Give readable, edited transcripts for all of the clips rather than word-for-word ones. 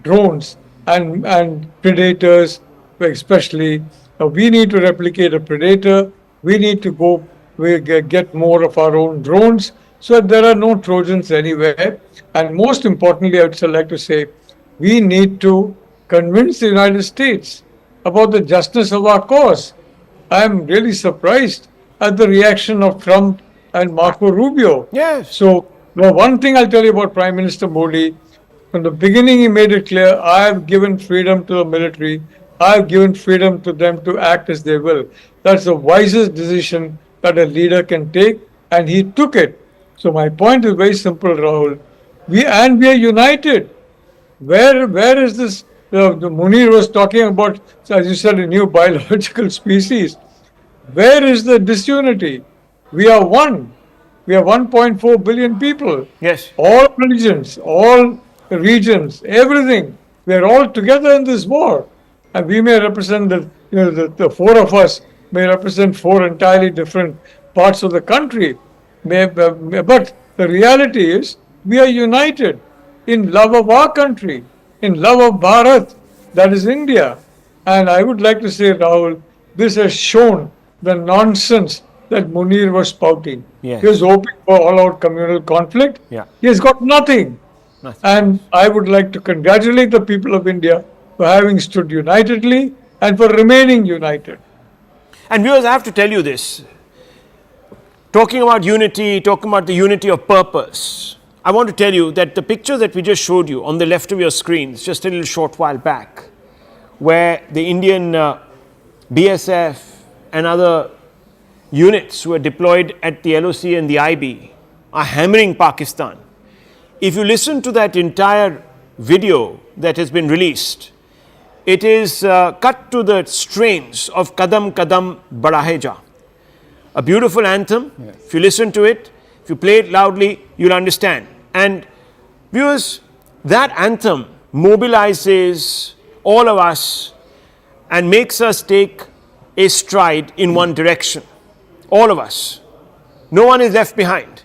drones and predators, especially. We need to replicate a predator. We need to get more of our own drones so that there are no Trojans anywhere. And most importantly, I would like to say, we need to convince the United States about the justness of our cause. I am really surprised at the reaction of Trump and Marco Rubio. Yes. So, one thing I'll tell you about Prime Minister Modi, from the beginning he made it clear, I have given freedom to the military. I have given freedom to them to act as they will. That's the wisest decision that a leader can take, and he took it. So my point is very simple, Rahul. We are united. Where is this? The Munir was talking about, as you said, a new biological species. Where is the disunity? We are one. We are 1.4 billion people. Yes. All religions, all regions, everything. We are all together in this war. And we may represent the four of us may represent four entirely different parts of the country. But the reality is we are united in love of our country, in love of Bharat, that is India. And I would like to say, Rahul, this has shown the nonsense that Munir was spouting. Yes. He was hoping for all-out communal conflict. Yeah. He has got nothing. And I would like to congratulate the people of India for having stood unitedly and for remaining united. And viewers, I have to tell you this. Talking about unity, talking about the unity of purpose, I want to tell you that the picture that we just showed you on the left of your screens, just a little short while back, where the Indian BSF and other units who are deployed at the LOC and the IB are hammering Pakistan. If you listen to that entire video that has been released, it is cut to the strains of Kadam Kadam Bada Ja, a beautiful anthem. Yes. If you listen to it, if you play it loudly, you'll understand. And viewers, that anthem mobilizes all of us and makes us take a stride in one direction. All of us. No one is left behind.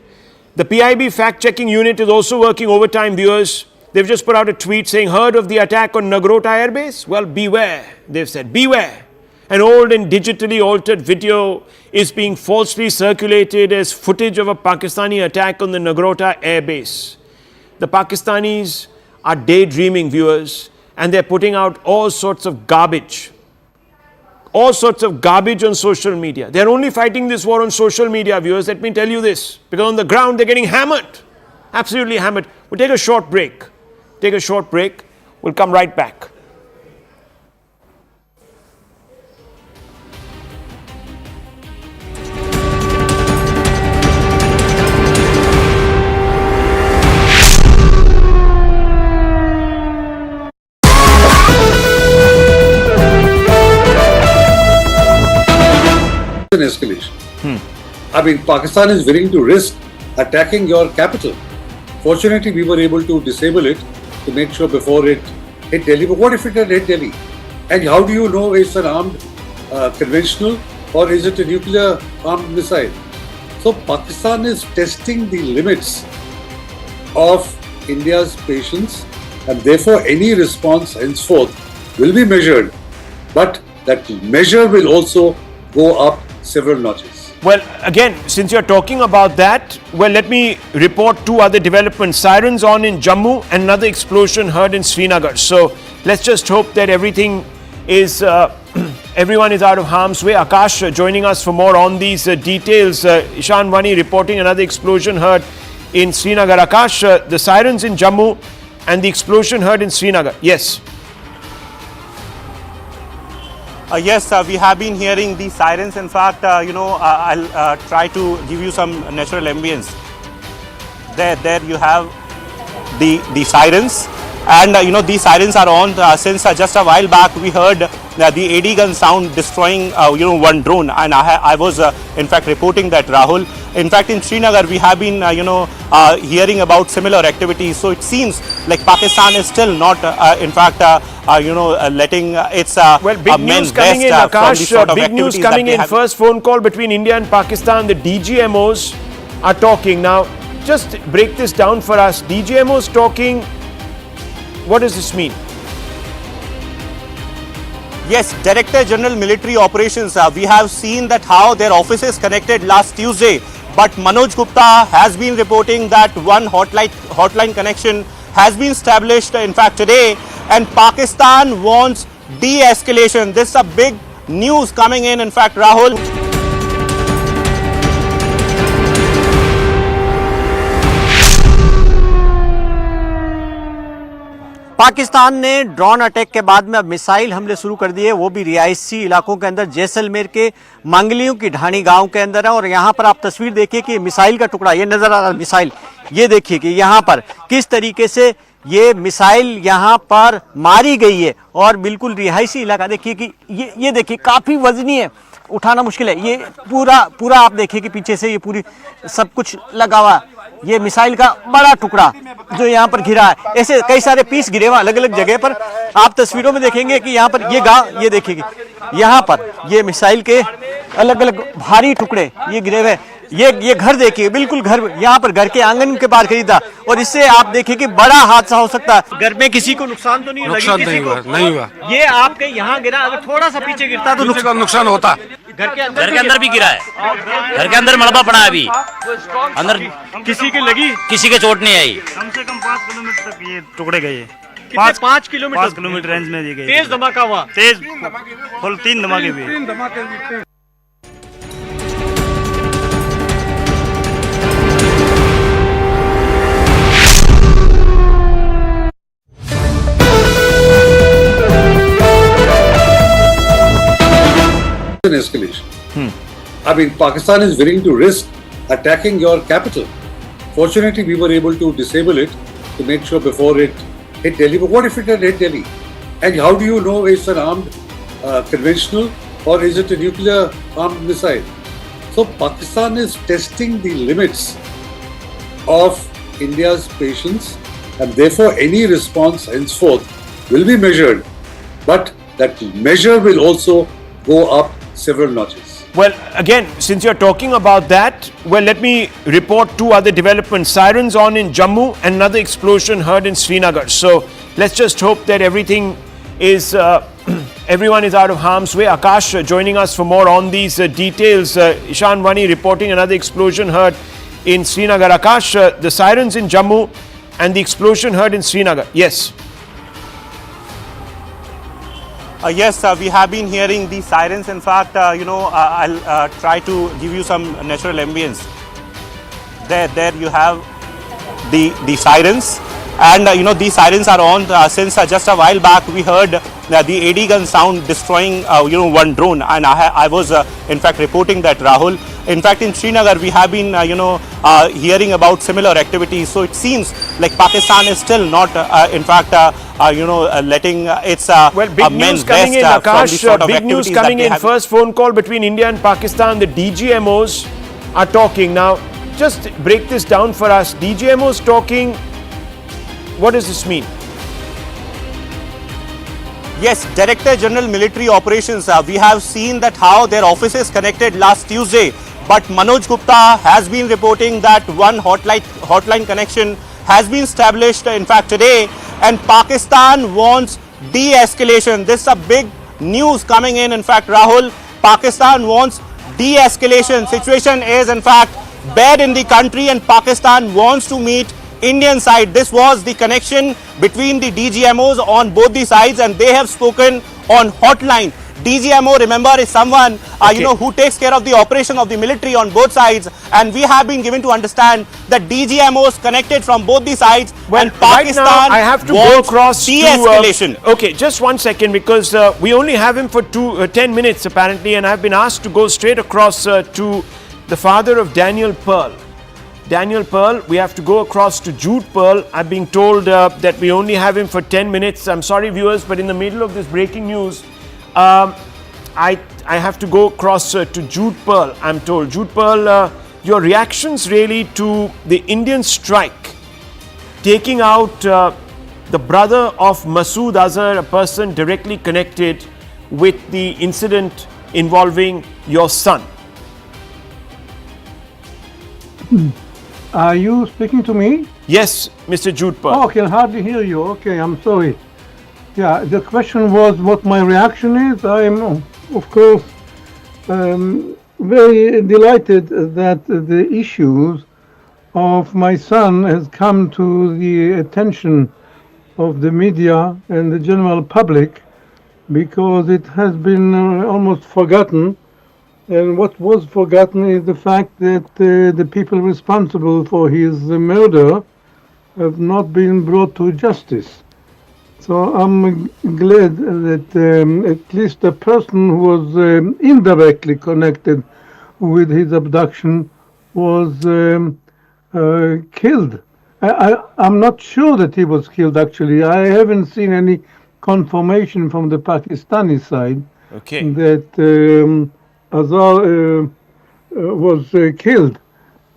The PIB fact-checking unit is also working overtime, viewers. They've just put out a tweet saying, heard of the attack on Nagrota airbase? Well, beware, they've said, beware. An old and digitally altered video is being falsely circulated as footage of a Pakistani attack on the Nagrota airbase. The Pakistanis are daydreaming, viewers, and they're putting out all sorts of garbage. All sorts of garbage on social media. They're only fighting this war on social media, viewers. Let me tell you this. Because on the ground, they're getting hammered. Absolutely hammered. We'll take a short break. Take a short break. We'll come right back. An escalation. I mean, Pakistan is willing to risk attacking your capital. Fortunately, we were able to disable it to make sure before it hit Delhi. But what if it had hit Delhi? And how do you know it's an armed conventional or is it a nuclear armed missile? So Pakistan is testing the limits of India's patience, and therefore any response henceforth will be measured. But that measure will also go up several notches. Well, again, since you're talking about that, well, let me report two other developments. Sirens on in Jammu and another explosion heard in Srinagar. So let's just hope that everything is, everyone is out of harm's way. Akash joining us for more on these details. Ishan Vani reporting another explosion heard in Srinagar. Akash, the sirens in Jammu and the explosion heard in Srinagar. Yes. Yes, we have been hearing the sirens. In fact, I'll try to give you some natural ambience. There you have the sirens, and these sirens are on since just a while back. We heard the AD gun sound destroying one drone, and I was in fact reporting that, Rahul. In fact, in Srinagar we have been hearing about similar activities. So it seems like Pakistan is still not in fact letting its well, big news coming in, Akash. Sort of big news coming in. First phone call between India and Pakistan. The DGMOs are talking now. Just break this down for us. DGMOs talking What does this mean? Yes, Director General Military Operations, we have seen that how their offices connected last Tuesday. But Manoj Gupta has been reporting that one hotline connection has been established, in fact, today. And Pakistan wants de-escalation. This is a big news coming in fact, Rahul. Pakistan ने drone attack के बाद में अब missile हमले शुरू कर दिए, वो भी रिहायशी इलाकों के अंदर। जैसलमेर के मांगलियों की ढाणी गांव के अंदर है और यहाँ पर आप तस्वीर देखिए कि मिसाइल का टुकड़ा ये नजर आ रहा है। मिसाइल ये देखिए कि यहाँ पर किस तरीके से ये मिसाइल यहाँ पर मारी गई है और बिल्कुल रिहायशी इलाका देखिए कि ये देखिए काफ़ी वजनी है, उठाना मुश्किल है। ये पूरा आप देखिए कि पीछे से ये पूरी सब कुछ लगा हुआ है। ये मिसाइल का बड़ा टुकड़ा जो यहाँ पर घिरा है, ऐसे कई सारे पीस गिरे हुए अलग अलग जगह पर। आप तस्वीरों में देखेंगे कि यहाँ पर ये गांव, ये देखिए यहाँ पर ये मिसाइल के अलग अलग भारी टुकड़े ये गिरे हुए। ये घर देखिए, बिल्कुल घर यहाँ पर घर के आंगन के पार खरीदा और इससे आप देखिए कि बड़ा हादसा हो सकता है। घर में किसी को नुकसान तो नहीं लगी? नुकसान नहीं हुआ। ये आपके यहाँ गिरा, अगर थोड़ा सा पीछे गिरता तो नुकसान होता। घर के अंदर भी गिरा है, घर के अंदर मलबा पड़ा है अभी अंदर। किसी की लगी, किसी के चोट नहीं आई। कम से कम 5 किलोमीटर तक ये टुकड़े गए। 5 किलोमीटर रेंज में ये गए। तेज धमाका हुआ, तेज फुल 3 धमाके भी। An escalation. I mean, Pakistan is willing to risk attacking your capital. Fortunately, we were able to disable it to make sure before it hit Delhi. But what if it had hit Delhi? And how do you know it's an armed conventional or is it a nuclear armed missile? So Pakistan is testing the limits of India's patience, and therefore any response henceforth will be measured. But that measure will also go up several notches. Well, again, since you're talking about that, well, let me report two other developments. Sirens on in Jammu and another explosion heard in Srinagar. So let's just hope that everything is, everyone is out of harm's way. Akash joining us for more on these details. Ishan Vani reporting another explosion heard in Srinagar. Akash, the sirens in Jammu and the explosion heard in Srinagar. Yes. Yes, we have been hearing the sirens. In fact, I'll try to give you some natural ambience. There you have the sirens, and these sirens are on since just a while back. We heard the AD gun sound destroying one drone, and I was in fact reporting that, Rahul. In fact, in Srinagar, we have been hearing about similar activities. So it seems like Pakistan is still not, in fact, letting its big men news coming in, rest from the Akash. sort of Big news activities coming that they in. have. First phone call between India and Pakistan. The DGMOs are talking now. Just break this down for us. DGMOs talking. What does this mean? Yes, Director General Military Operations, we have seen that how their offices connected last Tuesday. But Manoj Gupta has been reporting that one hotline connection has been established, in fact, today. And Pakistan wants de-escalation. This is a big news coming in fact, Rahul. Pakistan wants de-escalation. Situation is, in fact, bad in the country, and Pakistan wants to meet Indian side. This was the connection between the DGMOs on both the sides, and they have spoken on hotline. DGMO, remember, is someone who takes care of the operation of the military on both sides, and we have been given to understand that DGMOs connected from both the sides. Well, and Pakistan right now I have to go across de-escalation. to okay, just 1 second, because we only have him for 10 minutes apparently, and I've been asked to go straight across to the father of Daniel Pearl. Daniel Pearl, we have to go across to Jude Pearl. I'm being told that we only have him for 10 minutes. I'm sorry, viewers, but in the middle of this breaking news, I have to go across to Jude Pearl, I'm told. Jude Pearl, your reactions really to the Indian strike, taking out the brother of Masood Azhar, a person directly connected with the incident involving your son. Are you speaking to me? Yes, Mr. Jodhpur. Oh, I can hardly hear you. Okay, I'm sorry. Yeah, the question was what my reaction is. I am, of course, very delighted that the issues of my son has come to the attention of the media and the general public, because it has been almost forgotten. And what was forgotten is the fact that the people responsible for his murder have not been brought to justice. So I'm glad that at least the person who was indirectly connected with his abduction was killed. I'm not sure that he was killed, actually. I haven't seen any confirmation from the Pakistani side Okay. that Azhar was killed.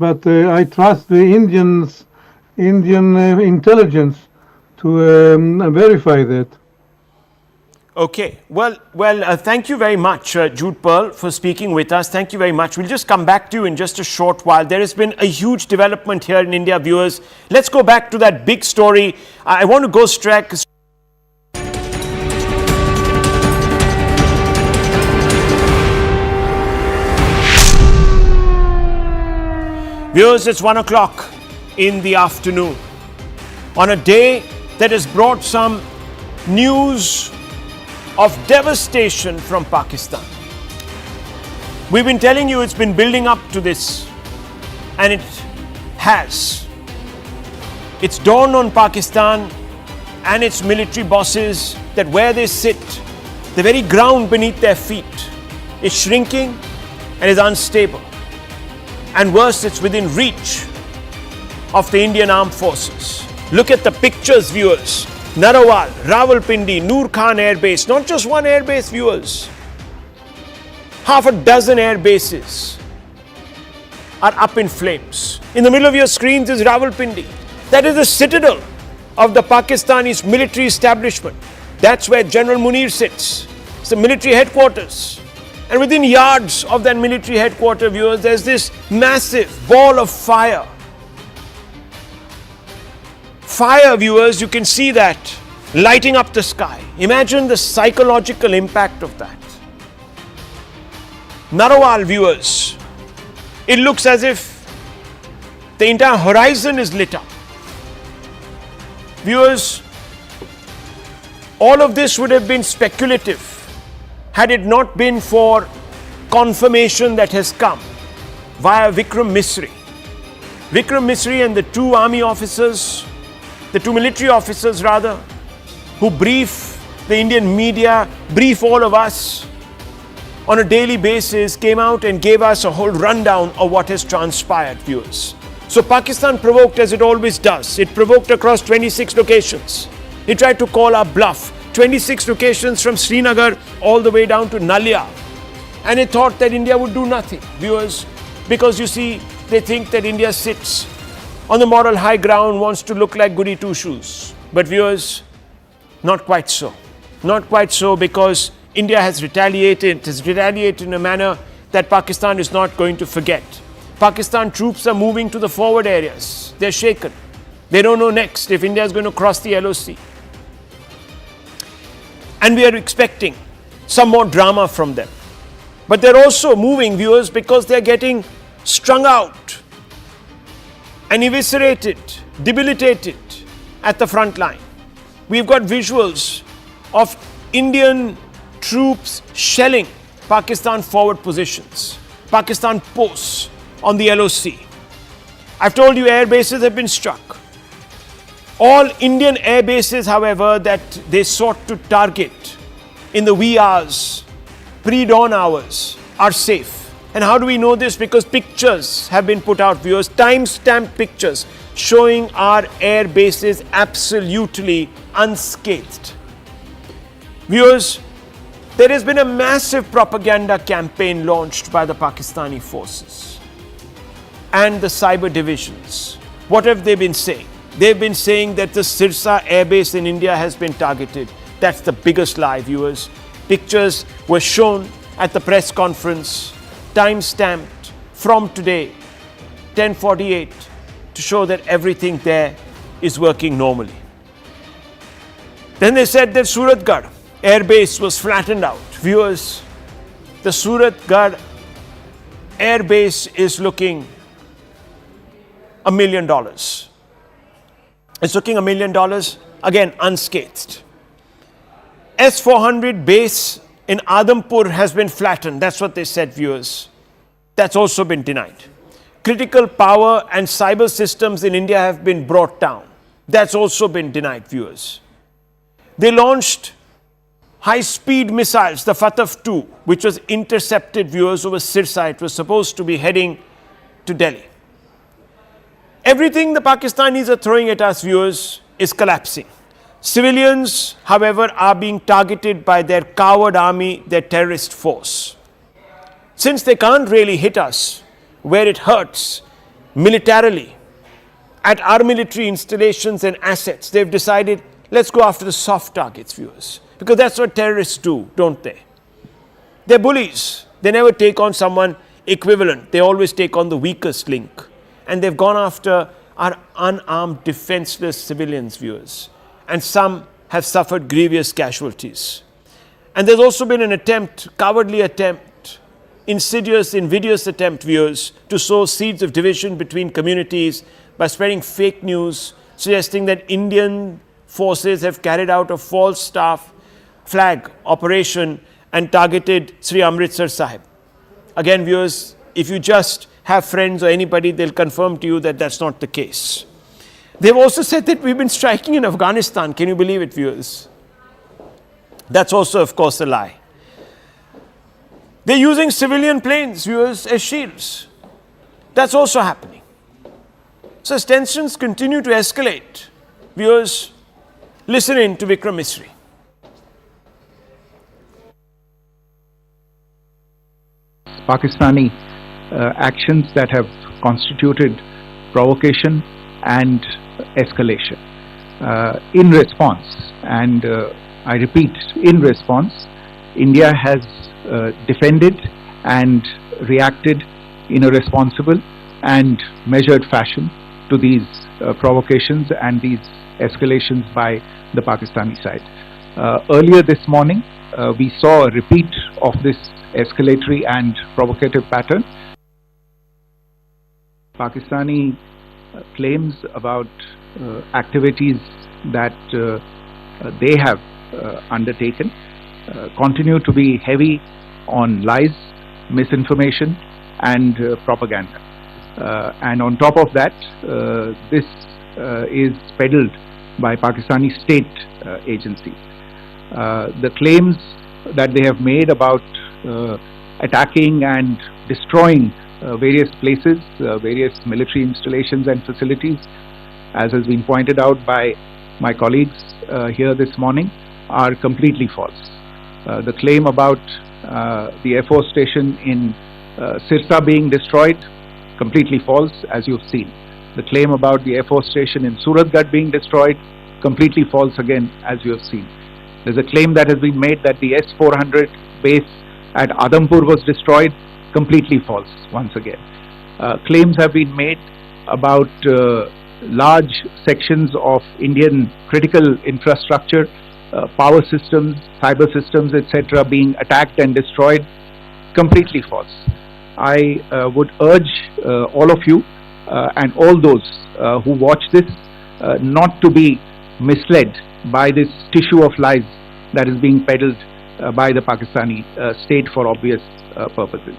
But I trust the Indian intelligence to verify that. Okay. Well, thank you very much, Jodhpur, for speaking with us. Thank you very much. We'll just come back to you in just a short while. There has been a huge development here in India, viewers. Let's go back to that big story. I want to go straight. Viewers, it's 1 o'clock in the afternoon on a day that has brought some news of devastation from Pakistan. We've been telling you it's been building up to this, and it has. It's dawned on Pakistan and its military bosses that where they sit, the very ground beneath their feet is shrinking and is unstable. And worse, it's within reach of the Indian Armed Forces. Look at the pictures, viewers. Narawal, Rawalpindi, Noor Khan Air Base, not just one air base, viewers. Half a dozen air bases are up in flames. In the middle of your screens is Rawalpindi. That is the citadel of the Pakistani's military establishment. That's where General Munir sits. It's the military headquarters. And within yards of that military headquarters, viewers, there's this massive ball of fire. Fire, viewers, you can see that lighting up the sky. Imagine the psychological impact of that. Narawal, viewers, it looks as if the entire horizon is lit up. Viewers, all of this would have been speculative had it not been for confirmation that has come via Vikram Misri. Vikram Misri and the two army officers, the two military officers rather, who brief the Indian media, brief all of us on a daily basis, came out and gave us a whole rundown of what has transpired, viewers. So Pakistan provoked as it always does. It provoked across 26 locations. It tried to call our bluff. 26 locations from Srinagar all the way down to Nalia. And it thought that India would do nothing, viewers, because you see, they think that India sits on the moral high ground, wants to look like goody two-shoes. But viewers, not quite so. Not quite so, because India has retaliated. It has retaliated in a manner that Pakistan is not going to forget. Pakistan troops are moving to the forward areas. They're shaken. They don't know next if India is going to cross the LOC. And we are expecting some more drama from them. But they're also moving, viewers, because they're getting strung out and eviscerated, debilitated at the front line. We've got visuals of Indian troops shelling Pakistan forward positions, Pakistan posts on the LOC. I've told you air bases have been struck. All Indian air bases, however, that they sought to target in the wee hours, pre-dawn hours, are safe. And how do we know this? Because pictures have been put out, viewers, time-stamped pictures showing our air bases absolutely unscathed. Viewers, there has been a massive propaganda campaign launched by the Pakistani forces and the cyber divisions. What have they been saying? They've been saying that the Sirsa air base in India has been targeted. That's the biggest lie, viewers. Pictures were shown at the press conference, time-stamped from today, 10:48, to show that everything there is working normally. Then they said that Suratgarh air base was flattened out. Viewers, the Suratgarh air base is looking $1 million. It's looking $1 million, again unscathed. S-400 base in Adampur has been flattened. That's what they said, viewers. That's also been denied. Critical power and cyber systems in India have been brought down. That's also been denied, viewers. They launched high-speed missiles, the Fatah-2, which was intercepted, viewers, over Sirsa. It was supposed to be heading to Delhi. Everything the Pakistanis are throwing at us, viewers, is collapsing. Civilians, however, are being targeted by their coward army, their terrorist force. Since they can't really hit us where it hurts militarily, at our military installations and assets, they've decided, let's go after the soft targets, viewers. Because that's what terrorists do, don't they? They're bullies. They never take on someone equivalent. They always take on the weakest link. And they've gone after our unarmed, defenseless civilians, viewers. And some have suffered grievous casualties. And there's also been an attempt, cowardly attempt, insidious, invidious attempt, viewers, to sow seeds of division between communities by spreading fake news, suggesting that Indian forces have carried out a false flag operation and targeted Sri Amritsar Sahib. Again, viewers, if you just have friends or anybody, they'll confirm to you that that's not the case. They've also said that we've been striking in Afghanistan. Can you believe it, viewers? That's also, of course, a lie. They're using civilian planes, viewers, as shields. That's also happening. So as tensions continue to escalate, viewers, listen in to Vikram Misri. Pakistani actions that have constituted provocation and escalation. In response, and I repeat, in response, India has defended and reacted in a responsible and measured fashion to these provocations and these escalations by the Pakistani side. Earlier this morning, we saw a repeat of this escalatory and provocative pattern. Pakistani claims about activities that they have undertaken continue to be heavy on lies, misinformation and propaganda. And on top of that, this is peddled by Pakistani state agencies. The claims that they have made about attacking and destroying various places, various military installations and facilities, as has been pointed out by my colleagues here this morning, are completely false. The claim about the Air Force station in Sirsa being destroyed, completely false, as you've seen. The claim about the Air Force station in Suratgarh being destroyed, completely false again, as you have seen. There's a claim that has been made that the S-400 base at Adampur was destroyed, completely false once again. Claims have been made about large sections of Indian critical infrastructure, power systems, cyber systems, etc. being attacked and destroyed, completely false. I would urge all of you and all those who watch this not to be misled by this tissue of lies that is being peddled by the Pakistani state for obvious purposes.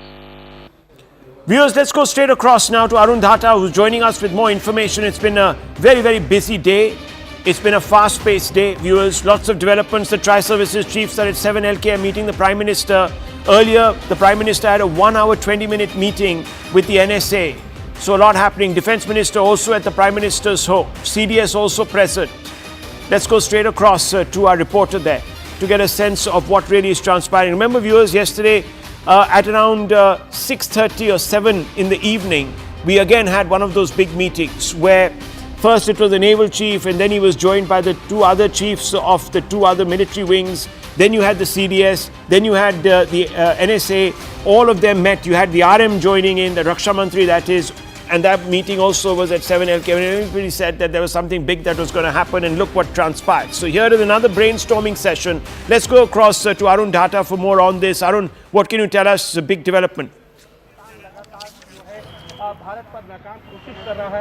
Viewers, let's go straight across now to Arun Dhata, who's joining us with more information. It's been a very, very busy day. It's been a fast-paced day, viewers. Lots of developments. The Tri-Services chiefs are at 7 LKM meeting the Prime Minister. Earlier, the Prime Minister had a 1-hour, 20-minute meeting with the NSA. So a lot happening. Defence Minister also at the Prime Minister's home. CDS also present. Let's go straight across to our reporter there to get a sense of what really is transpiring. Remember, viewers, yesterday at around 6:30 or 7 in the evening, we again had one of those big meetings where first it was the naval chief and then he was joined by the two other chiefs of the two other military wings. Then you had the CDS, then you had the NSA. All of them met. You had the RM joining in, the Raksha Mantri, that is. And that meeting also was at 7LK. And everybody said that there was something big that was going to happen, and look what transpired. So here is another brainstorming session. Let's go across to Arun Dhata for more on this. Arun, what can you tell us? It's a big development.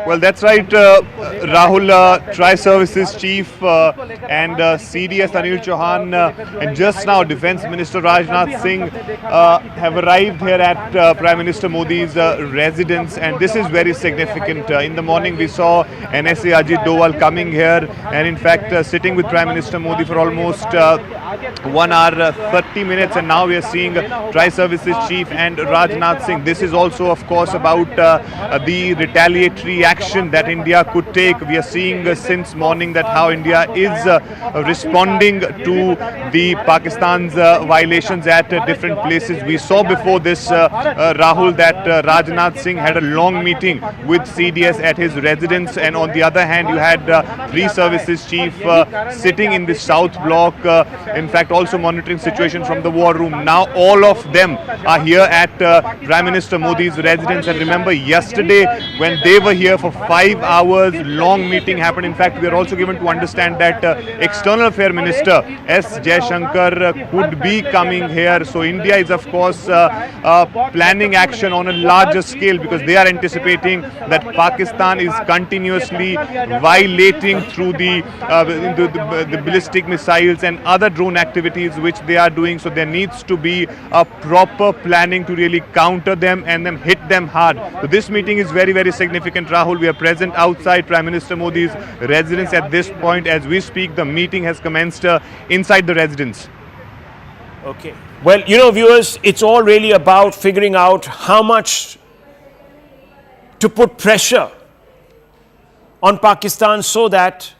Well, that's right, Rahul, Tri-Services Chief and CDS Anil Chauhan and just now Defence Minister Rajnath Singh have arrived here at Prime Minister Modi's residence, and this is very significant. In the morning we saw NSA Ajit Doval coming here and in fact sitting with Prime Minister Modi for almost 1 hour 30 minutes, and now we are seeing Tri-Services Chief and Rajnath Singh. This is also of course about the retaliatory action that India could take. We are seeing since morning that how India is responding to the Pakistan's violations at different places. We saw before this, Rahul, that Rajnath Singh had a long meeting with CDS at his residence, and on the other hand you had three services chief sitting in the south block, in fact also monitoring situation from the war room. Now all of them are here at Prime Minister Modi's residence, and remember yesterday when they were here for 5 hours, long meeting happened. In fact, we are also given to understand that External Affairs Minister S. Jaishankar could be coming here. So India is of course planning action on a larger scale because they are anticipating that Pakistan is continuously violating through the ballistic missiles and other drone activities which they are doing. So there needs to be a proper planning to really counter them and then hit them hard. So this meeting is very, very significant, Rahul. We are present outside Prime Minister Modi's residence at this point. As we speak, the meeting has commenced inside the residence. Okay. Well, you know, viewers, it's all really about figuring out how much to put pressure on Pakistan so that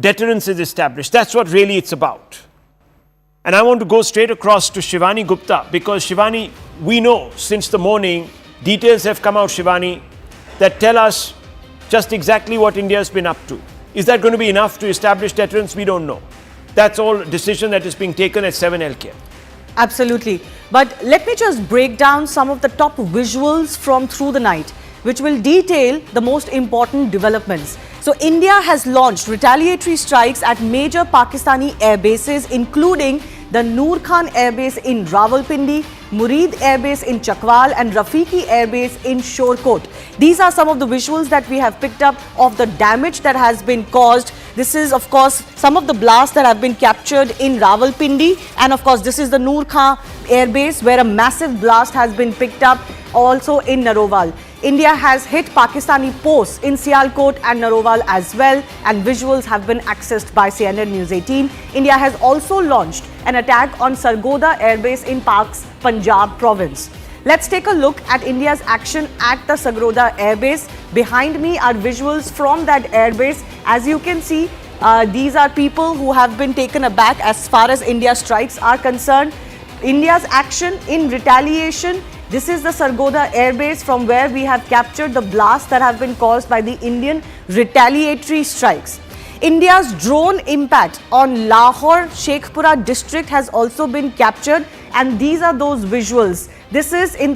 deterrence is established. That's what really it's about. And I want to go straight across to Shivani Gupta because Shivani, we know since the morning, details have come out, Shivani, that tell us just exactly what India has been up to. Is that going to be enough to establish deterrence? We don't know. That's all a decision that is being taken at 7LK. Absolutely. But let me just break down some of the top visuals from through the night, which will detail the most important developments. So India has launched retaliatory strikes at major Pakistani air bases, including the Noor Khan Air Base in Rawalpindi, Murid Air Base in Chakwal and Rafiki Air Base in Shorkot. These are some of the visuals that we have picked up of the damage that has been caused. This is of course some of the blasts that have been captured in Rawalpindi, and of course this is the Noor Khan Air Base where a massive blast has been picked up also in Narowal. India has hit Pakistani posts in Sialkot and Narowal as well, and visuals have been accessed by CNN News 18. India has also launched an attack on Sargodha Air Base in Pak's Punjab province. Let's take a look at India's action at the Sargodha Air Base. Behind me are visuals from that air base. As you can see, these are people who have been taken aback as far as India's strikes are concerned. India's action in retaliation. This is the Sargodha Air Base from where we have captured the blasts that have been caused by the Indian retaliatory strikes. India's drone impact on Lahore Sheikhpura district has also been captured, and these are those visuals. This is in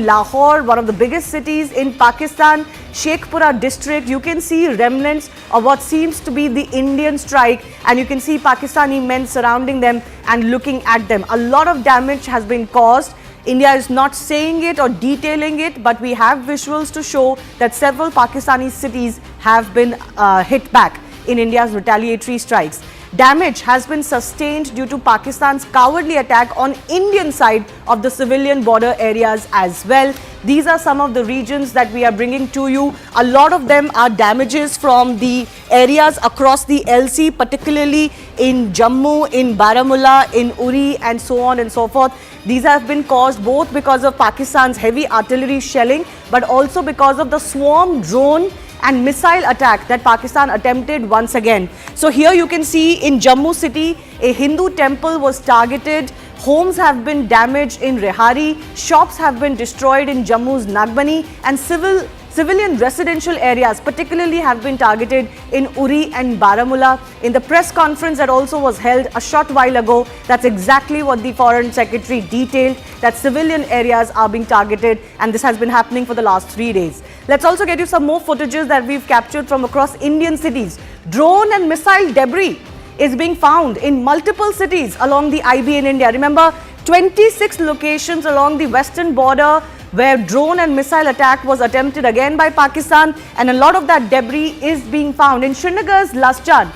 Lahore, one of the biggest cities in Pakistan, Sheikhpura district. You can see remnants of what seems to be the Indian strike, and you can see Pakistani men surrounding them and looking at them. A lot of damage has been caused. India is not saying it or detailing it, but we have visuals to show that several Pakistani cities have been hit back in India's retaliatory strikes. Damage has been sustained due to Pakistan's cowardly attack on Indian side of the civilian border areas as well. These are some of the regions that we are bringing to you. A lot of them are damages from the areas across the LC, particularly in Jammu, in Baramulla, in Uri, and so on and so forth. These have been caused both because of Pakistan's heavy artillery shelling, but also because of the swarm drone and missile attack that Pakistan attempted once again. So here you can see in Jammu city, a Hindu temple was targeted. Homes have been damaged in Rehari. Shops have been destroyed in Jammu's Nagbani, and civilian residential areas particularly have been targeted in Uri and Baramulla. In the press conference that also was held a short while ago, that's exactly what the Foreign Secretary detailed, that civilian areas are being targeted, and this has been happening for the last 3 days. Let's also get you some more footages that we've captured from across Indian cities. Drone and missile debris is being found in multiple cities along the IB in India. Remember, 26 locations along the western border where drone and missile attack was attempted again by Pakistan, and a lot of that debris is being found. In Srinagar's Lasjan,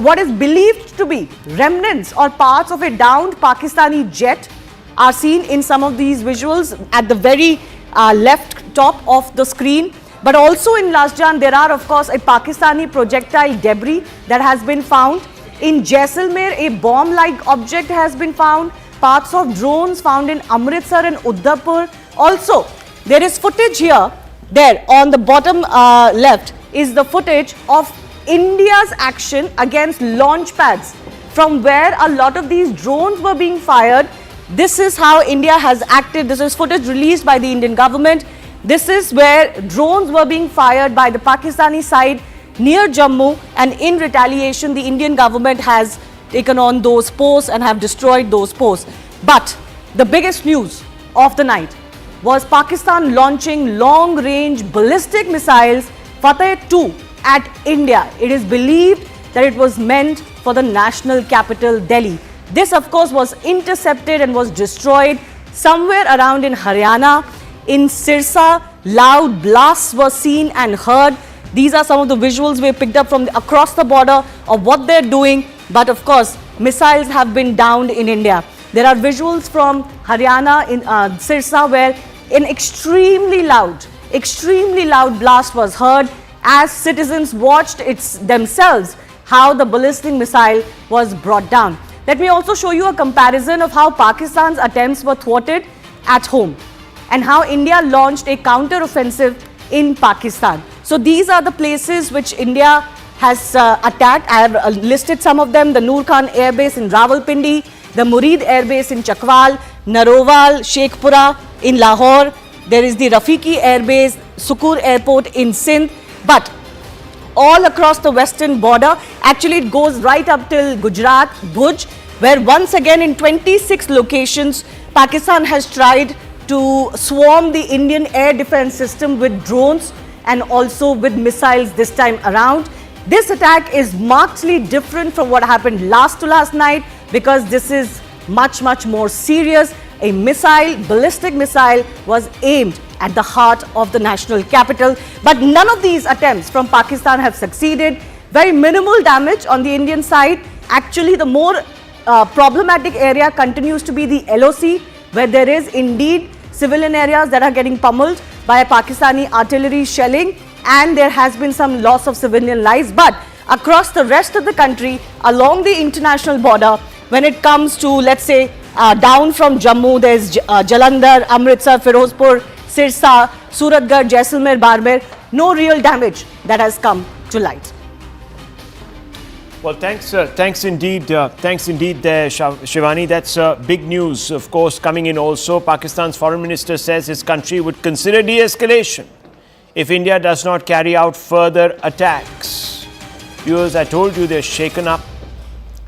what is believed to be remnants or parts of a downed Pakistani jet are seen in some of these visuals at the very left top of the screen. But also in Lasjan, there are of course a Pakistani projectile debris that has been found. In Jaisalmer, a bomb-like object has been found. Parts of drones found in Amritsar and Uddapur. Also, there is footage here, there on the bottom left is the footage of India's action against launch pads from where a lot of these drones were being fired. This is how India has acted. This is footage released by the Indian government. This is where drones were being fired by the Pakistani side near Jammu, and in retaliation the Indian government has taken on those posts and have destroyed those posts. But the biggest news of the night was Pakistan launching long-range ballistic missiles Fateh-2 at India. It is believed that it was meant for the national capital, Delhi. This, of course, was intercepted and was destroyed somewhere around in Haryana. In Sirsa, loud blasts were seen and heard. These are some of the visuals we picked up from across the border of what they're doing. But of course, missiles have been downed in India. There are visuals from Haryana in Sirsa where an extremely loud blast was heard as citizens watched themselves how the ballistic missile was brought down. Let me also show you a comparison of how Pakistan's attempts were thwarted at home and how India launched a counter-offensive in Pakistan. So these are the places which India has attacked. I have listed some of them: the Noor Khan Air Base in Rawalpindi, the Murid Air Base in Chakwal, Narowal, Sheikhpura in Lahore. There is the Rafiki Air Base, Sukur Airport in Sindh. But all across the western border, actually it goes right up till Gujarat, Bhuj, where once again in 26 locations, Pakistan has tried to swarm the Indian air defense system with drones and also with missiles this time around. This attack is markedly different from what happened last night because this is much more serious. A missile, ballistic missile, was aimed at the heart of the national capital. But none of these attempts from Pakistan have succeeded. Very minimal damage on the Indian side. Actually, the more problematic area continues to be the LOC, where there is indeed civilian areas that are getting pummeled by Pakistani artillery shelling, and there has been some loss of civilian lives. But across the rest of the country, along the international border, when it comes to, let's say, down from Jammu, there's Jalandhar, Amritsar, Firozpur, Sirsa, Suratgarh, Jaisalmer, Barmer, no real damage that has come to light. Well, thanks indeed there, Shivani. That's big news, of course, coming in also. Pakistan's foreign minister says his country would consider de-escalation if India does not carry out further attacks. Viewers, I told you they're shaken up.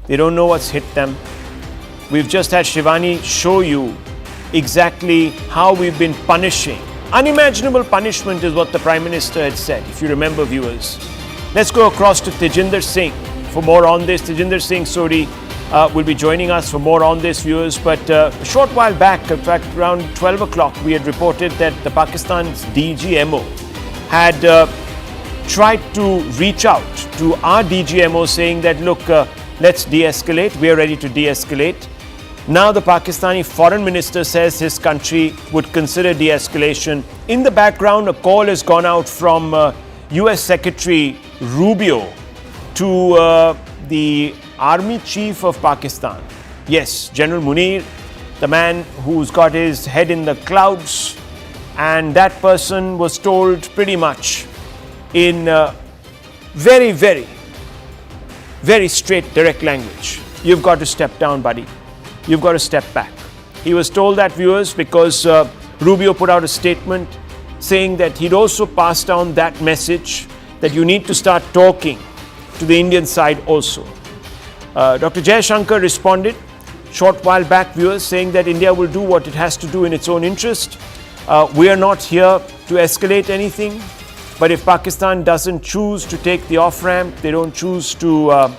They don't know what's hit them. We've just had Shivani show you exactly how we've been punishing. Unimaginable punishment is what the Prime Minister had said, if you remember, viewers. Let's go across to Tejinder Singh for more on this. Tejinder Singh Sodi will be joining us for more on this, viewers. But a short while back, in fact around 12 o'clock, we had reported that the Pakistan's DGMO had tried to reach out to our DGMO saying that, look, let's de-escalate. We are ready to de-escalate. Now the Pakistani foreign minister says his country would consider de-escalation. In the background, a call has gone out from US Secretary Rubio to the Army Chief of Pakistan. Yes, General Munir, the man who's got his head in the clouds. And that person was told pretty much in very straight, direct language, you've got to step down, buddy. You've got to step back. He was told that, viewers, because Rubio put out a statement saying that he'd also passed down that message that you need to start talking to the Indian side also. Dr. Jaishankar responded short while back, viewers, saying that India will do what it has to do in its own interest. We are not here to escalate anything. But if Pakistan doesn't choose to take the off-ramp, they don't choose to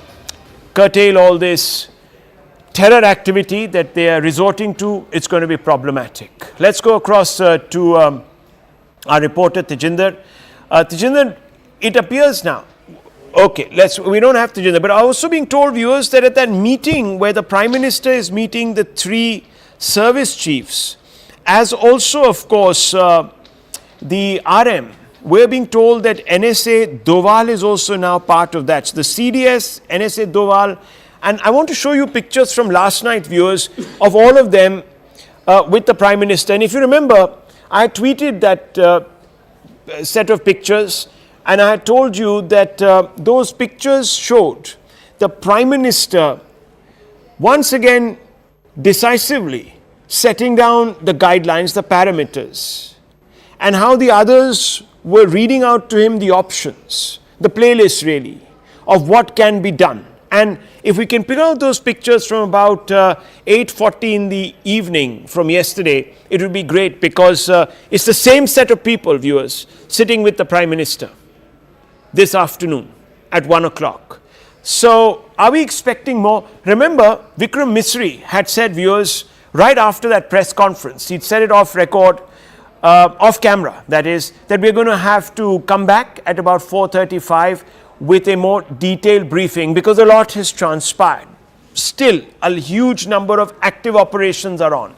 curtail all this terror activity that they are resorting to, it's going to be problematic. Let's go across to our reporter Tejinder. Tejinder, it appears now, okay, we don't have Tejinder, but I also being told, viewers, that at that meeting where the Prime Minister is meeting the 3 service chiefs, as also, of course, the RM, we're being told that NSA Doval is also now part of that. So the CDS, NSA Doval, and I want to show you pictures from last night, viewers, of all of them with the Prime Minister. And if you remember, I tweeted that set of pictures, and I had told you that those pictures showed the Prime Minister once again decisively setting down the guidelines, the parameters, and how the others were reading out to him the options, the playlist really, of what can be done. And if we can pick out those pictures from about 8:40 in the evening from yesterday, it would be great, because it's the same set of people, viewers, sitting with the Prime Minister this afternoon at 1 o'clock. So are we expecting more? Remember, Vikram Misri had said, viewers, right after that press conference, he'd said it off record, off camera, that is, that we're going to have to come back at about 4:35 with a more detailed briefing, because a lot has transpired. Still, a huge number of active operations are on.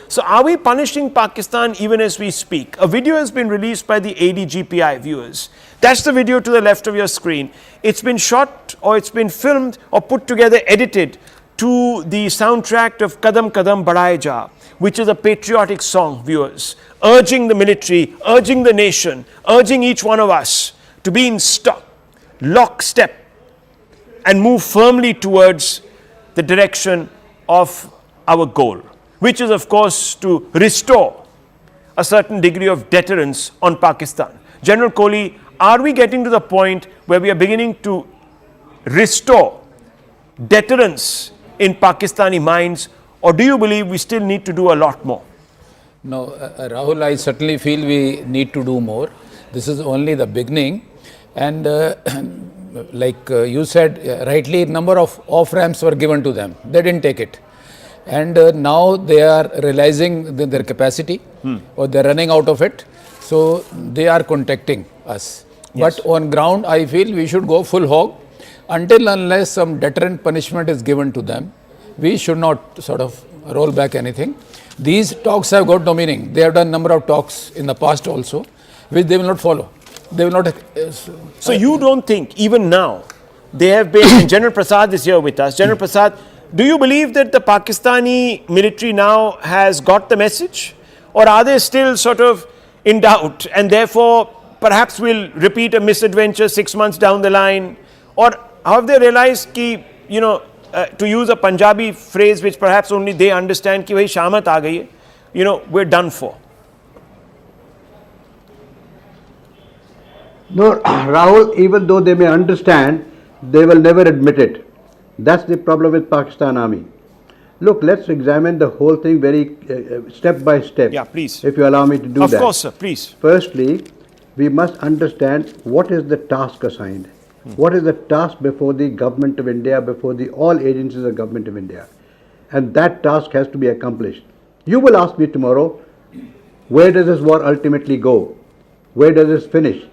So are we punishing Pakistan even as we speak? A video has been released by the ADGPI, viewers. That's the video to the left of your screen. It's been shot, or it's been filmed or put together, edited to the soundtrack of Kadam Kadam Badhaye Ja, which is a patriotic song, viewers, urging the military, urging the nation, urging each one of us to be in lockstep and move firmly towards the direction of our goal, which is, of course, to restore a certain degree of deterrence on Pakistan. General Kohli, are we getting to the point where we are beginning to restore deterrence in Pakistani minds, or do you believe we still need to do a lot more? No, Rahul, I certainly feel we need to do more. This is only the beginning. And like you said, rightly, number of off-ramps were given to them. They didn't take it. And now they are realizing their capacity, or they're running out of it. So they are contacting us. Yes. But on ground, I feel we should go full hog. Until unless some deterrent punishment is given to them, we should not sort of roll back anything. These talks have got no meaning. They have done number of talks in the past also, which they will not follow. They will not. So you don't think even now they have been? And General Prasad is here with us. General Prasad, do you believe that the Pakistani military now has got the message, or are they still sort of in doubt, and therefore perhaps will repeat a misadventure 6 months down the line, or have they realized ki, you know, to use a Punjabi phrase which perhaps only they understand, ki bhai shamat aa gayi hai, you know, we're done for? No, Rahul, even though they may understand, they will never admit it. That's the problem with Pakistan Army. Look, let's examine the whole thing very step by step. Yeah, please. If you allow me to do that. Of course, sir, please. Firstly, we must understand what is the task assigned. What is the task before the government of India, before the all agencies of government of India. And that task has to be accomplished. You will ask me tomorrow, where does this war ultimately go? Where does this finish?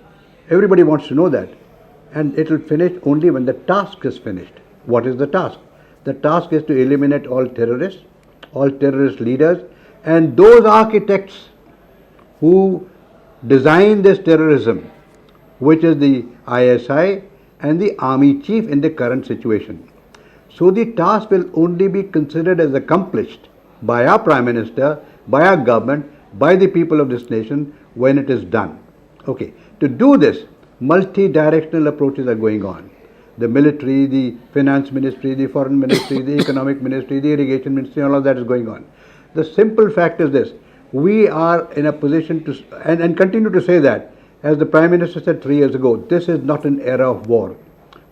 Everybody wants to know that. And it will finish only when the task is finished. What is the task? The task is to eliminate all terrorist leaders, and those architects who design this terrorism, which is the ISI and the army chief in the current situation. So the task will only be considered as accomplished by our Prime Minister, by our government, by the people of this nation when it is done. Okay. To do this, multi-directional approaches are going on. The military, the finance ministry, the foreign ministry, the economic ministry, the irrigation ministry, all of that is going on. The simple fact is this: we are in a position to, and continue to say that, as the Prime Minister said 3 years ago, this is not an era of war.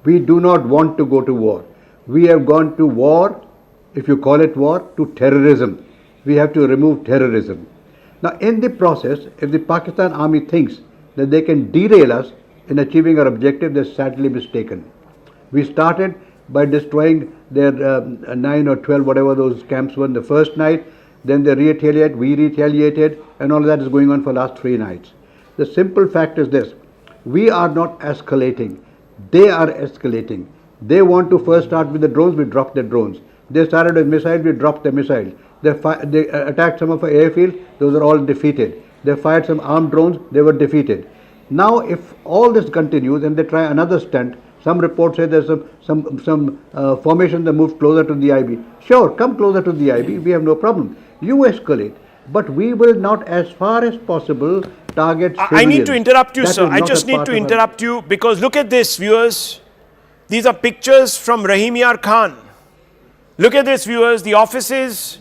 We do not want to go to war. We have gone to war, if you call it war, to terrorism. We have to remove terrorism. Now, in the process, if the Pakistan Army thinks that they can derail us in achieving our objective, they're sadly mistaken. We started by destroying their 9 or 12, whatever those camps were in the first night. Then they retaliated, we retaliated, and all of that is going on for the last 3 nights. The simple fact is this: we are not escalating, they are escalating. They want to first start with the drones, we drop the drones. They started with missiles, we dropped the missiles. They attacked some of our airfields, those are all defeated. They fired some armed drones, they were defeated. Now, if all this continues and they try another stunt, some reports say there's some formation that moves closer to the IB. Sure, come closer to the IB, we have no problem. You escalate, but we will not, as far as possible, target civilians. I need to interrupt you, That sir. is I not just a need part to of our- interrupt you because look at this, viewers. These are pictures from Rahim Yar Khan. Look at this, viewers. The offices,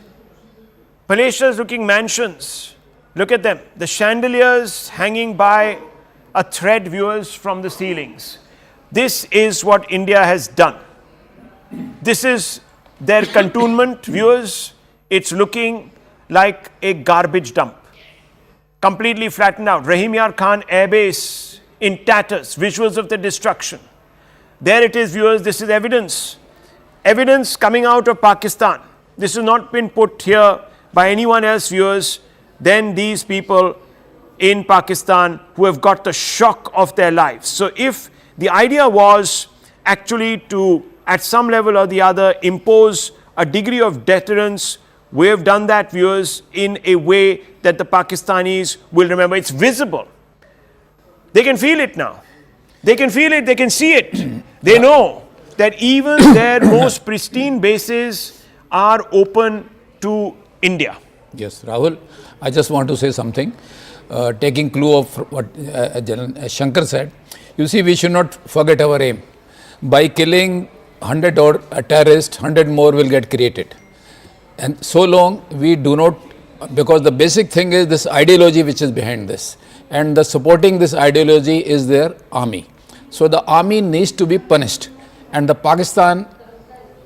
palatial looking mansions. Look at them. The chandeliers hanging by a thread, viewers, from the ceilings. This is what India has done. This is their cantonment, viewers. It's looking like a garbage dump. Completely flattened out. Rahim Yar Khan Air Base in tatters. Visuals of the destruction. There it is, viewers. This is evidence. Evidence coming out of Pakistan. This has not been put here by anyone else, viewers, than these people in Pakistan who have got the shock of their lives. So if the idea was actually to, at some level or the other, impose a degree of deterrence, we have done that, viewers, in a way that the Pakistanis will remember. It's visible. They can feel it now. They can feel it, they can see it. They know that even their most pristine bases are open to India. Yes, Rahul, I just want to say something. Taking clue of what General Shankar said, you see, we should not forget our aim. By killing 100 or a terrorist, 100 more will get created. And so long we do not, because the basic thing is this ideology which is behind this. And the supporting this ideology is their army. So the army needs to be punished. And the Pakistan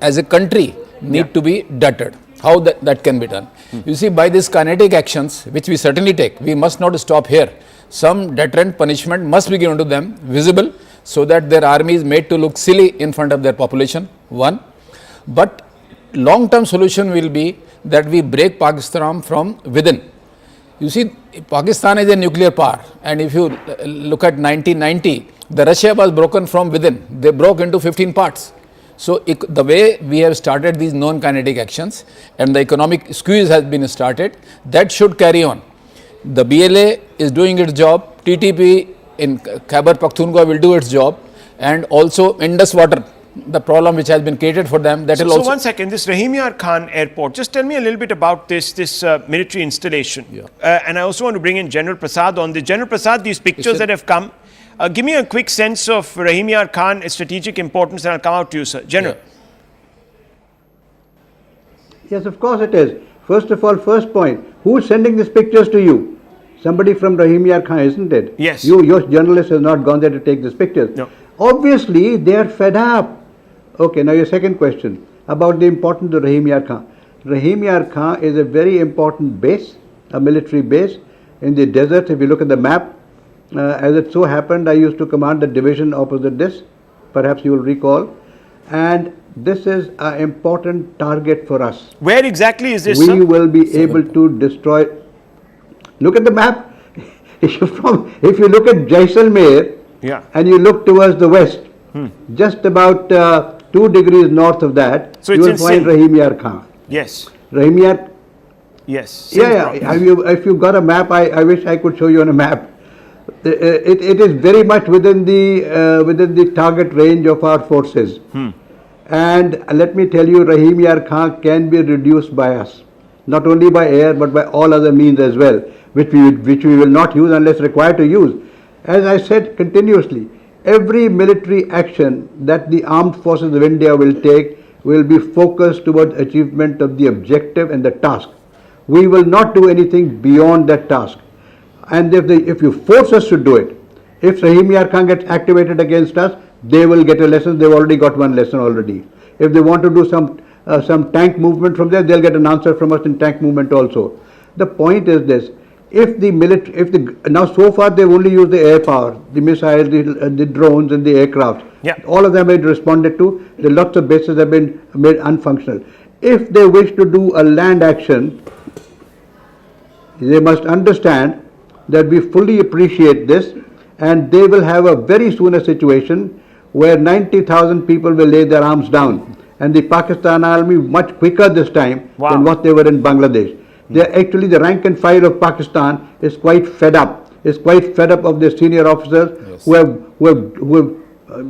as a country need to be deterred. How that can be done? You see, by these kinetic actions, which we certainly take, we must not stop here. Some deterrent punishment must be given to them, visible, so that their army is made to look silly in front of their population, one. But long-term solution will be that we break Pakistan from within. You see, Pakistan is a nuclear power, and if you look at 1990, the Russia was broken from within. They broke into 15 parts. So the way we have started these non-kinetic actions and the economic squeeze has been started, that should carry on. The BLA is doing its job, TTP in Khyber Pakhtunkhwa will do its job, and also Indus water, the problem which has been created for them, that will also... So one second, this Rahim Yar Khan airport, just tell me a little bit about this military installation. Yeah. And I also want to bring in General Prasad on this. General Prasad, these pictures that have come, give me a quick sense of Rahim Yar Khan, its strategic importance, and I'll come out to you, sir. General. Yeah. Yes, of course it is. First of all, first point, who's sending these pictures to you? Somebody from Rahim Yar Khan, isn't it? Yes. Your journalist has not gone there to take these pictures. No. Obviously, they are fed up. Okay, now your second question about the importance of Rahim Yar Khan. Rahim Yar Khan is a very important base, a military base in the desert. If you look at the map, as it so happened, I used to command the division opposite this, perhaps you will recall, and this is an important target for us. Where exactly is this, We sir? will be able to destroy. Look at the map. If you look at Jaisalmer and you look towards the west, just about 2 degrees north of that, So you it's will in find Sindh. Rahim Yar Khan. Yes. Rahim Yar. Yes. Yeah. If you've got a map, I wish I could show you on a map. It is very much within the target range of our forces. And let me tell you, Rahim Yar Khan can be reduced by us, not only by air but by all other means as well, which we will not use unless required to use. As I said continuously, every military action that the armed forces of India will take will be focused towards achievement of the objective and the task. We will not do anything beyond that task. And if you force us to do it, if Rahim Yar Khan gets activated against us, they will get a lesson. They've already got one lesson already. If they want to do some tank movement from there, they'll get an answer from us in tank movement also. The point is this: If the military, now so far they've only used the air power, the missiles, the drones and the aircraft. Yeah. All of them have been responded to. The lots of bases have been made unfunctional. If they wish to do a land action, they must understand that we fully appreciate this, and they will have a very soon a situation where 90,000 people will lay their arms down, and the Pakistan army much quicker this time than what they were in Bangladesh. They are actually, the rank and file of Pakistan is quite fed up. Is quite fed up of their senior officers who have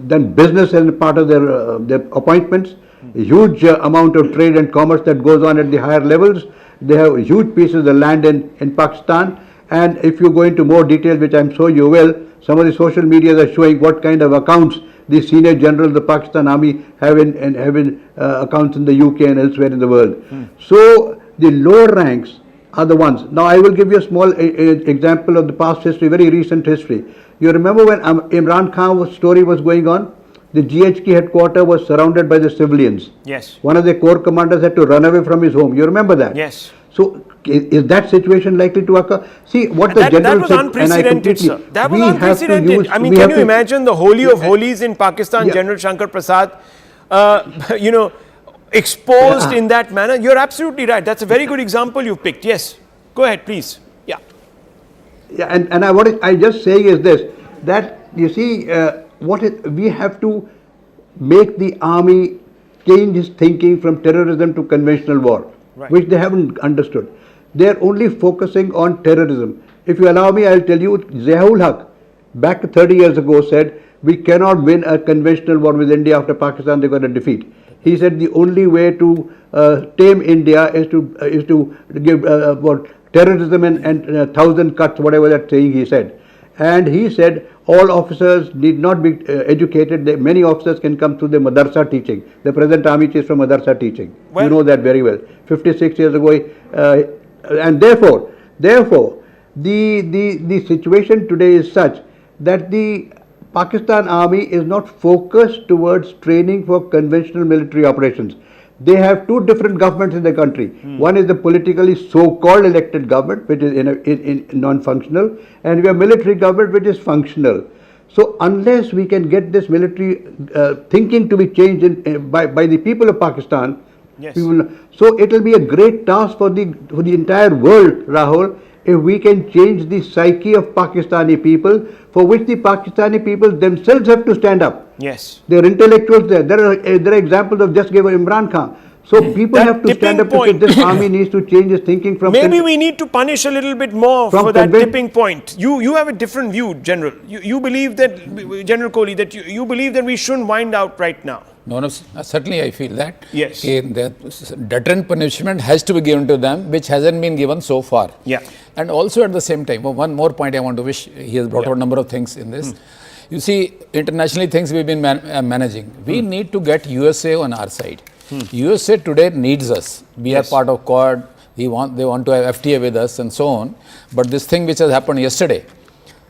done business as part of their appointments. A huge amount of trade and commerce that goes on at the higher levels. They have huge pieces of land in Pakistan. And if you go into more detail, which I'm sure you will, some of the social medias are showing what kind of accounts the senior generals of the Pakistan army have in accounts in the UK and elsewhere in the world. So the lower ranks are the ones. Now I will give you a small example of the past history, very recent history. You remember when Imran Khan's story was going on? The GHQ headquarters was surrounded by the civilians. Yes. One of the corps commanders had to run away from his home. You remember that? Yes. So is that situation likely to occur? See what the general that was said, unprecedented, sir. That was unprecedented. I mean, can you imagine the Holy of Holies in Pakistan, General Shankar Prasad, exposed in that manner? You're absolutely right. That's a very good example you've picked. Yes. Go ahead, please. Yeah. Yeah, and what I just saying is this, that you see, we have to make the army change its thinking from terrorism to conventional war, which they haven't understood. They are only focusing on terrorism. If you allow me, I'll tell you, Ziaul Haq, back 30 years ago, said, we cannot win a conventional war with India after Pakistan, they're going to defeat. He said the only way to tame India is to give terrorism and 1,000 cuts, whatever that saying he said. And he said all officers need not be educated. Many officers can come through the madrasa teaching. The present army chief is from madrasa teaching. You know that very well. 56 years ago, and therefore, the situation today is such that the Pakistan army is not focused towards training for conventional military operations. They have two different governments in the country. One is the politically so-called elected government, which is in non-functional, and we have military government, which is functional. So unless we can get this military thinking to be changed by the people of Pakistan, so it will be a great task for the entire world, Rahul, if we can change the psyche of Pakistani people, for which the Pakistani people themselves have to stand up. Yes. They are intellectuals there. There are examples of just given Imran Khan. So people have to stand up to say this army needs to change its thinking from... Maybe we need to punish a little bit more for that tipping point. You have a different view, General. You believe that, General Kohli, that you believe that we shouldn't wind out right now. No, certainly I feel that. Yes. The deterrent punishment has to be given to them, which hasn't been given so far. Yeah. And also at the same time, one more point I want to wish, he has brought out a number of things in this. You see, internationally things we've been managing. We need to get USA on our side. USA today needs us. We are part of Quad. They want to have FTA with us and so on. But this thing which has happened yesterday,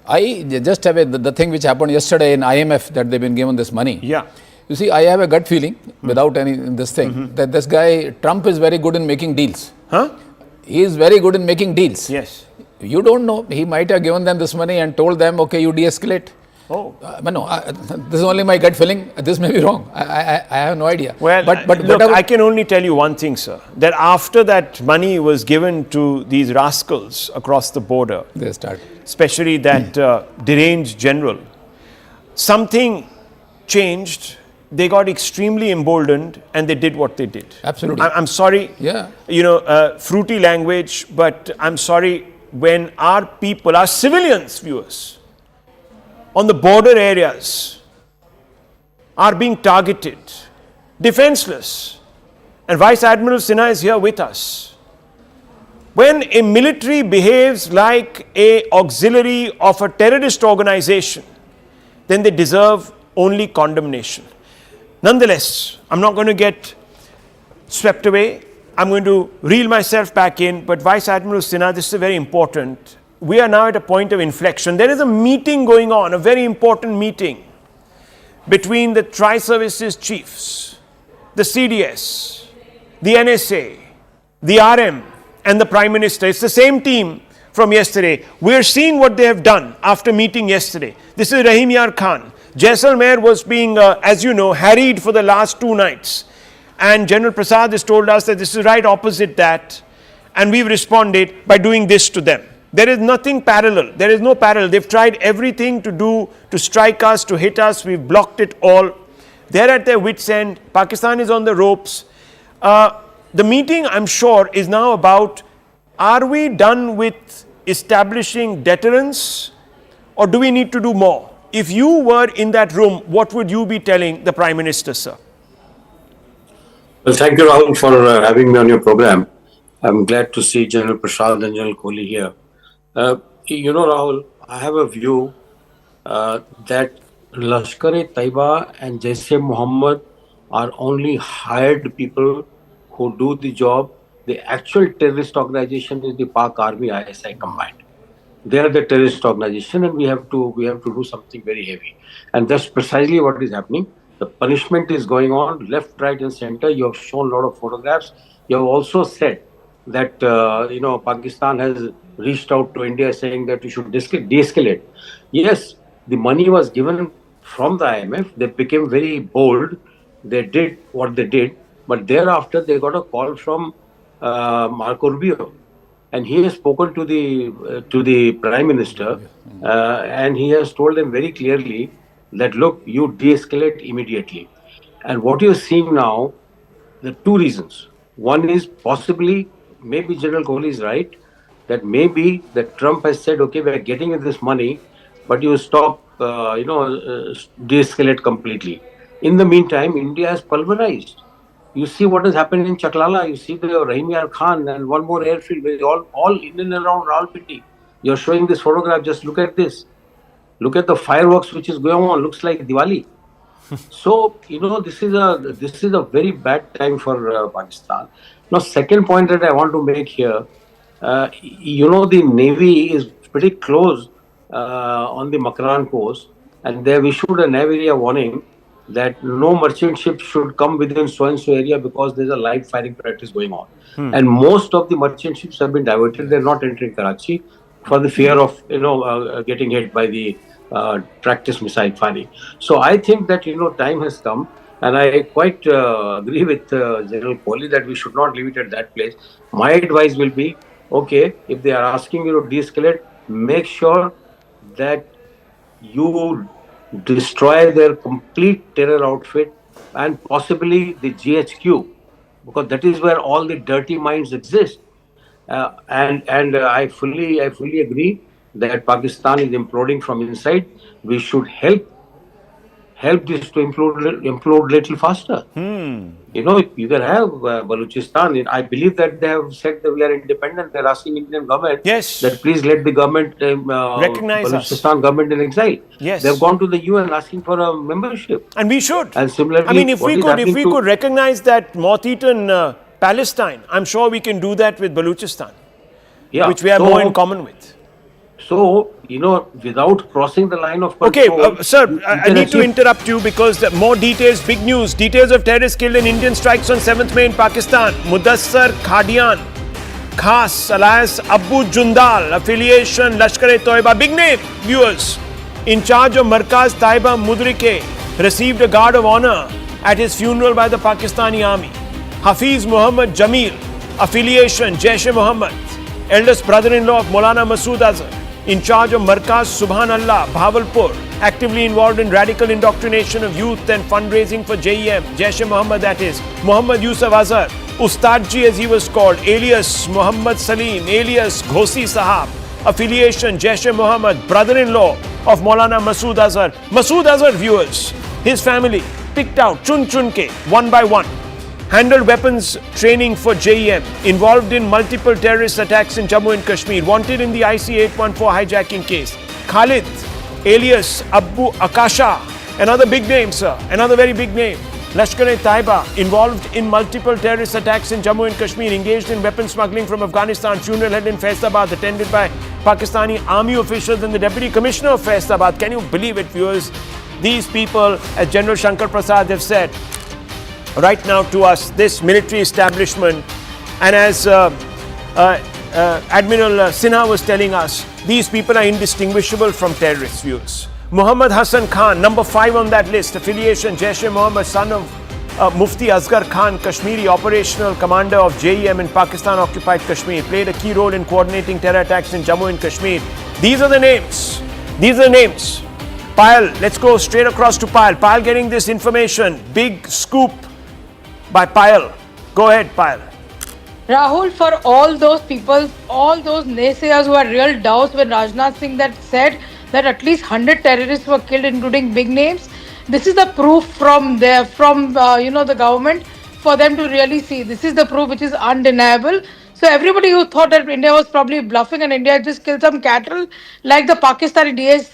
I just have the thing which happened yesterday in IMF, that they've been given this money. Yeah. You see, I have a gut feeling, without this thing, that this guy, Trump, is very good in making deals. Huh? He is very good in making deals. Yes. You don't know. He might have given them this money and told them, okay, you de-escalate. Oh. This is only my gut feeling. This may be wrong. I have no idea. Well, but look, I can only tell you one thing, sir. That after that money was given to these rascals across the border, they start, especially that deranged general, something changed. They got extremely emboldened and they did what they did. Absolutely. I'm sorry. Yeah. Fruity language, but I'm sorry when our people, our civilians, viewers, on the border areas are being targeted, defenseless. And Vice Admiral Sinha is here with us. When a military behaves like an auxiliary of a terrorist organization, then they deserve only condemnation. Nonetheless, I'm not going to get swept away. I'm going to reel myself back in. But Vice Admiral Sinha, this is very important. We are now at a point of inflection. There is a meeting going on, a very important meeting between the Tri-Services chiefs, the CDS, the NSA, the RM and the Prime Minister. It's the same team from yesterday. We're seeing what they have done after meeting yesterday. This is Rahim Yar Khan. Jaisalmer was being, as you know, harried for the last 2 nights. And General Prasad has told us that this is right opposite that. And we've responded by doing this to them. There is nothing parallel. There is no parallel. They've tried everything to do, to strike us, to hit us. We've blocked it all. They're at their wits' end. Pakistan is on the ropes. The meeting, I'm sure, is now about, are we done with establishing deterrence, or do we need to do more? If you were in that room, what would you be telling the Prime Minister, sir? Well, thank you, Rahul, for having me on your program. I'm glad to see General Prasad and General Kohli here. You know, Rahul, I have a view that Lashkar-e-Taiba and Jaish-e-Mohammed are only hired people who do the job. The actual terrorist organization is the Pak Army ISI combined. They are the terrorist organization, and we have to do something very heavy. And that's precisely what is happening. The punishment is going on left, right, and center. You have shown a lot of photographs. You have also said that Pakistan has reached out to India saying that we should de-escalate. Yes, the money was given from the IMF. They became very bold. They did what they did, but thereafter they got a call from Marco Rubio, and he has spoken to the Prime Minister, and he has told them very clearly that look, you de-escalate immediately. And what you're seeing now, there are 2 reasons. One is possibly, maybe General Kohli is right, that maybe that Trump has said, okay, we're getting this money, but you stop, de-escalate completely. In the meantime, India has pulverized. You see what has happened in Chaklala. You see the Rahim Yar Khan and one more airfield, all in and around Rawalpindi. You're showing this photograph. Just look at this. Look at the fireworks which is going on. Looks like Diwali. So this is a very bad time for Pakistan. Now, second point that I want to make here, the Navy is pretty close on the Makran coast, and they have issued a Navy area warning that no merchant ship should come within so-and-so area because there's a live firing practice going on. And most of the merchant ships have been diverted. They're not entering Karachi for the fear of, getting hit by the practice missile firing. So I think that, time has come, and I quite agree with General Kohli that we should not leave it at that place. My advice will be, okay, if they are asking you to de-escalate, make sure that you destroy their complete terror outfit and possibly the GHQ, because that is where all the dirty minds exist. And I fully agree that Pakistan is imploding from inside. We should help this to implode little faster. You can have Balochistan. I believe that they have said that we are independent. They're asking Indian government that please let the government recognize Balochistan government in exile. Yes. They've gone to the UN asking for a membership. And we should. And similarly, I mean, if we could recognize that moth-eaten Palestine, I'm sure we can do that with Balochistan, which we have more in common with. So, without crossing the line of control... Okay, sir, I need to interrupt you because more details, big news. Details of terrorists killed in Indian strikes on 7th May in Pakistan. Mudassar Khadian, Khas, alias Abu Jundal, affiliation Lashkar-e-Toiba. Big name, viewers. In charge of Markaz Taiba Mudrike, received a guard of honor at his funeral by the Pakistani army. Hafiz Muhammad Jamil, affiliation Jaish-e-Mohammed, eldest brother-in-law of Maulana Masood Azhar, in charge of Markaz Subhanallah, Bahawalpur, actively involved in radical indoctrination of youth and fundraising for JEM, Jaish-e-Mohammed that is, Muhammad Yusuf Azhar, Ustadji as he was called, alias Muhammad Salim, alias Ghosi Sahab, affiliation Jaish-e-Mohammed, brother-in-law of Maulana Masood Azhar. Masood Azhar, viewers, his family picked out, chun ke, one by one, handled weapons training for JEM, involved in multiple terrorist attacks in Jammu and Kashmir, wanted in the IC 814 hijacking case. Khalid, alias Abu Akasha, another big name, sir, another very big name. Lashkar-e-Taiba, involved in multiple terrorist attacks in Jammu and Kashmir, engaged in weapon smuggling from Afghanistan, funeral held in Faisalabad, attended by Pakistani army officials and the Deputy Commissioner of Faisalabad. Can you believe it, viewers? These people, as General Shankar Prasad have said, right now to us, this military establishment, and as Admiral Sinha was telling us, these people are indistinguishable from terrorist views. Muhammad Hassan Khan, number 5 on that list, affiliation Jaish-e-Mohammed, son of Mufti Asghar Khan, Kashmiri operational commander of JEM in Pakistan-occupied Kashmir, played a key role in coordinating terror attacks in Jammu and Kashmir. These are the names. These are the names. Payal, let's go straight across to Payal. Payal getting this information. Big scoop by Payal. Go ahead, Payal. Rahul, for all those people, all those naysayers who had real doubts when Rajnath Singh that said that at least 100 terrorists were killed, including big names, this is the proof from the government for them to really see. This is the proof which is undeniable. So everybody who thought that India was probably bluffing and India just killed some cattle, like the Pakistani DG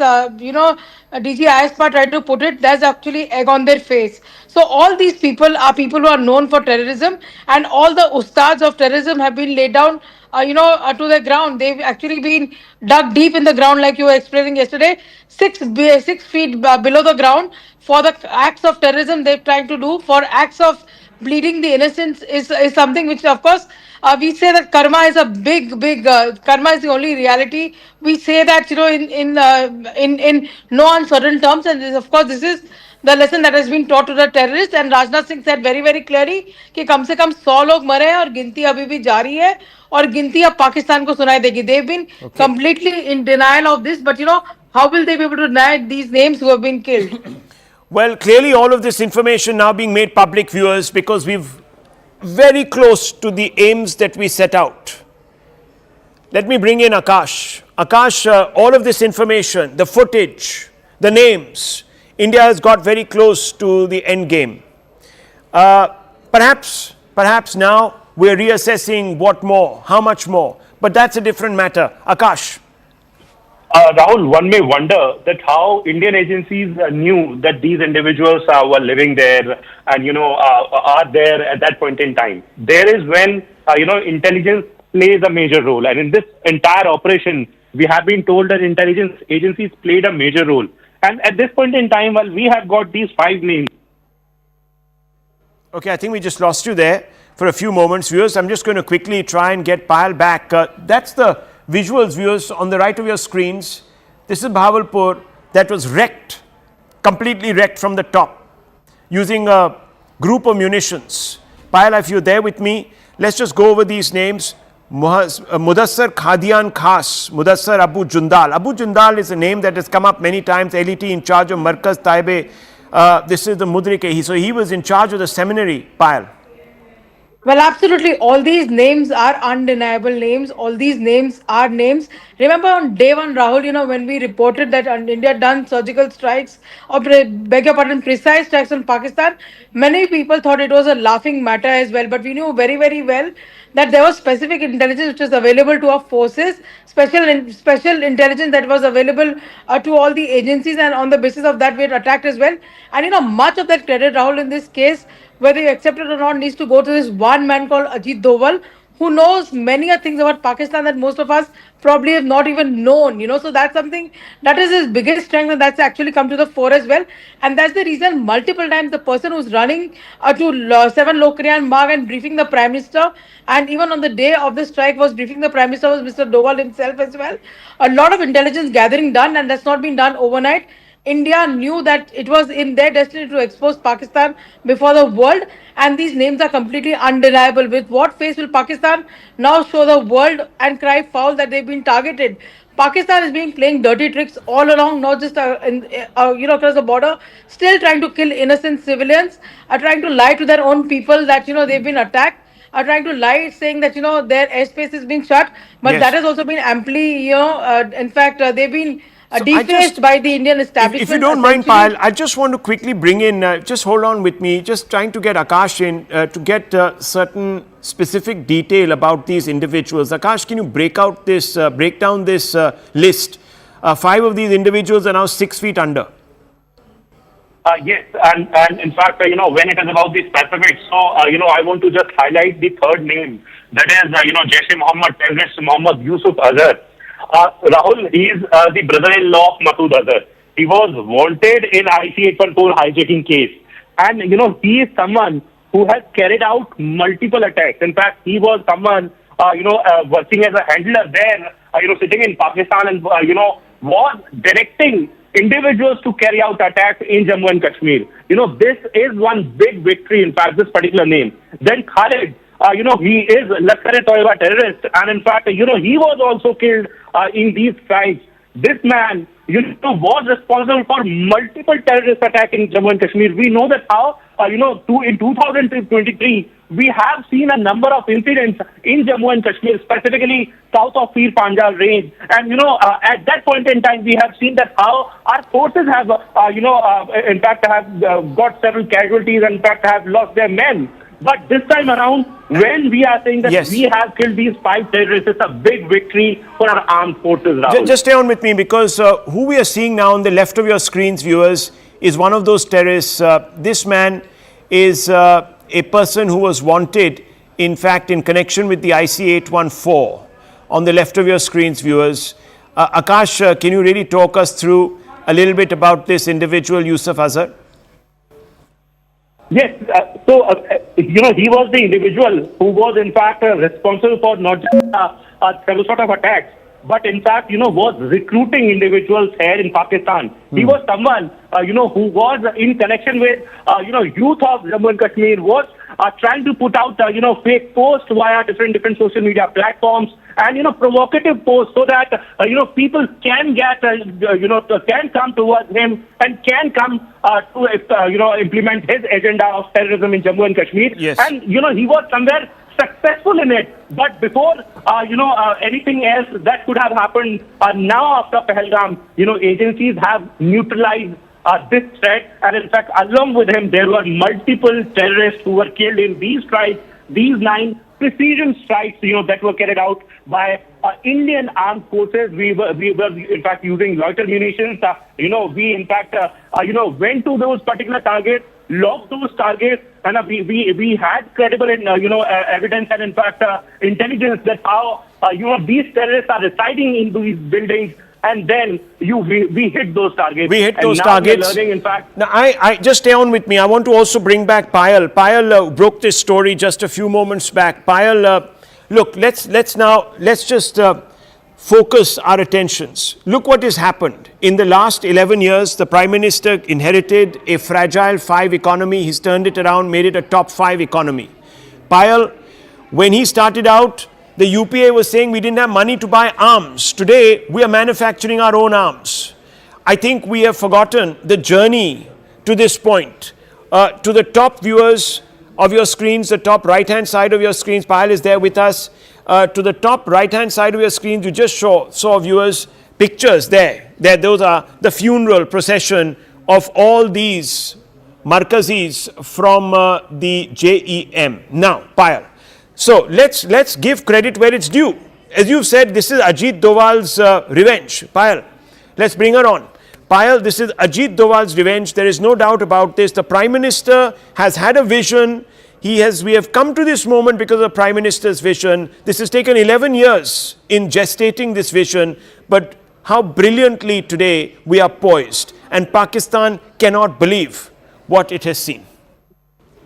ISPA tried to put it, that's actually egg on their face. So all these people are people who are known for terrorism, and all the ustads of terrorism have been laid down, to the ground. They've actually been dug deep in the ground, like you were explaining yesterday, 6 feet below the ground for the acts of terrorism they're trying to do, for acts of bleeding the innocents is something which, of course, we say that karma is a big karma is the only reality. We say that in no uncertain terms, and this, of course, this is the lesson that has been taught to the terrorists. And Rajnath Singh said very clearly कि कम से कम 100 लोग मरे हैं और गिनती अभी भी जारी है और गिनती अब पाकिस्तान को सुनाई देगी. They've been completely in denial of this, but how will they be able to deny these names who have been killed? Well, clearly all of this information now being made public, viewers, because we've very close to the aims that we set out. Let me bring in Akash. Akash, all of this information, the footage, the names, India has got very close to the end game. Perhaps now we're reassessing what more, how much more, but that's a different matter. Akash. Rahul, one may wonder that how Indian agencies knew that these individuals were living there and, are there at that point in time. There is when, intelligence plays a major role. And in this entire operation, we have been told that intelligence agencies played a major role. And at this point in time, while we have got these 5 names. Okay, I think we just lost you there for a few moments, viewers. I'm just going to quickly try and get Payal back. That's the visuals, viewers, on the right of your screens. This is Bahawalpur that was wrecked, completely wrecked from the top, using a group of munitions. Payal, if you're there with me, let's just go over these names. Mudassar Khadian Khas, Mudassar Abu Jundal. Abu Jundal is a name that has come up many times. LET in charge of Markaz Taibe. This is the Mudrike. So he was in charge of the seminary, Payal. Well, absolutely. All these names are undeniable names. All these names are names. Remember on day one, Rahul, when we reported that India done surgical strikes, or beg your pardon, precise strikes on Pakistan, many people thought it was a laughing matter as well. But we knew very well that there was specific intelligence which was available to our forces, special intelligence that was available to all the agencies, and on the basis of that we had attacked as well. And much of that credit, Rahul, in this case, whether you accept it or not, needs to go to this one man called Ajit Doval, who knows many things about Pakistan that most of us probably have not even known, So that's something that is his biggest strength, and that's actually come to the fore as well. And that's the reason multiple times the person who's running to 7 Lokriyan Marg and briefing the Prime Minister, and even on the day of the strike was briefing the Prime Minister, was Mr. Doval himself as well. A lot of intelligence gathering done, and that's not been done overnight. India knew that it was in their destiny to expose Pakistan before the world, and these names are completely undeniable. With what face will Pakistan now show the world and cry foul that they've been targeted? Pakistan has been playing dirty tricks all along, not just across the border, still trying to kill innocent civilians, are trying to lie to their own people that they've been attacked, are trying to lie, saying that their airspace is being shut, but that has also been amply in fact they've been defaced by the Indian establishment. If you don't mind, Payal, I just want to quickly bring in, just hold on with me, just trying to get Akash in to get certain specific detail about these individuals. Akash, can you break down this list? 5 of these individuals are now 6 feet under. Yes, and in fact, when it is about the specifics, so, I want to just highlight the third name, that is, Jaish-e-Mohammed terrorist Mohammed Yusuf Azhar. Rahul, he is the brother-in-law of Masood Azhar. He was wanted in IC-814 hijacking case. And, he is someone who has carried out multiple attacks. In fact, he was someone working as a handler there, sitting in Pakistan and, was directing individuals to carry out attacks in Jammu and Kashmir. This is one big victory, in fact, this particular name. Then Khalid, he is Lashkar-e-Toiba terrorist, and in fact, he was also killed in these strikes. This man, was responsible for multiple terrorist attacks in Jammu and Kashmir. We know that how, in 2023, we have seen a number of incidents in Jammu and Kashmir, specifically south of Pir Panjal range. And, at that point in time, we have seen that how our forces have, in fact, have got several casualties and, in fact, have lost their men. But this time around, when we are saying that we have killed these 5 terrorists, it's a big victory for our armed forces, Rahul. Just stay on with me, because who we are seeing now on the left of your screens, viewers, is one of those terrorists. This man is a person who was wanted, in fact, in connection with the IC814. On the left of your screens, viewers. Akash, can you really talk us through a little bit about this individual, Yusuf Azhar? Yes, he was the individual who was in fact responsible for not just several sort of attacks, but in fact, was recruiting individuals here in Pakistan. He was someone, who was in connection with, youth of Jammu and Kashmir, was trying to put out, fake posts via different social media platforms and, provocative posts so that, people can get, can come towards him and can come to, implement his agenda of terrorism in Jammu and Kashmir. Yes. And, he was somewhere successful in it. But before, anything else that could have happened, now after Pahalgam, agencies have neutralized this threat. And in fact, along with him, there were multiple terrorists who were killed in these strikes, these 9 precision strikes, that were carried out by Indian armed forces. We were in fact using loiter munitions. We in fact, went to those particular targets, locked those targets, and we had credible, evidence and in fact intelligence that how, these terrorists are residing in these buildings. And then we hit those targets. We hit and those now targets. We are learning, in fact. Now, I just stay on with me. I want to also bring back Payal. Payal broke this story just a few moments back. Payal, look, let's just focus our attentions. Look what has happened. In the last 11 years, the Prime Minister inherited a fragile 5 economy. He's turned it around, made it a top 5 economy. Payal, when he started out, the UPA was saying we didn't have money to buy arms. Today, we are manufacturing our own arms. I think we have forgotten the journey to this point. To the top viewers of your screens, the top right-hand side of your screens, Payal is there with us. To the top right-hand side of your screens, you just saw viewers pictures there. Those are the funeral procession of all these Markazis from the JEM. Now, Payal. So let's give credit where it's due. As you've said, this is Ajit Doval's revenge. Payal, let's bring her on. Payal, this is Ajit Doval's revenge. There is no doubt about this. The Prime Minister has had a vision. We have come to this moment because of the Prime Minister's vision. This has taken 11 years in gestating this vision, but how brilliantly today we are poised, and Pakistan cannot believe what it has seen.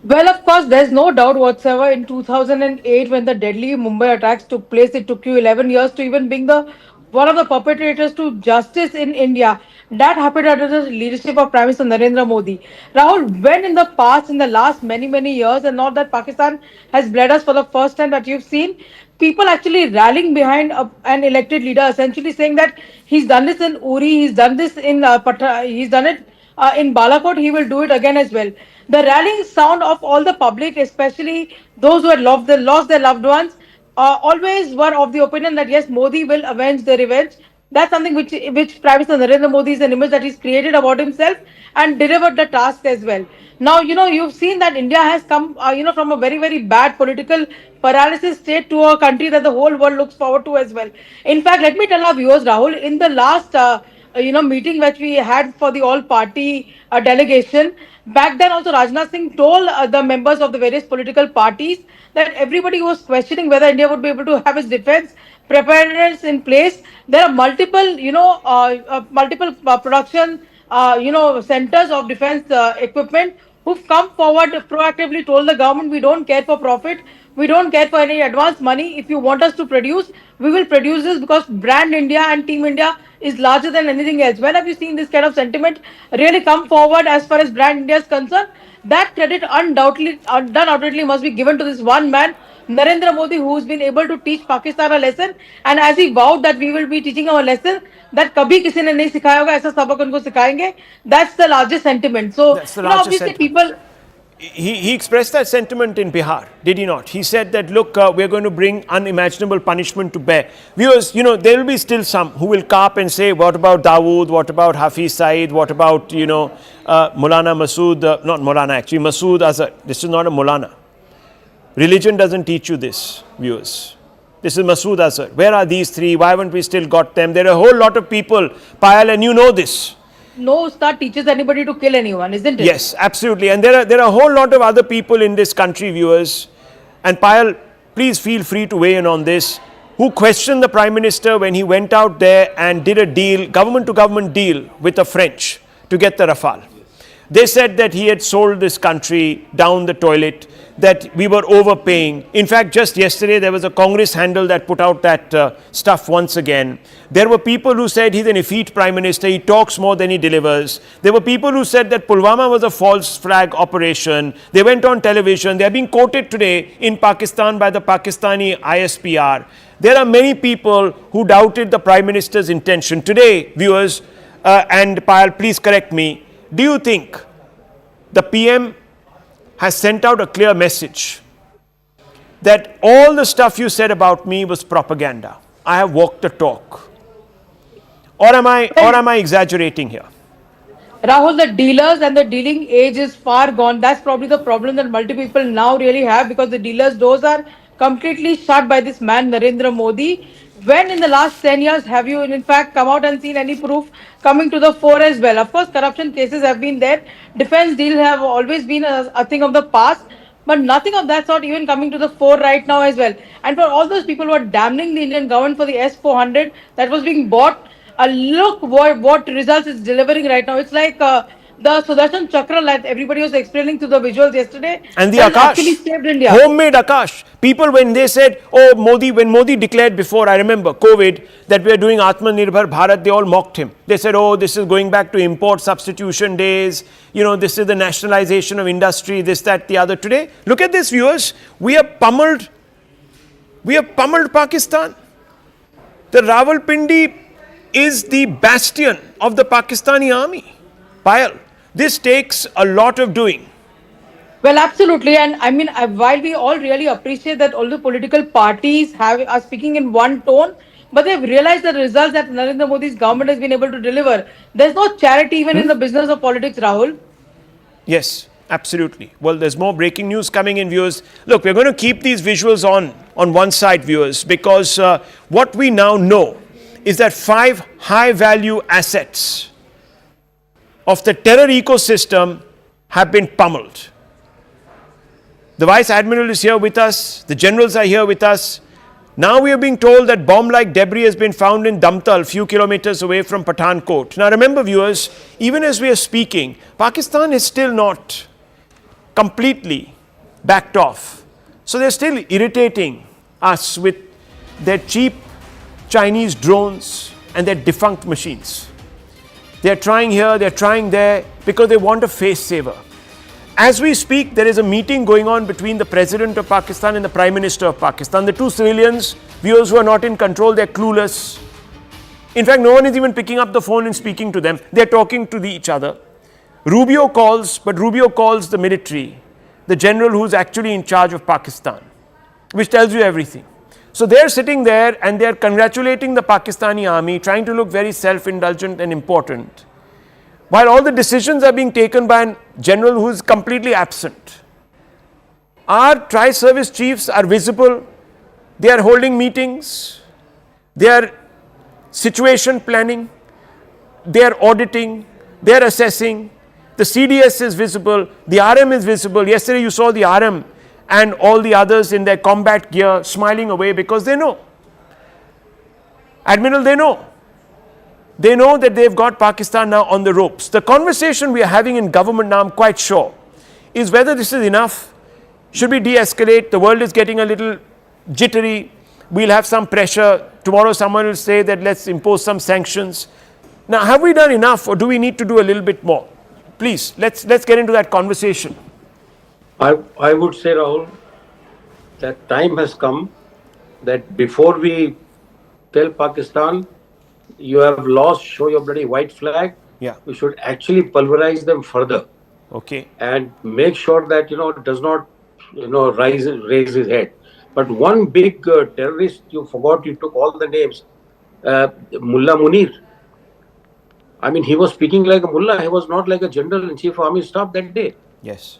Well, of course, there's no doubt whatsoever. In 2008, when the deadly Mumbai attacks took place, it took you 11 years to even bring one of the perpetrators to justice in India. That happened under the leadership of Prime Minister Narendra Modi. Rahul, when in the past, in the last many years, and not that Pakistan has bled us for the first time that you've seen, people actually rallying behind an elected leader, essentially saying that he's done this in Uri, he's done this in he's done it in Balakot, he will do it again as well. The rallying sound of all the public, especially those who had lost their loved ones, always were of the opinion that yes, Modi will avenge the revenge. That's something which Prime Minister Narendra Modi is an image that he's created about himself and delivered the task as well. Now, you've seen that India has come, from a very bad political paralysis state to a country that the whole world looks forward to as well. In fact, let me tell our viewers, Rahul, in the last meeting which we had for the all party delegation, back then also Rajnath Singh told the members of the various political parties that everybody was questioning whether India would be able to have its defense preparedness in place. There are multiple production centers of defense equipment who've come forward proactively, told the government we don't care for profit, We don't care for any advance money. If you want us to produce, we will produce this because brand India and Team India is larger than anything else. When have you seen this kind of sentiment really come forward as far as brand India is concerned? That credit undoubtedly must be given to this one man, Narendra Modi, who's been able to teach Pakistan a lesson. And as he vowed that we will be teaching our lesson, that kabhi kisi ne nahi sikhaya hoga, aisa sabak unko sikhayenge. That's the largest sentiment. So, That's the largest obviously sentiment. people. He expressed that sentiment in Bihar, did he not? He said that, look, we're going to bring unimaginable punishment to bear. Viewers, you know, there will be still some who will carp and say, what about Dawood? What about Hafiz Saeed? What about, Maulana Masood? Not Maulana, actually, Masood Azhar. This is not a Maulana. Religion doesn't teach you this, viewers. This is Masood Azhar. Where are these three? Why haven't we still got them? There are a whole lot of people, Payal, and you know this. No ustad teaches anybody to kill anyone, isn't it? Yes, absolutely. And there are a whole lot of other people in this country, viewers. And Payal, please feel free to weigh in on this, who questioned the Prime Minister when he went out there and did a deal, government to government deal with the French to get the Rafale. They said that he had sold this country down the toilet, that we were overpaying. In fact, just yesterday, there was a Congress handle that put out that stuff once again. There were people who said he's an effete prime minister, he talks more than he delivers. There were people who said that Pulwama was a false flag operation. They went on television. They are being quoted today in Pakistan by the Pakistani ISPR. There are many people who doubted the prime minister's intention. Today, viewers, and Payal, please correct me, do you think the PM has sent out a clear message that all the stuff you said about me was propaganda? I have walked the talk. Or am I exaggerating here? Rahul, the dealers and the dealing age is far gone. That's probably the problem that multiple people now really have, because the dealers' doors are completely shut by this man, Narendra Modi. When in the last 10 years have you, in fact, come out and seen any proof coming to the fore as well? Of course, corruption cases have been there. Defense deals have always been a thing of the past. But nothing of that sort even coming to the fore right now as well. And for all those people who are damning the Indian government for the S-400 that was being bought, look what results it's delivering right now. It's like the Sudarshan Chakra that everybody was explaining to the visuals yesterday. And the that actually Akash, saved India. homemade Akash. People, when they said, oh, Modi, when Modi declared before, I remember, COVID, that we are doing Atmanirbhar Bharat, they all mocked him. They said, oh, this is going back to import substitution days. You know, this is the nationalization of industry, this, that, the other. Today, look at this, viewers. We have pummeled Pakistan. The Rawalpindi is the bastion of the Pakistani army. Payal, this takes a lot of doing. Well, absolutely. And I mean, while we all really appreciate that all the political parties are speaking in one tone, but they've realized the results that Narendra Modi's government has been able to deliver. There's no charity even in the business of politics, Rahul. Yes, absolutely. Well, there's more breaking news coming in, viewers. Look, we're going to keep these visuals on one side, viewers, because what we now know is that 5 high-value assets of the terror ecosystem have been pummeled. The Vice Admiral is here with us. The generals are here with us. Now we are being told that bomb-like debris has been found in Damtal, few kilometers away from Pathankot. Now remember, viewers, even as we are speaking, Pakistan is still not completely backed off. So they're still irritating us with their cheap Chinese drones and their defunct machines. They're trying here, they're trying there, because they want a face saver. As we speak, there is a meeting going on between the President of Pakistan and the Prime Minister of Pakistan. The two civilians, viewers who are not in control, they're clueless. In fact, no one is even picking up the phone and speaking to them. They're talking to each other. Rubio calls the military, the general who's actually in charge of Pakistan, which tells you everything. So they're sitting there and they're congratulating the Pakistani army, trying to look very self-indulgent and important, while all the decisions are being taken by a general who is completely absent. Our tri-service chiefs are visible. They are holding meetings. They are situation planning. They are auditing. They are assessing. The CDS is visible. The RM is visible. Yesterday you saw the RM and all the others in their combat gear smiling away, because they know. Admiral, they know. They know that they've got Pakistan now on the ropes. The conversation we are having in government now, I'm quite sure, is whether this is enough. Should we de-escalate? The world is getting a little jittery. We'll have some pressure. Tomorrow someone will say that let's impose some sanctions. Now, have we done enough, or do we need to do a little bit more? Please, let's get into that conversation. I would say, Rahul, that time has come that before we tell Pakistan, you have lost, show your bloody white flag, we should actually pulverize them further. Okay. And make sure that, it does not, raise his head. But one big terrorist, you forgot, you took all the names, Mullah Munir. I mean, he was speaking like a mullah. He was not like a general in chief of army staff that day. Yes.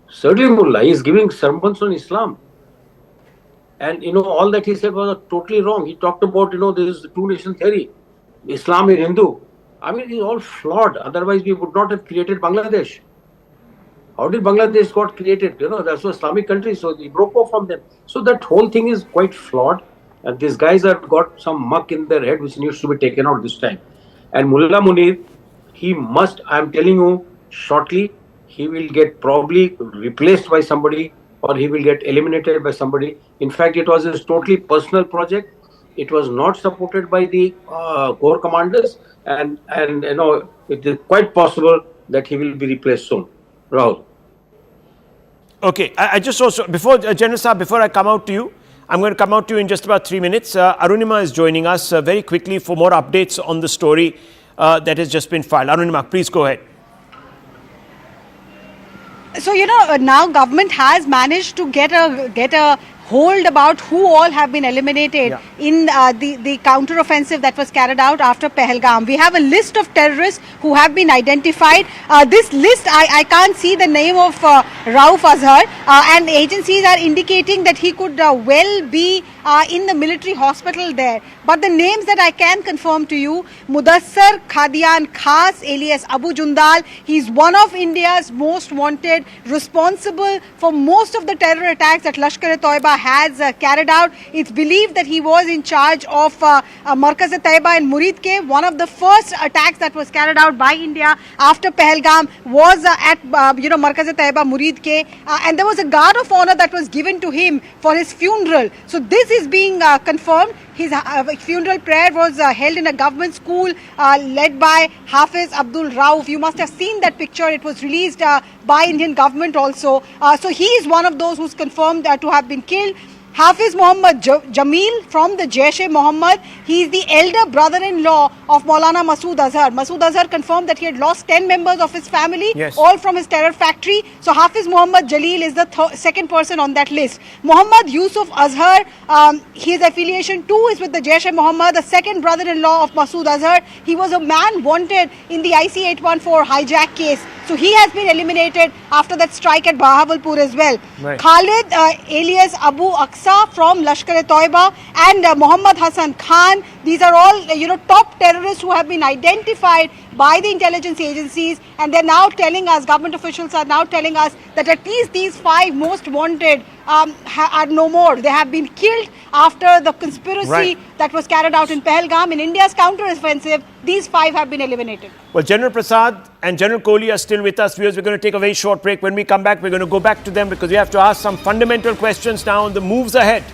Certainly mullah. He is giving sermons on Islam. And, all that he said was totally wrong. He talked about, this is the two-nation theory. Islam is Hindu. I mean, it's all flawed. Otherwise, we would not have created Bangladesh. How did Bangladesh got created? That's an Islamic country, so he broke off from them. So that whole thing is quite flawed. And these guys have got some muck in their head which needs to be taken out this time. And Mullah Munir, he must, I'm telling you, shortly, he will get probably replaced by somebody, or he will get eliminated by somebody. In fact, it was his totally personal project. It was not supported by the corps commanders, and it is quite possible that he will be replaced soon. Rahul. Okay, I just also, before General Saab, before I come out to you, I'm going to come out to you in just about 3 minutes. Arunima is joining us very quickly for more updates on the story that has just been filed. Arunima, please go ahead. So, now government has managed to get a hold about who all have been eliminated in the counter-offensive that was carried out after Pahalgam. We have a list of terrorists who have been identified. This list, I can't see the name of Rauf Azhar, and agencies are indicating that he could well be in the military hospital there. But the names that I can confirm to you, Mudassar Khadian Khas alias Abu Jundal, he's one of India's most wanted, responsible for most of the terror attacks that Lashkar-e-Toiba has carried out. It's believed that he was in charge of Markaz-e-Taiba in Muridke. One of the first attacks that was carried out by India after Pahalgam was at Markaz-e-Taiba, Muridke, and there was a guard of honor that was given to him for his funeral. So this is being confirmed. His funeral prayer was held in a government school led by Hafiz Abdul Rauf. You must have seen that picture. It was released by Indian government also. So he is one of those who's confirmed to have been killed. Hafiz Muhammad Jamil from the Jaish-e-Mohammed. He is the elder brother-in-law of Maulana Masood Azhar. Masood Azhar confirmed that he had lost 10 members of his family, all from his terror factory. So Hafiz Muhammad Jalil is the second person on that list. Muhammad Yusuf Azhar, his affiliation too is with the Jaish-e-Mohammed, the second brother-in-law of Masood Azhar. He was a man wanted in the IC 814 hijack case. So he has been eliminated after that strike at Bahawalpur as well. Right. Khalid alias Abu Aqsa from Lashkar-e-Toiba and Muhammad Hassan Khan. These are all top terrorists who have been identified by the intelligence agencies, and they're now telling us, government officials are now telling us that at least these 5 most wanted are no more. They have been killed after the conspiracy that was carried out in Pahalgam. In India's counter-offensive, these 5 have been eliminated. Well, General Prasad and General Kohli are still with us. Viewers, we're going to take a very short break. When we come back, we're going to go back to them because we have to ask some fundamental questions now on the moves ahead.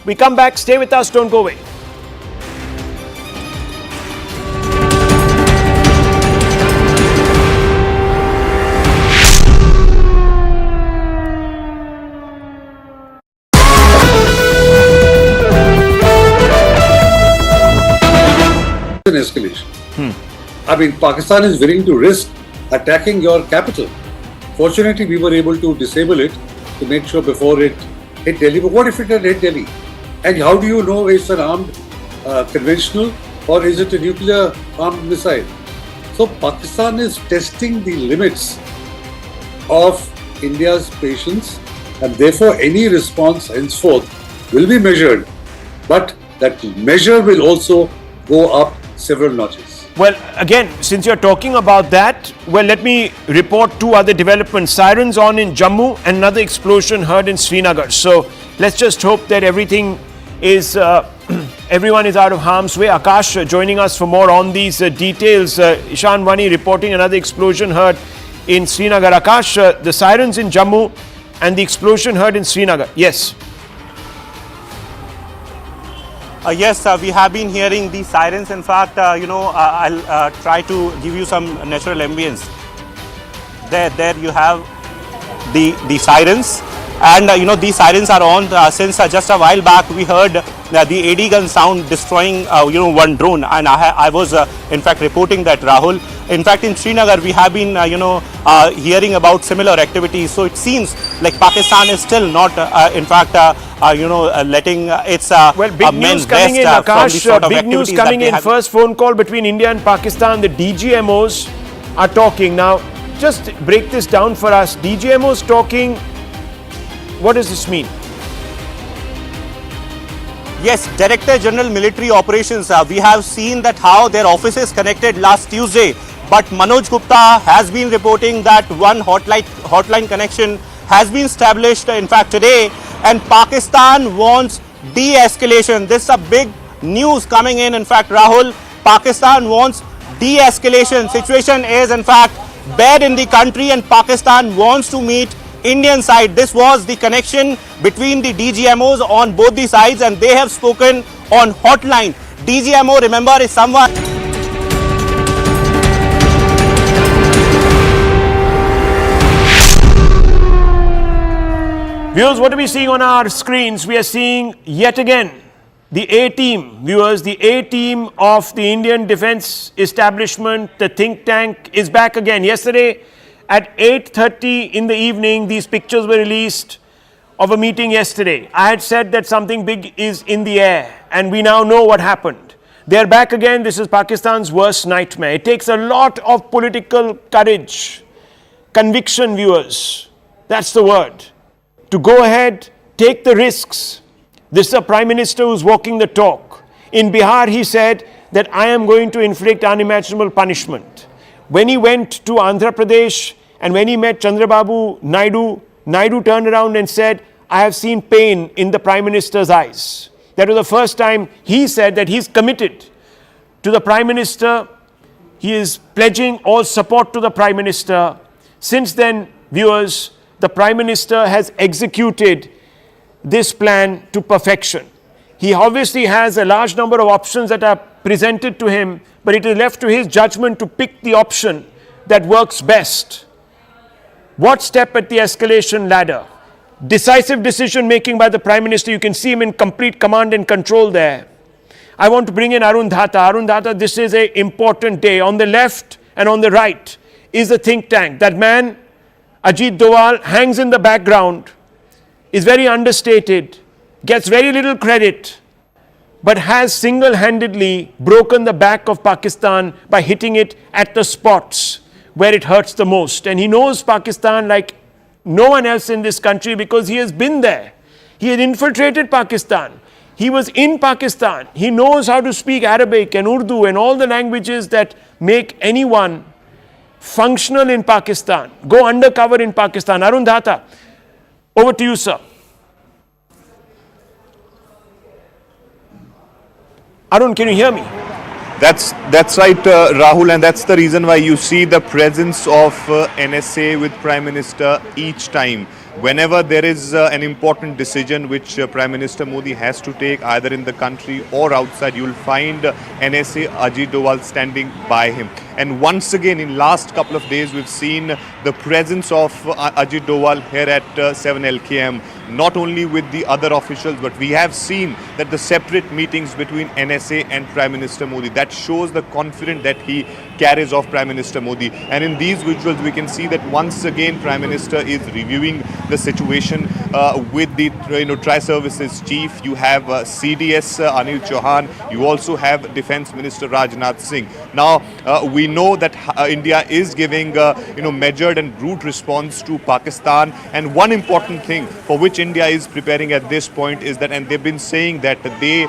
We come back. Stay with us. Don't go away. An escalation. I mean, Pakistan is willing to risk attacking your capital. Fortunately, we were able to disable it to make sure before it hit Delhi. But what if it had hit Delhi? And how do you know it's an armed conventional or is it a nuclear armed missile? So Pakistan is testing the limits of India's patience, and therefore any response henceforth will be measured. But that measure will also go up several notches. Well, again, since you're talking about that, well, let me report 2 other developments. Sirens on in Jammu and another explosion heard in Srinagar. So let's just hope that everything is, everyone is out of harm's way. Akash joining us for more on these details. Ishan Wani reporting another explosion heard in Srinagar. Akash, the sirens in Jammu and the explosion heard in Srinagar. Yes. Yes, we have been hearing the sirens. In fact, I'll try to give you some natural ambience. There you have the sirens, and these sirens are on since just a while back. We heard the AD gun sound destroying one drone, and I was in fact reporting that, Rahul. In fact, in Srinagar we have been hearing about similar activities. So it seems like Pakistan is still not in fact letting its Big men news coming in, rest from the Akash. sort of Big news activities that coming they in. have. First phone call between India and Pakistan. The DGMOs are talking. Now, just break this down for us. DGMOs talking. What does this mean? Yes, Director General Military Operations. We have seen that how their offices connected last Tuesday. But Manoj Gupta has been reporting that one hotline connection has been established, in fact, today. And Pakistan wants de-escalation. This is a big news coming in fact, Rahul. Pakistan wants de-escalation. Situation is, in fact, bad in the country, and Pakistan wants to meet Indian side. This was the connection between the DGMOs on both the sides, and they have spoken on hotline. DGMO, remember, is someone... Viewers, what are we seeing on our screens? We are seeing yet again the A-team. Viewers, the A-team of the Indian defense establishment, the think tank, is back again. Yesterday at 8:30 in the evening, these pictures were released of a meeting yesterday. I had said that something big is in the air, and we now know what happened. They're back again. This is Pakistan's worst nightmare. It takes a lot of political courage, conviction, viewers. That's the word. To go ahead, take the risks. This is a Prime Minister who's walking the talk. In Bihar, he said that I am going to inflict unimaginable punishment. When he went to Andhra Pradesh and when he met Chandrababu Naidu, Naidu turned around and said, I have seen pain in the Prime Minister's eyes. That was the first time he said that he's committed to the Prime Minister. He is pledging all support to the Prime Minister. Since then, viewers, the Prime Minister has executed this plan to perfection. He obviously has a large number of options that are presented to him, but it is left to his judgment to pick the option that works best. What step at the escalation ladder? Decisive decision making by the Prime Minister. You can see him in complete command and control there. I want to bring in Arun Dhata. Arun Dhata, this is an important day. On the left and on the right is the think tank. That man, Ajit Doval, hangs in the background, is very understated, gets very little credit, but has single-handedly broken the back of Pakistan by hitting it at the spots where it hurts the most. And he knows Pakistan like no one else in this country because he has been there. He has infiltrated Pakistan. He was in Pakistan. He knows how to speak Arabic and Urdu and all the languages that make anyone functional in Pakistan, go undercover in Pakistan. Arun Dhata, over to you, sir. Arun, can you hear me? That's right, Rahul, and that's the reason why you see the presence of NSA with Prime Minister each time. Whenever there is an important decision which Prime Minister Modi has to take either in the country or outside, you will find NSA Ajit Doval standing by him. And once again, in last couple of days, we've seen the presence of Ajit Doval here at 7LKM, not only with the other officials, but we have seen that the separate meetings between NSA and Prime Minister Modi. That shows the confidence that he carries of Prime Minister Modi. And in these visuals, we can see that once again, Prime Minister is reviewing the situation with the Tri-Services Chief. You have CDS Anil Chauhan. You also have Defence Minister Rajnath Singh. Now, we know that India is giving measured and brute response to Pakistan. And one important thing for which India is preparing at this point is that, and they've been saying that they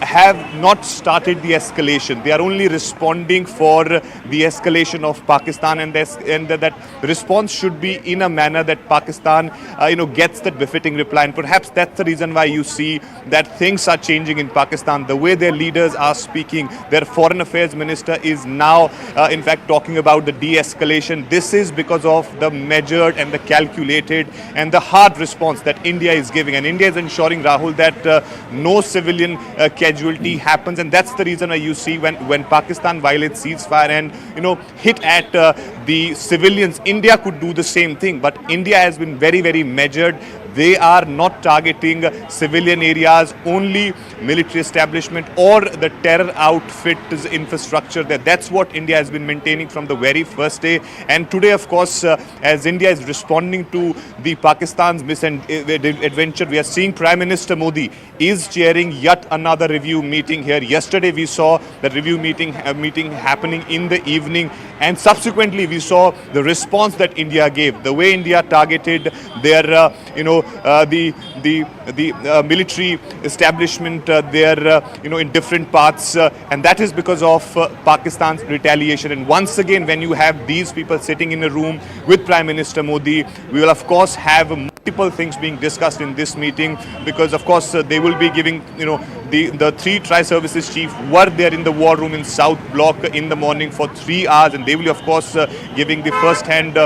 have not started the escalation. They are only responding for the escalation of Pakistan, and that response should be in a manner that Pakistan gets that befitting reply. And perhaps that's the reason why you see that things are changing in Pakistan. The way their leaders are speaking, their foreign affairs minister is now in fact talking about the de-escalation. This is because of the measured and the calculated and the hard response that India is giving, and India is ensuring, Rahul, that no civilian casualty happens. And that's the reason why you see when Pakistan violates ceasefire and hit at the civilians, India could do the same thing, but India has been very, very measured. They are not targeting civilian areas, only military establishment or the terror outfit's infrastructure there. That's what India has been maintaining from the very first day. And today, of course, as India is responding to the Pakistan's misadventure, we are seeing Prime Minister Modi is chairing yet another review meeting here. Yesterday, we saw the review meeting happening in the evening, and subsequently we saw the response that India gave, the way India targeted their the military establishment there in different parts, and that is because of Pakistan's retaliation. And once again, when you have these people sitting in a room with Prime Minister Modi, we will of course have multiple things being discussed in this meeting, because of course they will be giving the three tri-services chief were there in the war room in South Block in the morning for 3 hours, and they will of course giving the first hand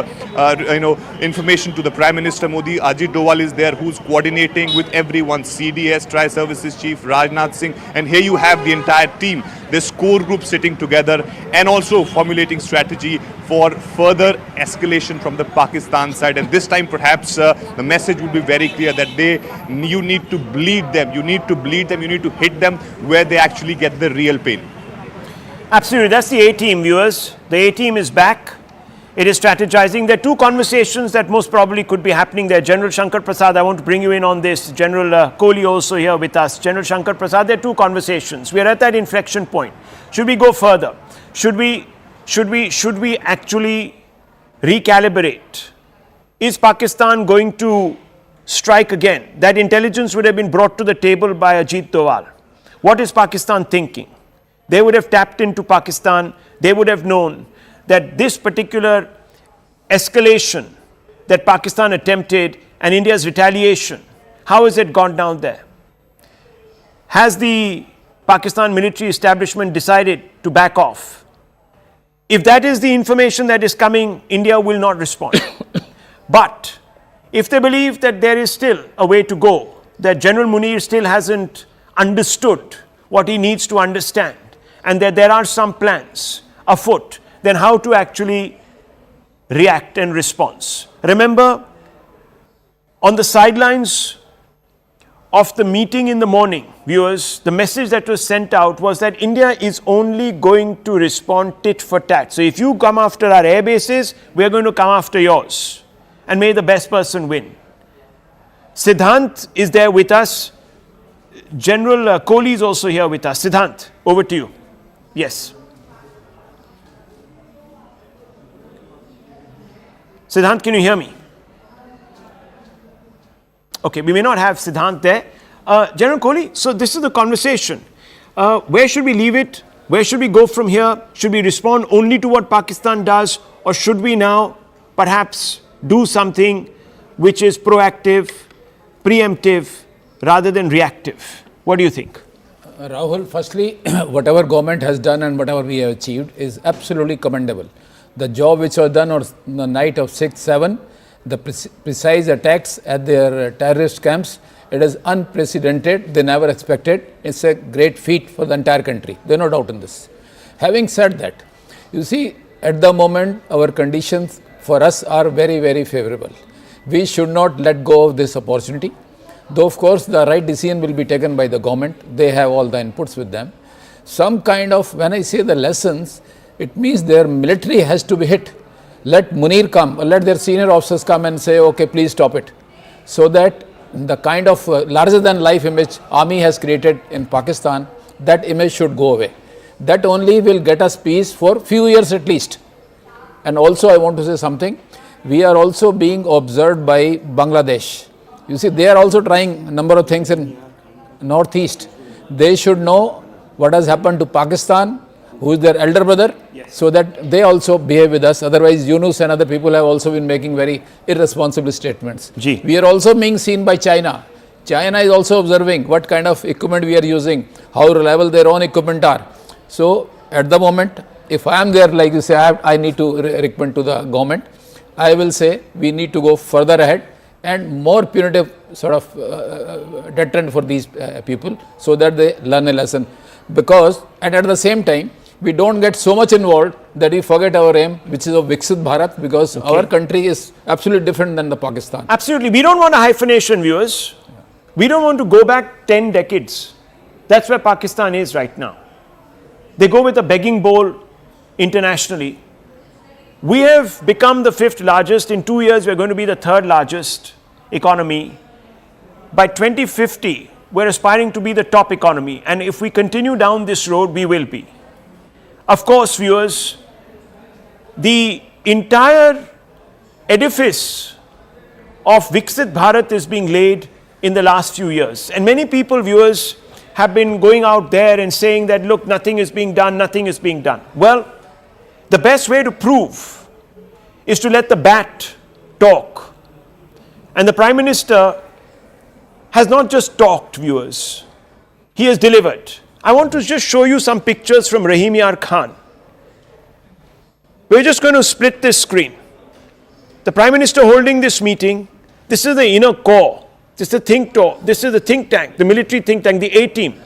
information to the Prime Minister Modi. Ajit Doval is there, who's coordinating with everyone, CDS, tri-services chief Rajnath Singh, and here you have the entire team, this core group sitting together and also formulating strategy for further escalation from the Pakistan side. And this time perhaps the message would be very clear that you need to bleed them, you need to hit them where they actually get the real pain. Absolutely, that's the A-team, viewers. The A-team is back. It is strategizing. There are two conversations that most probably could be happening there. General Shankar Prasad, I want to bring you in on this. General Kohli also here with us. General Shankar Prasad, there are two conversations. We are at that inflection point. Should we go further? Should we actually recalibrate? Is Pakistan going to strike again? That intelligence would have been brought to the table by Ajit Doval. What is Pakistan thinking? They would have tapped into Pakistan. They would have known that this particular escalation that Pakistan attempted and India's retaliation, how has it gone down there? Has the Pakistan military establishment decided to back off? If that is the information that is coming, India will not respond. But if they believe that there is still a way to go, that General Munir still hasn't understood what he needs to understand, and that there are some plans afoot, then how to actually react and respond. Remember, on the sidelines of the meeting in the morning, viewers, the message that was sent out was that India is only going to respond tit for tat. So if you come after our air bases, we are going to come after yours. And may the best person win. Siddhant is there with us. General Kohli is also here with us. Siddhant, over to you. Yes. Siddhant, can you hear me? Okay, we may not have Siddhant there. General Kohli, so this is the conversation. Where should we leave it? Where should we go from here? Should we respond only to what Pakistan does, or should we now perhaps do something which is proactive, preemptive, rather than reactive? What do you think? Rahul, firstly, whatever government has done and whatever we have achieved is absolutely commendable. The job which was done on the night of 6/7, the precise attacks at their terrorist camps, it is unprecedented. They never expected. It's a great feat for the entire country. There's no doubt in this. Having said that, you see, at the moment, our conditions for us are very, very favorable. We should not let go of this opportunity. Though, of course, the right decision will be taken by the government. They have all the inputs with them. Some kind of, when I say the lessons, it means their military has to be hit. Let Munir come, let their senior officers come and say, okay, please stop it. So that the kind of larger than life image army has created in Pakistan, that image should go away. That only will get us peace for few years at least. And also I want to say something. We are also being observed by Bangladesh. You see, they are also trying a number of things in northeast. they should know what has happened to Pakistan, who is their elder brother, so that they also behave with us. Otherwise, Yunus and other people have also been making very irresponsible statements. We are also being seen by China. China is also observing what kind of equipment we are using, how reliable their own equipment are. So, at the moment, if I am there, like you say, I need to recommend to the government, I will say we need to go further ahead and more punitive sort of deterrent for these people, so that they learn a lesson. Because, and at the same time, we don't get so much involved that we forget our aim, which is of Viksit Bharat, because our country is absolutely different than the Pakistan. Absolutely. We don't want a hyphenation, viewers. We don't want to go back 10 decades. That's where Pakistan is right now. They go with a begging bowl internationally. We have become the 5th largest. In 2 years, we're going to be the 3rd largest economy. By 2050, we're aspiring to be the top economy. And if we continue down this road, we will be. Of course, viewers, the entire edifice of Viksit Bharat is being laid in the last few years. And many people, viewers, have been going out there and saying that, look, nothing is being done, nothing is being done. Well, the best way to prove is to let the bat talk. And the Prime Minister has not just talked, viewers, he has delivered. I want to just show you some pictures from Rahim Yar Khan. We're just going to split this screen. The Prime Minister holding this meeting. This is the inner core. This is the this is the think tank, the military think tank, the A team.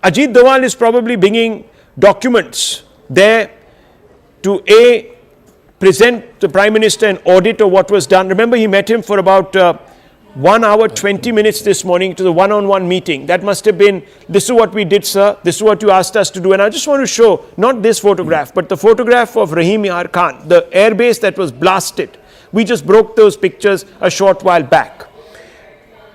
Ajit Doval is probably bringing documents there to present the Prime Minister an audit of what was done. Remember, he met him for about 1 hour, 20 minutes this morning to the one-on-one meeting. That must have been, this is what we did, sir. This is what you asked us to do. And I just want to show, not this photograph, but the photograph of Rahim Yar Khan, the airbase that was blasted. We just broke those pictures a short while back.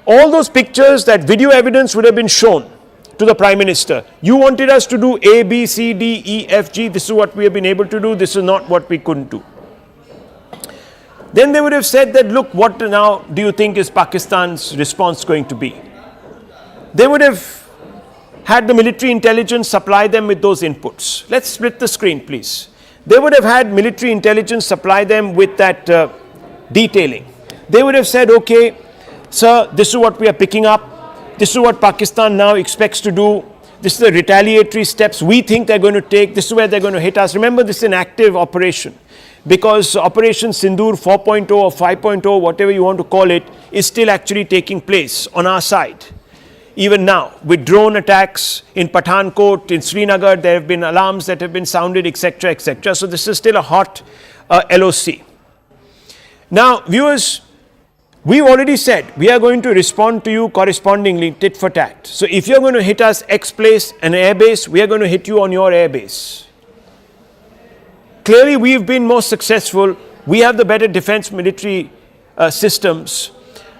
All those pictures, that video evidence would have been shown to the Prime Minister. You wanted us to do A, B, C, D, E, F, G. This is what we have been able to do. This is not what we couldn't do. Then they would have said that, look, what now do you think is Pakistan's response going to be? They would have had the military intelligence supply them with those inputs. Let's split the screen, please. They would have had military intelligence supply them with that detailing. They would have said, okay, sir, this is what we are picking up. This is what Pakistan now expects to do. This is the retaliatory steps we think they're going to take. This is where they're going to hit us. Remember, this is an active operation, because Operation Sindoor 4.0 or 5.0, whatever you want to call it, is still actually taking place on our side. Even now, with drone attacks in Pathankot, in Srinagar, there have been alarms that have been sounded, etc., etc. So this is still a hot LOC. Now, viewers, we've already said we are going to respond to you correspondingly, tit for tat. So if you're going to hit us X place, an airbase, we are going to hit you on your airbase. Clearly, we've been more successful. We have the better defense military systems.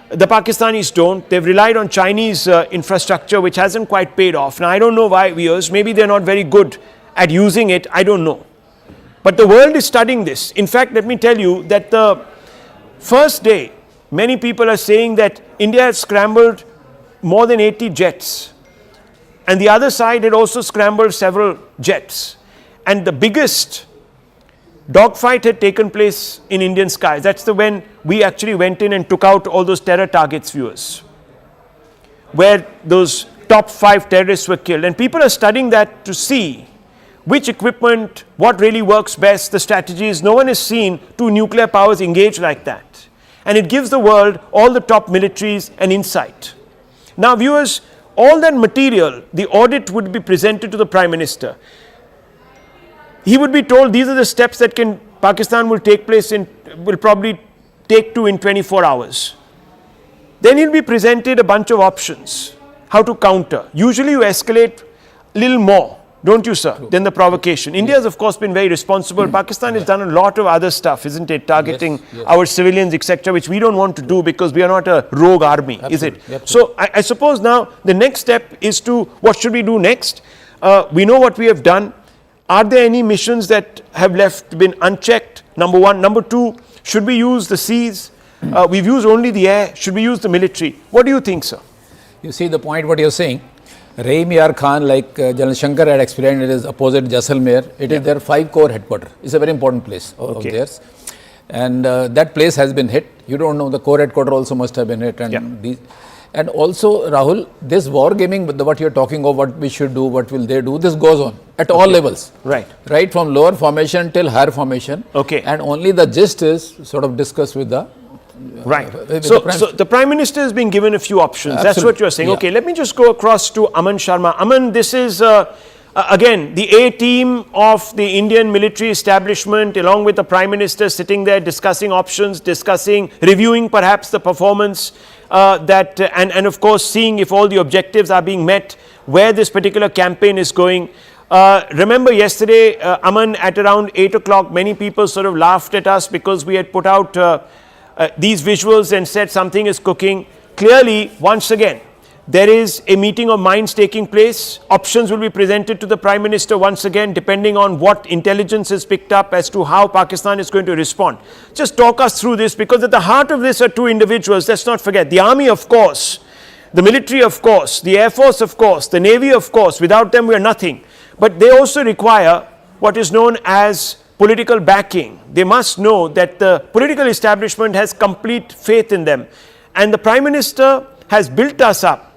The Pakistanis don't. They've relied on Chinese infrastructure, which hasn't quite paid off. Now, I don't know why, viewers. Maybe they're not very good at using it. I don't know. But the world is studying this. In fact, let me tell you that the first day, many people are saying that India has scrambled more than 80 jets. And the other side had also scrambled several jets. And the biggest dogfight had taken place in Indian skies. That's when we actually went in and took out all those terror targets, viewers, where those top 5 terrorists were killed. And people are studying that to see which equipment, what really works best, the strategies. No one has seen 2 nuclear powers engage like that. And it gives the world, all the top militaries, an insight. Now, viewers, all that material, the audit would be presented to the Prime Minister. He would be told these are the steps that Pakistan will probably take to in 24 hours. Then he'll be presented a bunch of options, how to counter. Usually you escalate a little more, don't you, sir, than the provocation. India has, of course, been very responsible. Pakistan has done a lot of other stuff, isn't it? Targeting our civilians, etc., which we don't want to do because we are not a rogue army, is it? So I suppose now the next step is to, what should we do next? We know what we have done. Are there any missions that have been unchecked? Number one. Number two, should we use the seas? We've used only the air. Should we use the military? What do you think, sir? You see the point what you're saying. Rahim Yar Khan, like General Shankar had explained, it is opposite Jaisalmer. It is their 5 corps headquarters. It's a very important place of theirs. And that place has been hit. You don't know, the corps headquarters also must have been hit. And and also, Rahul, this war gaming, what you're talking of, what we should do, what will they do, this goes on at all levels. Right. Right from lower formation till higher formation. Okay. And only the gist is sort of discussed with the So the Prime Minister has been given a few options. Absolutely. That's what you're saying. Yeah. Okay, let me just go across to Aman Sharma. Aman, this is again the A team of the Indian military establishment, along with the Prime Minister sitting there discussing options, reviewing perhaps the performance and of course seeing if all the objectives are being met, where this particular campaign is going. Remember yesterday, Aman, at around 8 o'clock, many people sort of laughed at us because we had put out these visuals and said something is cooking. Clearly, once again, there is a meeting of minds taking place. Options will be presented to the Prime Minister once again, depending on what intelligence is picked up as to how Pakistan is going to respond. Just talk us through this, because at the heart of this are two individuals. Let's not forget the army, of course, the military, of course, the Air Force, of course, the Navy, of course. Without them, we are nothing. But they also require what is known as political backing. They must know that the political establishment has complete faith in them. And the Prime Minister has built us up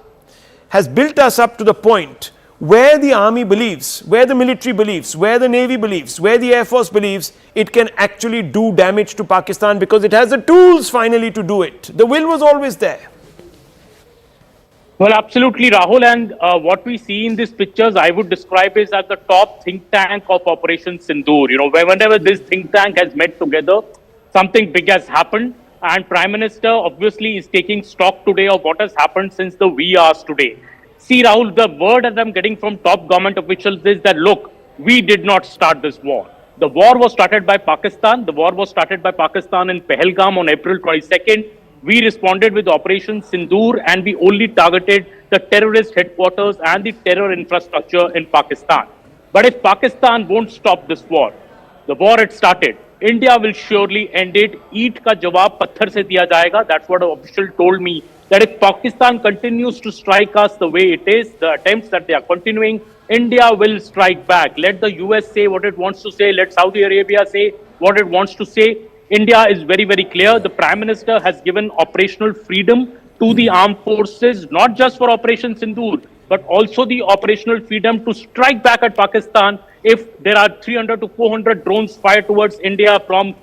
to the point where the army believes, where the military believes, where the Navy believes, where the Air Force believes it can actually do damage to Pakistan, because it has the tools finally to do it. The will was always there. Well, absolutely, Rahul. And what we see in these pictures, I would describe is as the top think tank of Operation Sindoor. You know, whenever this think tank has met together, something big has happened. And Prime Minister obviously is taking stock today of what has happened since the wee hours today. See, Rahul, the word that I'm getting from top government officials is that, look, we did not start this war. The war was started by Pakistan. The war was started by Pakistan in Pahalgam on April 22nd. We responded with Operation Sindoor, and we only targeted the terrorist headquarters and the terror infrastructure in Pakistan. But if Pakistan won't stop this war, the war it started, India will surely end it. Eat ka jawab patthar se diya jayega. That's what an official told me. That if Pakistan continues to strike us the way it is, the attempts that they are continuing, India will strike back. Let the US say what it wants to say. Let Saudi Arabia say what it wants to say. India is very, very clear. The Prime Minister has given operational freedom to the armed forces, not just for Operation Sindoor, but also the operational freedom to strike back at Pakistan if there are 300 to 400 drones fired towards India from...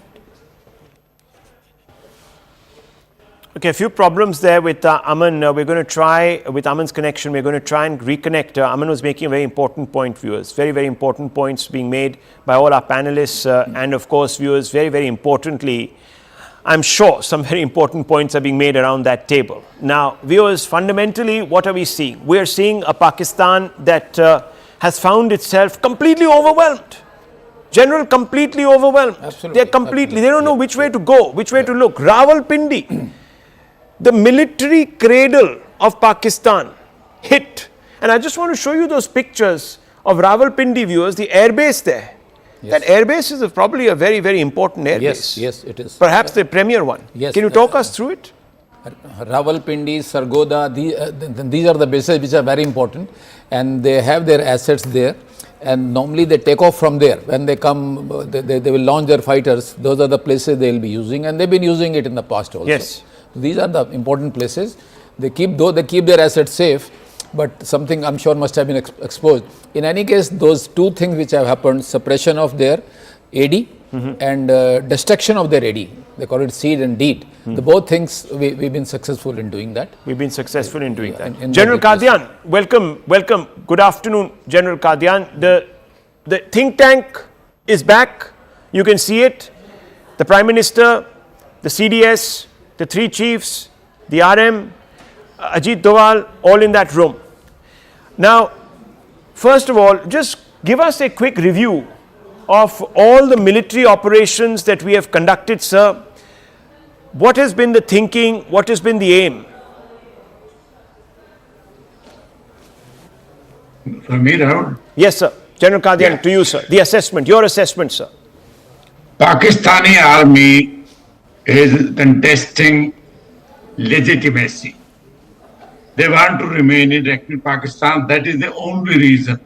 Okay, a few problems there with Aman. We're going to try, with Aman's connection, we're going to try and reconnect. Aman was making a very important point, viewers. Very, very important points being made by all our panelists and, of course, viewers. Very, very importantly, I'm sure some very important points are being made around that table. Now, viewers, fundamentally, what are we seeing? We're seeing a Pakistan that has found itself completely overwhelmed. General, completely overwhelmed. Absolutely. They're completely, they don't know which way to go, which way to look. Rawalpindi. The military cradle of Pakistan hit. And I just want to show you those pictures of Rawalpindi, viewers, the airbase there. Yes. That airbase is probably a very, very important airbase. Yes, it is. Perhaps the premier one. Yes. Can you talk us through it? Rawalpindi, Sargodha, these are the bases which are very important, and they have their assets there, and normally they take off from there. When they come, they will launch their fighters. Those are the places they will be using, and they've been using it in the past also. Yes. These are the important places. They keep their assets safe, but something I'm sure must have been exposed. In any case, those two things which have happened, suppression of their AD and destruction of their AD, they call it seed and deed. The both things we've been successful in doing that. We've been successful in doing that. General Qadian, welcome. Good afternoon, General Qadian. The think tank is back. You can see it. The Prime Minister, the CDS, the three chiefs, the RM, Ajit Doval, all in that room. Now, first of all, just give us a quick review of all the military operations that we have conducted, sir. What has been the thinking? What has been the aim? For me, Rahul? Yes, sir. General Qadian, to you, sir. The assessment, your assessment, sir. Pakistani army is contesting legitimacy. They want to remain in Pakistan. That is the only reason.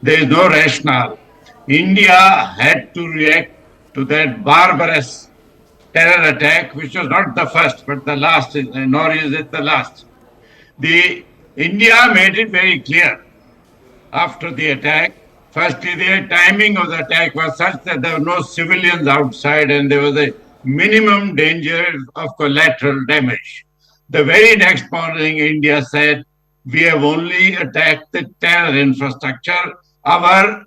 There is no rationale. India had to react to that barbarous terror attack, which was not the first, but the last, nor is it the last. India made it very clear after the attack. Firstly, the timing of the attack was such that there were no civilians outside and there was a minimum danger of collateral damage. The very next morning, India said, we have only attacked the terror infrastructure. Our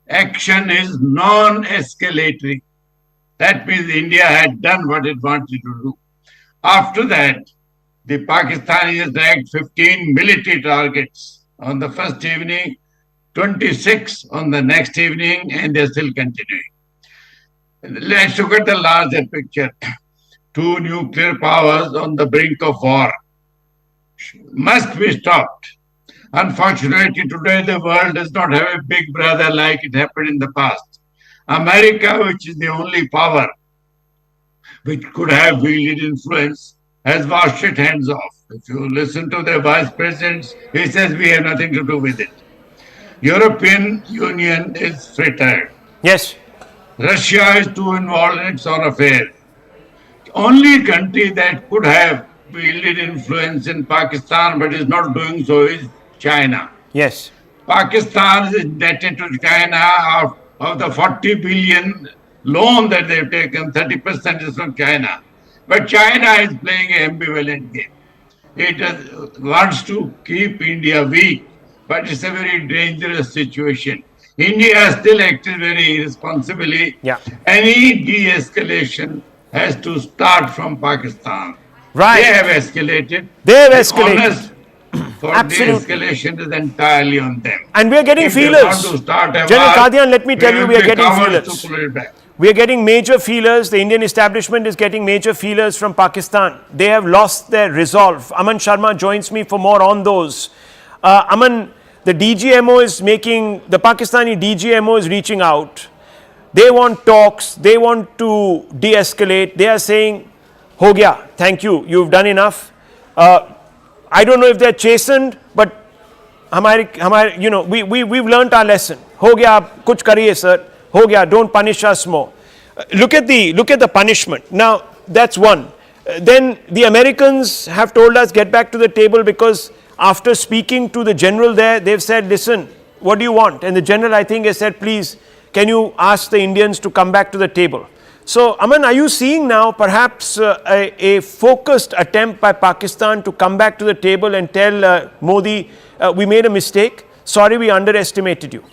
action is non-escalatory. That means India had done what it wanted to do. After that, the Pakistanis attacked 15 military targets on the first evening, 26 on the next evening, and they're still continuing. Let's look at the larger picture. Two nuclear powers on the brink of war must be stopped. Unfortunately, today the world does not have a big brother like it happened in the past. America, which is the only power which could have wielded influence, has washed its hands off. If you listen to the vice presidents, he says we have nothing to do with it. European Union is frittered. Yes. Russia is too involved in its own affairs. Only country that could have wielded influence in Pakistan but is not doing so is China. Yes. Pakistan is indebted to China of the 40 billion loan that they've taken, 30% is from China. But China is playing an ambivalent game. It wants to keep India weak, but it's a very dangerous situation. India has still acted very irresponsibly. Yeah. Any de-escalation has to start from Pakistan. Right. They have escalated. They have The escalated. onus for de-escalation is entirely on them. And we are getting If they feelers. want to start a General war, Qadian, let me tell you, we are will be getting cowards feelers. to pull it back. We are getting major feelers. The Indian establishment is getting major feelers from Pakistan. They have lost their resolve. Aman Sharma joins me for more on those. Aman, the DGMO is making, the Pakistani DGMO is reaching out. They want talks. They want to de-escalate. They are saying, ho gaya, thank you, you've done enough. I don't know if they're chastened, but we've learnt our lesson. Ho gaya, aap kuch kariye, sir. Ho gaya, don't punish us more. Look at the punishment. Now, that's one. Then the Americans have told us get back to the table because after speaking to the general there, they've said, listen, what do you want? And the general, I think, has said, please, can you ask the Indians to come back to the table? So, Aman, are you seeing now perhaps a focused attempt by Pakistan to come back to the table and tell Modi, we made a mistake, sorry we underestimated you?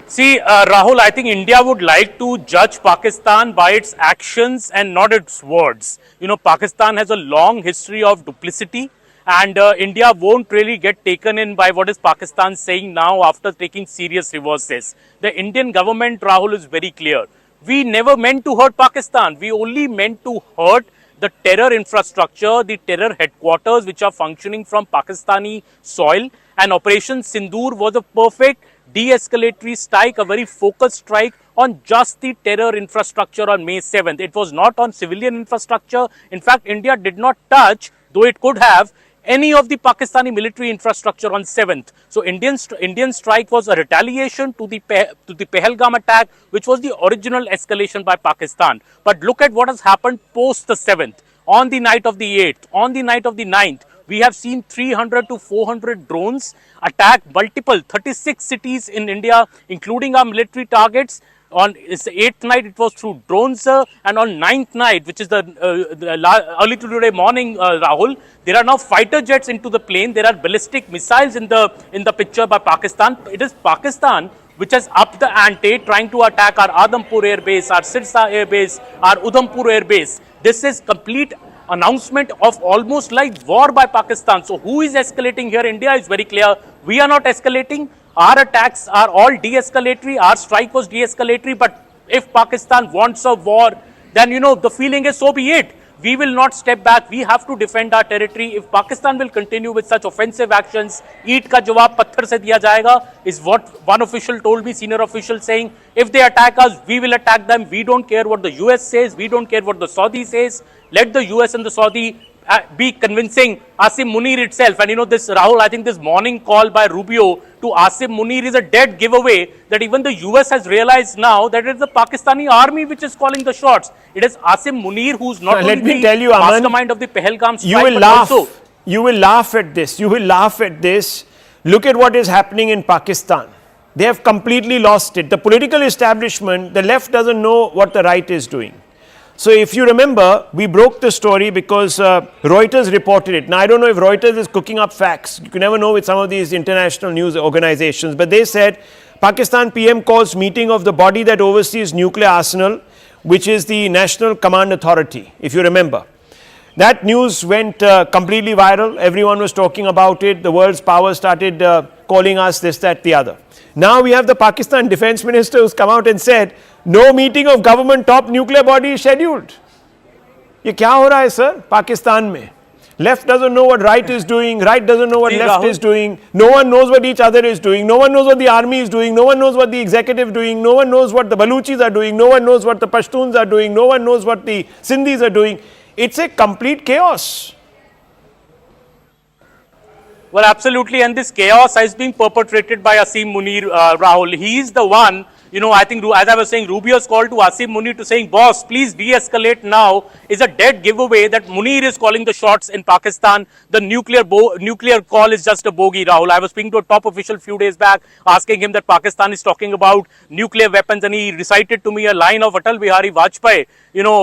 See, Rahul, I think India would like to judge Pakistan by its actions and not its words. You know, Pakistan has a long history of duplicity, and India won't really get taken in by what is Pakistan saying now after taking serious reverses. The Indian government, Rahul, is very clear. We never meant to hurt Pakistan. We only meant to hurt the terror infrastructure, the terror headquarters which are functioning from Pakistani soil. And Operation Sindoor was a perfect de-escalatory strike, a very focused strike on just the terror infrastructure on May 7th. It was not on civilian infrastructure. In fact, India did not touch, though it could have, any of the Pakistani military infrastructure on 7th. So Indian strike was a retaliation to the Pahalgam attack, which was the original escalation by Pakistan. But look at what has happened post the 7th. On the night of the 8th, on the night of the 9th, we have seen 300 to 400 drones attack multiple 36 cities in India, including our military targets. On its 8th night, it was through drones, and on 9th night, which is the early today morning, Rahul, there are now fighter jets into the plane. There are ballistic missiles in the picture by Pakistan. It is Pakistan which has upped the ante, trying to attack our Adampur air base, our Sirsa air base, our Udhampur air base. This is complete announcement of almost like war by Pakistan. So who is escalating here? India is very clear. We are not escalating. Our attacks are all de-escalatory. Our strike was de-escalatory. But if Pakistan wants a war, then, you know, the feeling is so be it. We will not step back. We have to defend our territory. If Pakistan will continue with such offensive actions, eat ka jawab patthar se diya jayega, is what one official told me, senior official, saying, if they attack us, we will attack them. We don't care what the US says. We don't care what the Saudi says. Let the US and the Saudi be convincing Asim Munir itself. And this, Rahul, I think this morning call by Rubio to Asim Munir is a dead giveaway that even the US has realized now that it is the Pakistani army which is calling the shots. It is Asim Munir who's not only the mastermind of the Pahalgam strike, but also... You will laugh at this. You will laugh at this. Look at what is happening in Pakistan. They have completely lost it. The political establishment, the left doesn't know what the right is doing. So if you remember, we broke the story because Reuters reported it. Now, I don't know if Reuters is cooking up facts. You can never know with some of these international news organizations. But they said, Pakistan PM calls meeting of the body that oversees nuclear arsenal, which is the National Command Authority, if you remember. That news went completely viral. Everyone was talking about it. The world's powers started calling us this, that, the other. Now we have the Pakistan Defense Minister who's come out and said, no meeting of government top nuclear body is scheduled. ये क्या हो रहा है sir? Pakistan में. Left doesn't know what right is doing. Right doesn't know what left is doing. No one knows what each other is doing. No one knows what the army is doing. No one knows what the executive is doing. No one knows what the Baluchis are doing. No one knows what the Pashtuns are doing. No one knows what the Sindhis are doing. It's a complete chaos. Well, absolutely. And this chaos is being perpetrated by Asim Munir, Rahul. He is the one, I think, as I was saying, Rubio's call to Asim Munir to saying, boss, please de-escalate now is a dead giveaway that Munir is calling the shots in Pakistan. The nuclear call is just a bogey, Rahul. I was speaking to a top official a few days back, asking him that Pakistan is talking about nuclear weapons, and he recited to me a line of Atal Bihari Vajpayee,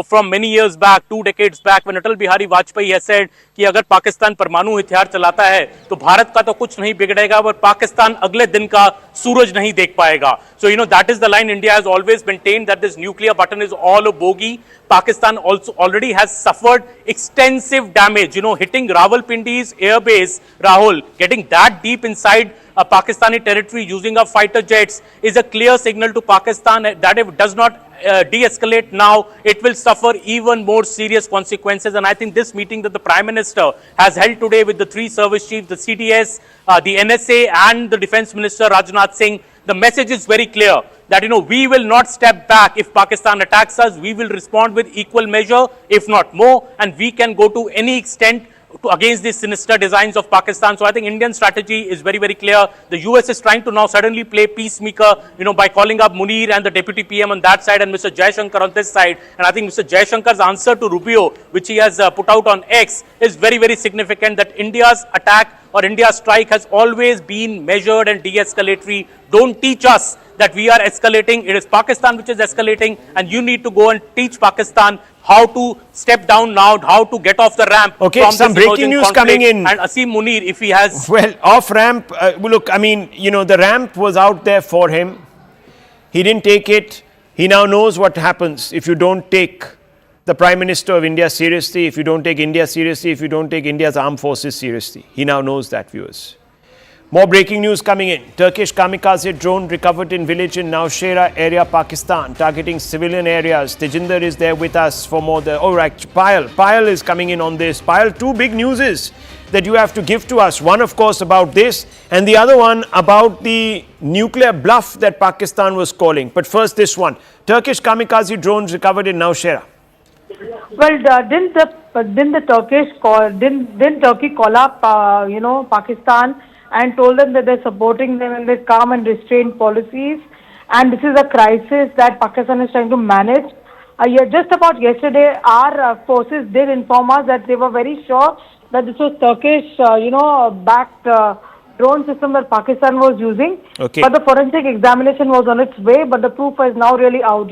from many years back, 2 decades back, when Atal Bihari Vajpayee has said कि अगर पाकिस्तान परमाणु हथियार चलाता है तो भारत का तो कुछ नहीं बिगड़ेगा पर पाकिस्तान अगले दिन का सूरज नहीं देख पाएगा. So that is the line India has always maintained, that this nuclear button is all a bogey. Pakistan also already has suffered extensive damage, hitting Rawalpindi's airbase, Rahul, getting that deep inside Pakistani territory using our fighter jets is a clear signal to Pakistan that if it does not de-escalate now, it will suffer even more serious consequences. And I think this meeting that the Prime Minister has held today with the 3 service chiefs, the CDS, the NSA and the Defence Minister Rajnath Singh, the message is very clear that, we will not step back. If Pakistan attacks us, we will respond with equal measure, if not more, and we can go to any extent against the sinister designs of Pakistan. So I think Indian strategy is very, very clear. The US is trying to now suddenly play peacemaker, by calling up Munir and the Deputy PM on that side and Mr. Jaishankar on this side. And I think Mr. Jaishankar's answer to Rubio, which he has put out on X, is very, very significant, that India's attack or India's strike has always been measured and de-escalatory. Don't teach us that we are escalating. It is Pakistan which is escalating, and you need to go and teach Pakistan how to step down now, how to get off the ramp. Okay, from some this breaking news conflict. coming in. And Asim Munir, if he has... Well, off ramp, look, the ramp was out there for him. He didn't take it. He now knows what happens if you don't take the Prime Minister of India seriously, if you don't take India seriously, if you don't take India's armed forces seriously. He now knows that, viewers. More breaking news coming in. Turkish kamikaze drone recovered in village in Nowshera area, Pakistan, targeting civilian areas. Tejinder is there with us for more. Payal is coming in on this. Payal, 2 big newses that you have to give to us. One, of course, about this, and the other one about the nuclear bluff that Pakistan was calling. But first, this one. Turkish kamikaze drones recovered in Nowshera. Well, didn't Turkey call up, Pakistan and told them that they're supporting them in their calm and restrained policies, and this is a crisis that Pakistan is trying to manage. Just about yesterday, our forces did inform us that they were very sure that this was Turkish, backed drone system that Pakistan was using. Okay. But the forensic examination was on its way, but the proof is now really out,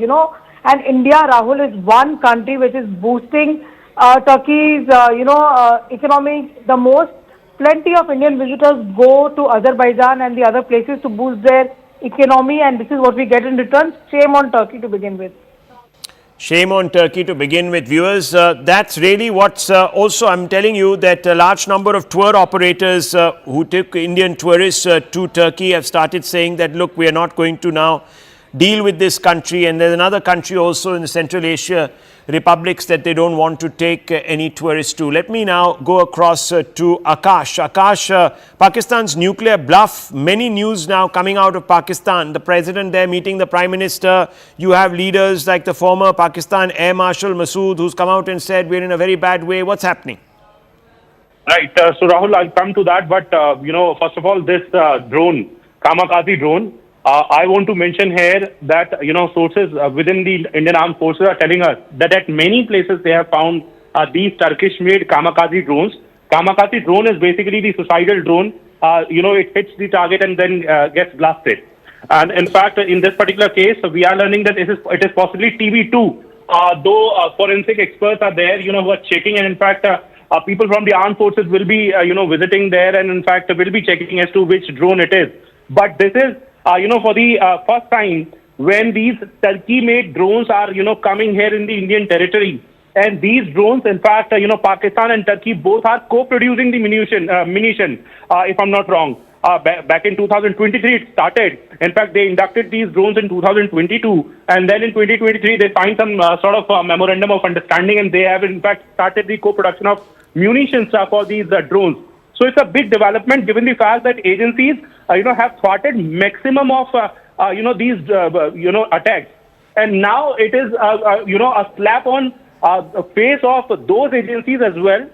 And India, Rahul, is one country which is boosting Turkey's, economy the most. Plenty of Indian visitors go to Azerbaijan and the other places to boost their economy, and this is what we get in return. Shame on Turkey to begin with. Shame on Turkey to begin with, viewers. That's really what's also, I'm telling you that a large number of tour operators who took Indian tourists to Turkey have started saying that, look, we are not going to now deal with this country. And there's another country also in the Central Asia republics that they don't want to take any tourists to. Let me now go across to Akash. Akash, Pakistan's nuclear bluff. Many news now coming out of Pakistan. The president there meeting the Prime Minister. You have leaders like the former Pakistan Air Marshal Masood, who's come out and said we're in a very bad way. What's happening? Right. So Rahul, I'll come to that. But, first of all, this drone, kamikaze drone, I want to mention here that, sources within the Indian Armed Forces are telling us that at many places they have found these Turkish-made kamikaze drones. Kamikaze drone is basically the suicidal drone. It hits the target and then gets blasted. And in fact, in this particular case, we are learning that it is possibly TB2. Though forensic experts are there, who are checking, and in fact, people from the armed forces will be, visiting there, and in fact, will be checking as to which drone it is. But this is, for the first time when these Turkey-made drones are, coming here in the Indian territory. And these drones, in fact, Pakistan and Turkey both are co-producing the munition, if I'm not wrong. Back in 2023, it started. In fact, they inducted these drones in 2022. And then in 2023, they signed some sort of memorandum of understanding. And they have, in fact, started the co-production of munitions for these drones. So it's a big development given the fact that agencies, have thwarted maximum of, these, attacks. And now it is, a slap on the face of those agencies as well,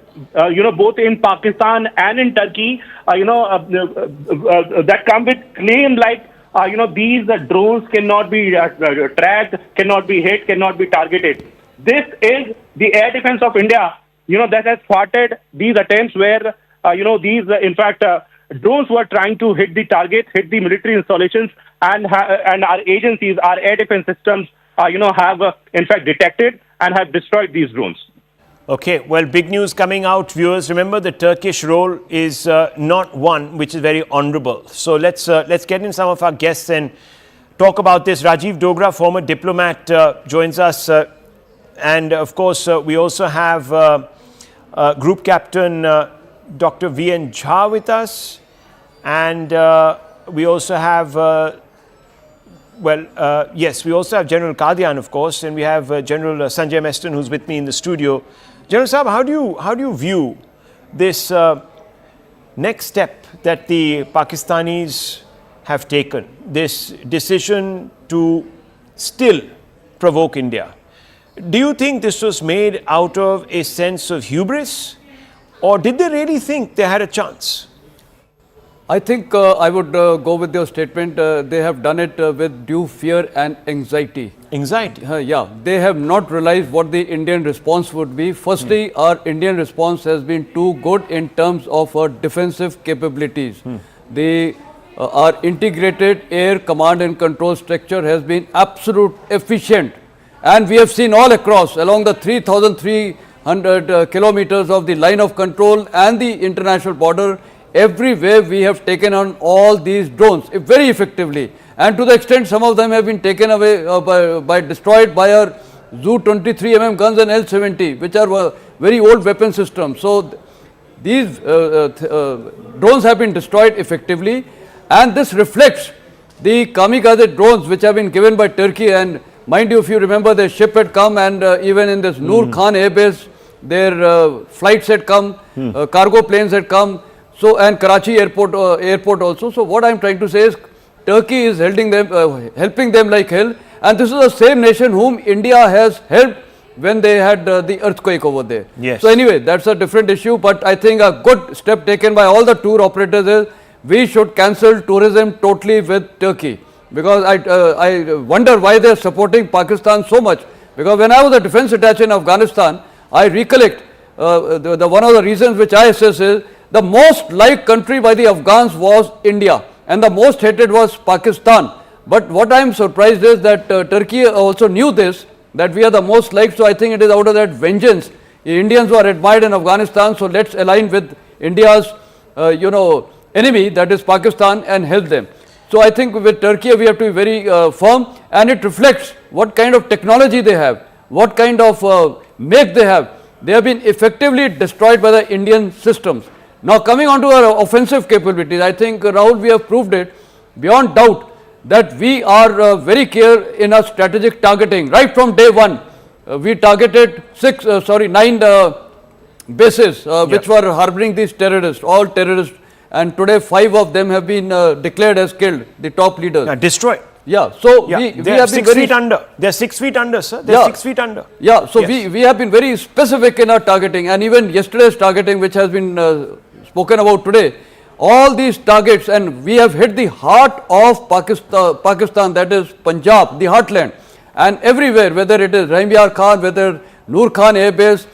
both in Pakistan and in Turkey, that come with claim like, these drones cannot be tracked, cannot be hit, cannot be targeted. This is the air defense of India, that has thwarted these attempts where, these, in fact, drones were trying to hit the target, hit the military installations, and our agencies, our air defense systems, have, in fact, detected and have destroyed these drones. Okay, well, big news coming out, viewers. Remember, the Turkish role is not one which is very honorable. So let's get in some of our guests and talk about this. Rajiv Dogra, former diplomat, joins us. And of course, we also have Group Captain Dr. V.N. Jha with us. And we also have... yes, we also have General Qadian, of course, and we have General Sanjay Meston, who's with me in the studio. General Saab, how do you view this next step that the Pakistanis have taken, this decision to still provoke India? Do you think this was made out of a sense of hubris, or did they really think they had a chance? I think I would go with your statement. They have done it with due fear and anxiety. Anxiety? Yeah. They have not realized what the Indian response would be. Firstly, our Indian response has been too good in terms of our defensive capabilities. Our integrated air command and control structure has been absolute efficient. And we have seen all across, along the 3,300 kilometers of the line of control and the international border, everywhere we have taken on all these drones very effectively, and to the extent some of them have been taken away destroyed by our Zu-23mm guns and L-70, which are very old weapon systems. So these drones have been destroyed effectively, and this reflects the kamikaze drones which have been given by Turkey. And mind you, if you remember, their ship had come, and even in this Noor Khan Air Base, their flights had come, cargo planes had come. So, and Karachi airport also. So what I am trying to say is Turkey is helping them like hell, and this is the same nation whom India has helped when they had the earthquake over there. Yes. So anyway, that's a different issue, but I think a good step taken by all the tour operators is we should cancel tourism totally with Turkey, because I wonder why they are supporting Pakistan so much. Because when I was a defense attaché in Afghanistan, I recollect one of the reasons which I assess is the most liked country by the Afghans was India, and the most hated was Pakistan. But what I am surprised is that Turkey also knew this, that we are the most liked. So I think it is out of that vengeance. Indians were admired in Afghanistan, so let's align with India's enemy, that is Pakistan, and help them. So I think with Turkey we have to be very firm, and it reflects what kind of technology they have, what kind of make they have. They have been effectively destroyed by the Indian systems. Now coming on to our offensive capabilities, I think Rahul, we have proved it beyond doubt that we are very clear in our strategic targeting. Right from day one, we targeted 9 bases which were harboring these terrorists, all terrorists, and today 5 of them have been declared as killed, the top leaders. Destroyed. Yeah, so Yeah, we they're have been 6 very feet under. They're 6 feet under, sir. They're Yeah. 6 feet under. Yeah, so Yes. we have been very specific in our targeting, and even yesterday's targeting, which has been spoken about today, all these targets, and we have hit the heart of Pakistan, that is Punjab, the heartland, and everywhere, whether it is Rahim Yar Khan, whether Noor Khan Air Base,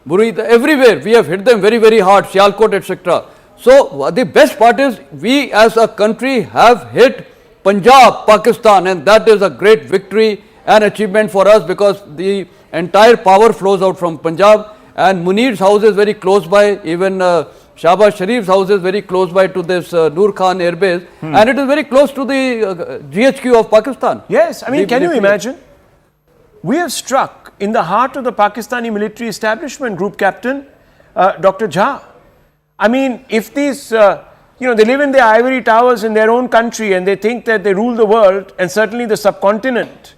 Murid, everywhere we have hit them very, very hard, Sialkot, etc. So the best part is we as a country have hit Punjab, Pakistan, and that is a great victory and achievement for us, because the entire power flows out from Punjab, and Munir's house is very close by, even Shahbaz Sharif's house is very close by to this Noor Khan Air Base, and it is very close to the GHQ of Pakistan. Yes, I mean, can you imagine? We have struck in the heart of the Pakistani military establishment, Group Captain Dr. Jha. I mean, if these, they live in their ivory towers in their own country and they think that they rule the world and certainly the subcontinent,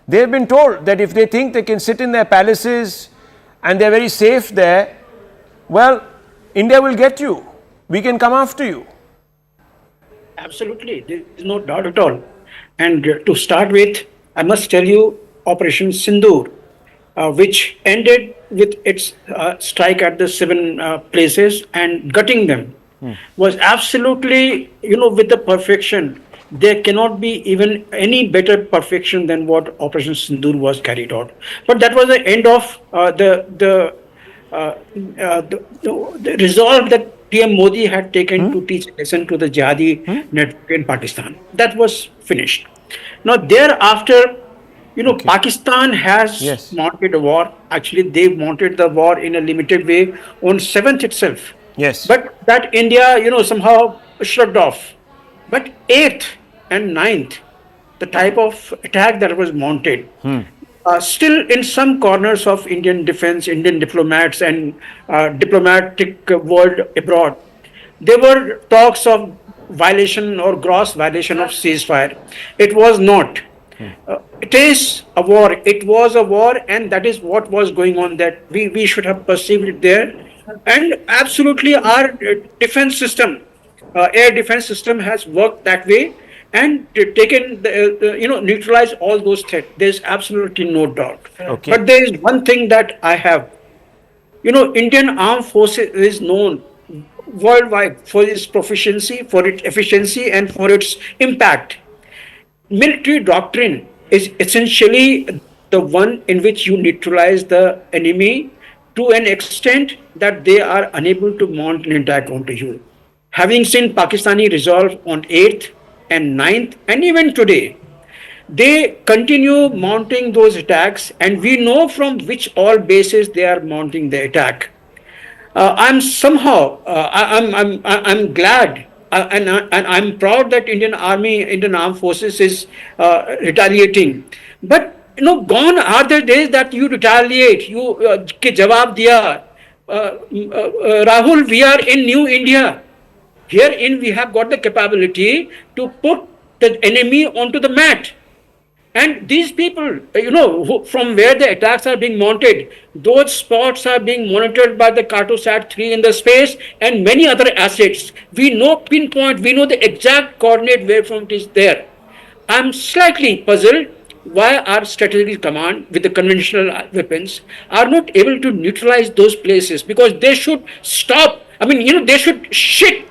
they have been told that if they think they can sit in their palaces and they're very safe there, well, India will get you. We can come after you. Absolutely, there is no doubt at all. And to start with, I must tell you, Operation Sindoor, which ended with its strike at the 7 places and gutting them, was absolutely, with the perfection. There cannot be even any better perfection than what Operation Sindoor was carried out. But that was the end of the resolve that PM Modi had taken to teach a lesson to the jihadi network in Pakistan. That was finished. Now thereafter, Pakistan has mounted a war. Actually, they mounted the war in a limited way on 7th itself. Yes. But that India, somehow shrugged off. But 8th and 9th, the type of attack that was mounted, still in some corners of Indian defense, Indian diplomats and diplomatic world abroad, there were talks of violation or gross violation of ceasefire. It was not. It is a war. It was a war, and that is what was going on. That we should have perceived it there, and absolutely our defense system, air defense system, has worked that way and taken neutralized all those threats. There's absolutely no doubt. Okay. But there is one thing that I have. Indian Armed Forces is known worldwide for its proficiency, for its efficiency, and for its impact. Military doctrine is essentially the one in which you neutralize the enemy to an extent that they are unable to mount an attack onto you. Having seen Pakistani resolve on 8th and 9th, and even today, they continue mounting those attacks, and we know from which all bases they are mounting the attack. I'm somehow, I'm glad and I'm proud that Indian Armed Forces is retaliating. But gone are the days that you retaliate. You ke jawab diya. Rahul, we are in New India. Herein we have got the capability to put the enemy onto the mat. And these people, from where the attacks are being mounted, those spots are being monitored by the Cartosat-3 in the space and many other assets. We know pinpoint, we know the exact coordinate where from it is there. I'm slightly puzzled why our strategic command with the conventional weapons are not able to neutralize those places, because they should stop. I mean, they should shit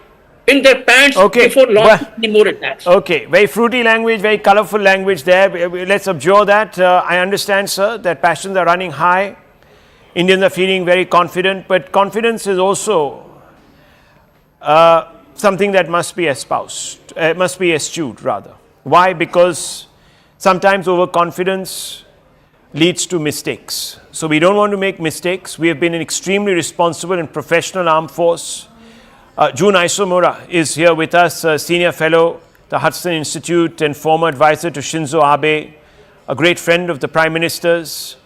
in their pants before launching any more attacks. Okay, very fruity language, very colorful language there. Let's abjure that. I understand, sir, that passions are running high. Indians are feeling very confident, but confidence is also something that must be espoused, must be eschewed rather. Why? Because sometimes overconfidence leads to mistakes. So we don't want to make mistakes. We have been an extremely responsible and professional armed force. Jun Isomura is here with us, senior fellow, the Hudson Institute, and former advisor to Shinzo Abe, a great friend of the Prime Minister's,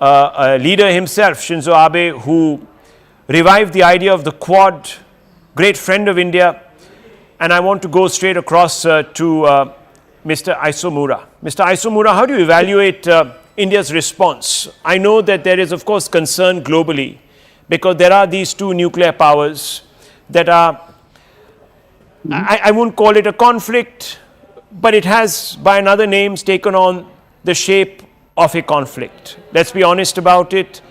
a leader himself, Shinzo Abe, who revived the idea of the Quad, great friend of India. And I want to go straight across to Mr. Isomura. Mr. Isomura, how do you evaluate India's response? I know that there is, of course, concern globally because there are these two nuclear powers that are, I won't call it a conflict, but it has, by another names, taken on the shape of a conflict. Let's be honest about it.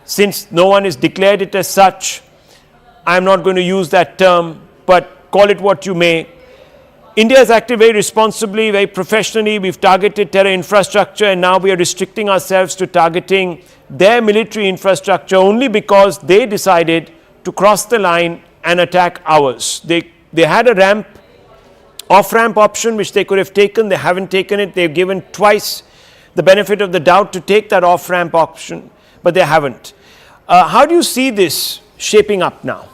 Since no one has declared it as such, I'm not going to use that term, but call it what you may. India has acted very responsibly, very professionally. We've targeted terror infrastructure, and now we are restricting ourselves to targeting their military infrastructure only because they decided to cross the line and attack ours. They had a off-ramp option which they could have taken. They haven't taken it. They've given twice the benefit of the doubt to take that off-ramp option, but they haven't. How do you see this shaping up now?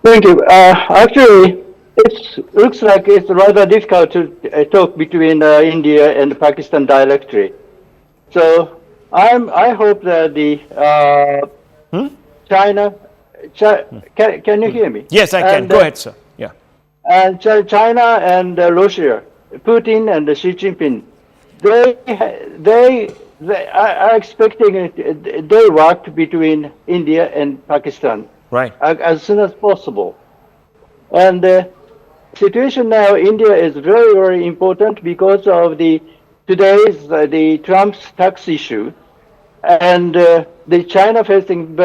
Thank you. Actually, it looks like it's rather difficult to talk between India and Pakistan directly. So I hope that the China, can you hear me? Yes, I can. Go ahead, sir. Yeah. And China and Russia, Putin and Xi Jinping, they are expecting they work between India and Pakistan. Right. As soon as possible. And the situation now, India is very, very important because of the Trump's tax issue, and the China facing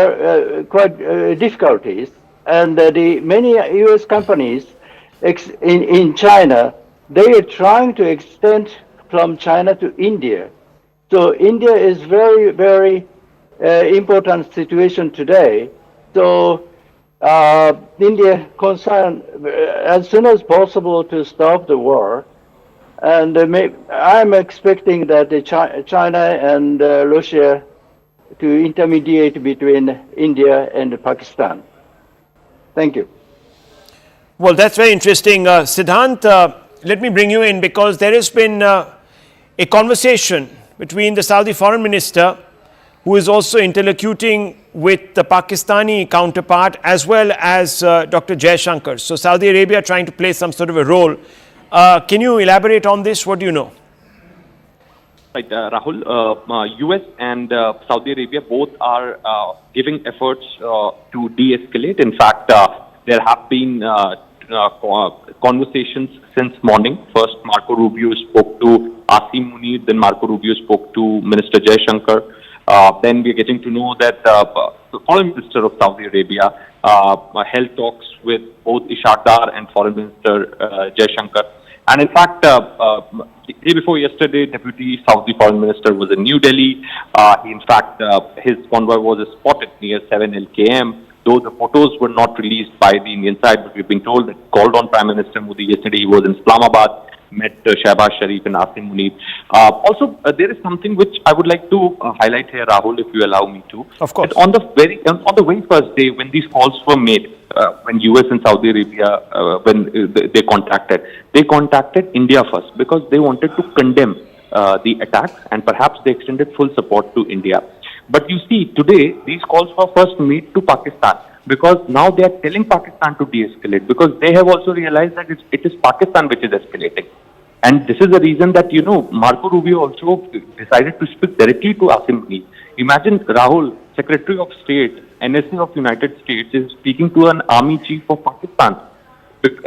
quite difficulties, and the many U.S. companies in China, they are trying to extend from China to India. So India is very, very important situation today. So India concerned as soon as possible to stop the war, and I'm expecting that China and Russia to intermediate between India and Pakistan. Thank you. Well, that's very interesting. Siddhant, let me bring you in because there has been a conversation between the Saudi foreign minister, who is also interlocuting with the Pakistani counterpart, as well as Dr. Jaishankar. So Saudi Arabia trying to play some sort of a role. Can you elaborate on this? What do you know? Right, Rahul, US and Saudi Arabia both are giving efforts to de-escalate. In fact, there have been conversations since morning. First, Marco Rubio spoke to Asim Munir, then Marco Rubio spoke to Minister Jaishankar. Then we are getting to know that the Foreign Minister of Saudi Arabia held talks with both Ishaq Dar and Foreign Minister Jaishankar. And in fact, the day before yesterday, Deputy Saudi Foreign Minister was in New Delhi. In fact, his convoy was spotted near 7 LKM. Though the photos were not released by the Indian side, but we've been told that called on Prime Minister Modi yesterday. He was in Islamabad, met Shehbaz Sharif and Asim Munir. Also, there is something which I would like to highlight here, Rahul, if you allow me to. Of course. On the very first day when these calls were made, when US and Saudi Arabia, when they contacted India first because they wanted to condemn the attacks, and perhaps they extended full support to India. But you see, today, these calls were first made to Pakistan because now they are telling Pakistan to de-escalate because they have also realized that it is Pakistan which is escalating. And this is the reason that, Marco Rubio also decided to speak directly to Asim Munir. Imagine Rahul, Secretary of State, NSA of United States, is speaking to an army chief of Pakistan.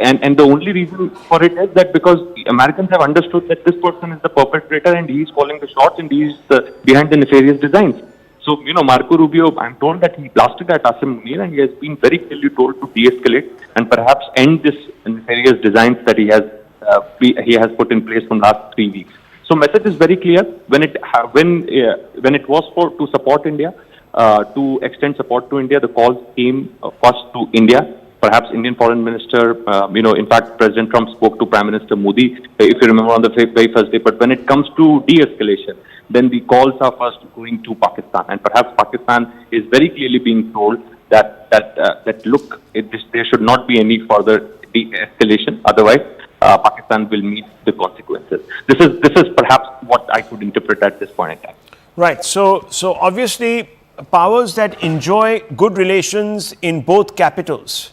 And the only reason for it is that because the Americans have understood that this person is the perpetrator and he is calling the shots and he is behind the nefarious designs. So, Marco Rubio, I'm told that he blasted at Asim Munir and he has been very clearly told to de-escalate and perhaps end this nefarious designs that he has put in place from last 3 weeks. So, message is very clear. When it was to support India, to extend support to India, the calls came first to India. Perhaps Indian Foreign Minister, in fact, President Trump spoke to Prime Minister Modi, if you remember, on the very first day. But when it comes to de-escalation, then the calls are first going to Pakistan. And perhaps Pakistan is very clearly being told that look, there should not be any further de-escalation. Otherwise, Pakistan will meet the consequences. This is perhaps what I could interpret at this point in time. Right. So obviously, powers that enjoy good relations in both capitals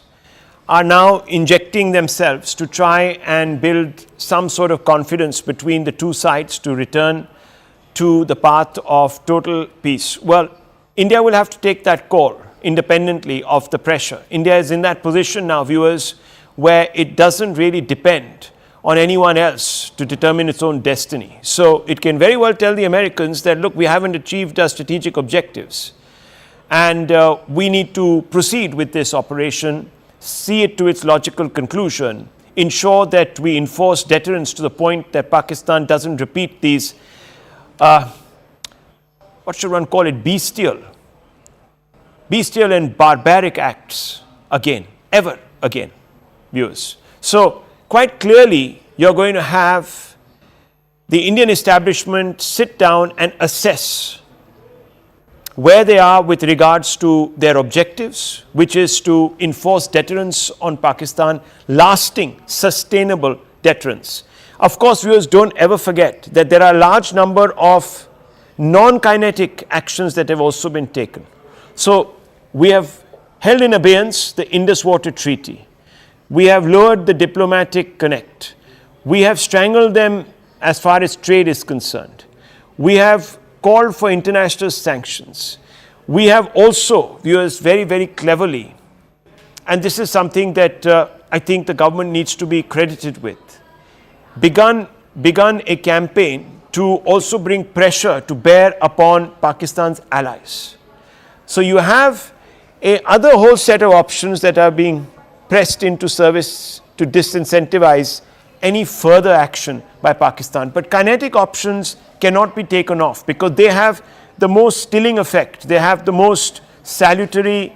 are now injecting themselves to try and build some sort of confidence between the two sides to return to the path of total peace. Well, India will have to take that call independently of the pressure. India is in that position now, viewers, where it doesn't really depend on anyone else to determine its own destiny. So it can very well tell the Americans that, look, we haven't achieved our strategic objectives, and we need to proceed with this operation, see it to its logical conclusion, ensure that we enforce deterrence to the point that Pakistan doesn't repeat these, what should one call it, bestial and barbaric acts again, ever again, viewers. So quite clearly, you're going to have the Indian establishment sit down and assess where they are with regards to their objectives, which is to enforce deterrence on Pakistan, lasting, sustainable deterrence. Of course, viewers, don't ever forget that there are a large number of non-kinetic actions that have also been taken. So we have held in abeyance the Indus Water Treaty. We have lowered the diplomatic connect. We have strangled them as far as trade is concerned. We have called for international sanctions. We have also, viewers, very, very cleverly, and this is something that I think the government needs to be credited with, begun a campaign to also bring pressure to bear upon Pakistan's allies. So you have another whole set of options that are being pressed into service to disincentivize any further action by Pakistan. But kinetic options cannot be taken off because they have the most stilling effect. They have the most salutary,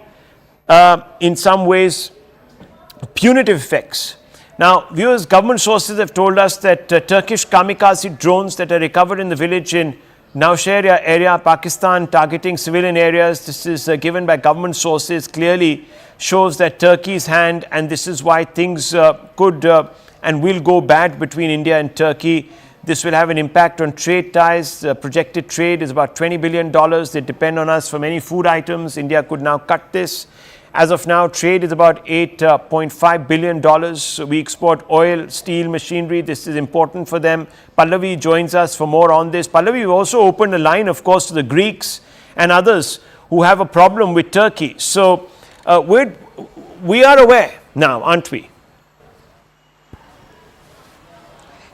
in some ways, punitive effects. Now, viewers, government sources have told us that Turkish kamikaze drones that are recovered in the village in Nowshera area, Pakistan, targeting civilian areas. This is given by government sources, clearly shows that Turkey's hand, and this is why things could and will go bad between India and Turkey. This will have an impact on trade ties. Projected trade is about $20 billion. They depend on us for many food items. India could now cut this. As of now, trade is about $8.5 billion. We export oil, steel, machinery. This is important for them. Pallavi joins us for more on this. Pallavi, we've also opened a line, of course, to the Greeks and others who have a problem with Turkey. So we are aware now, aren't we?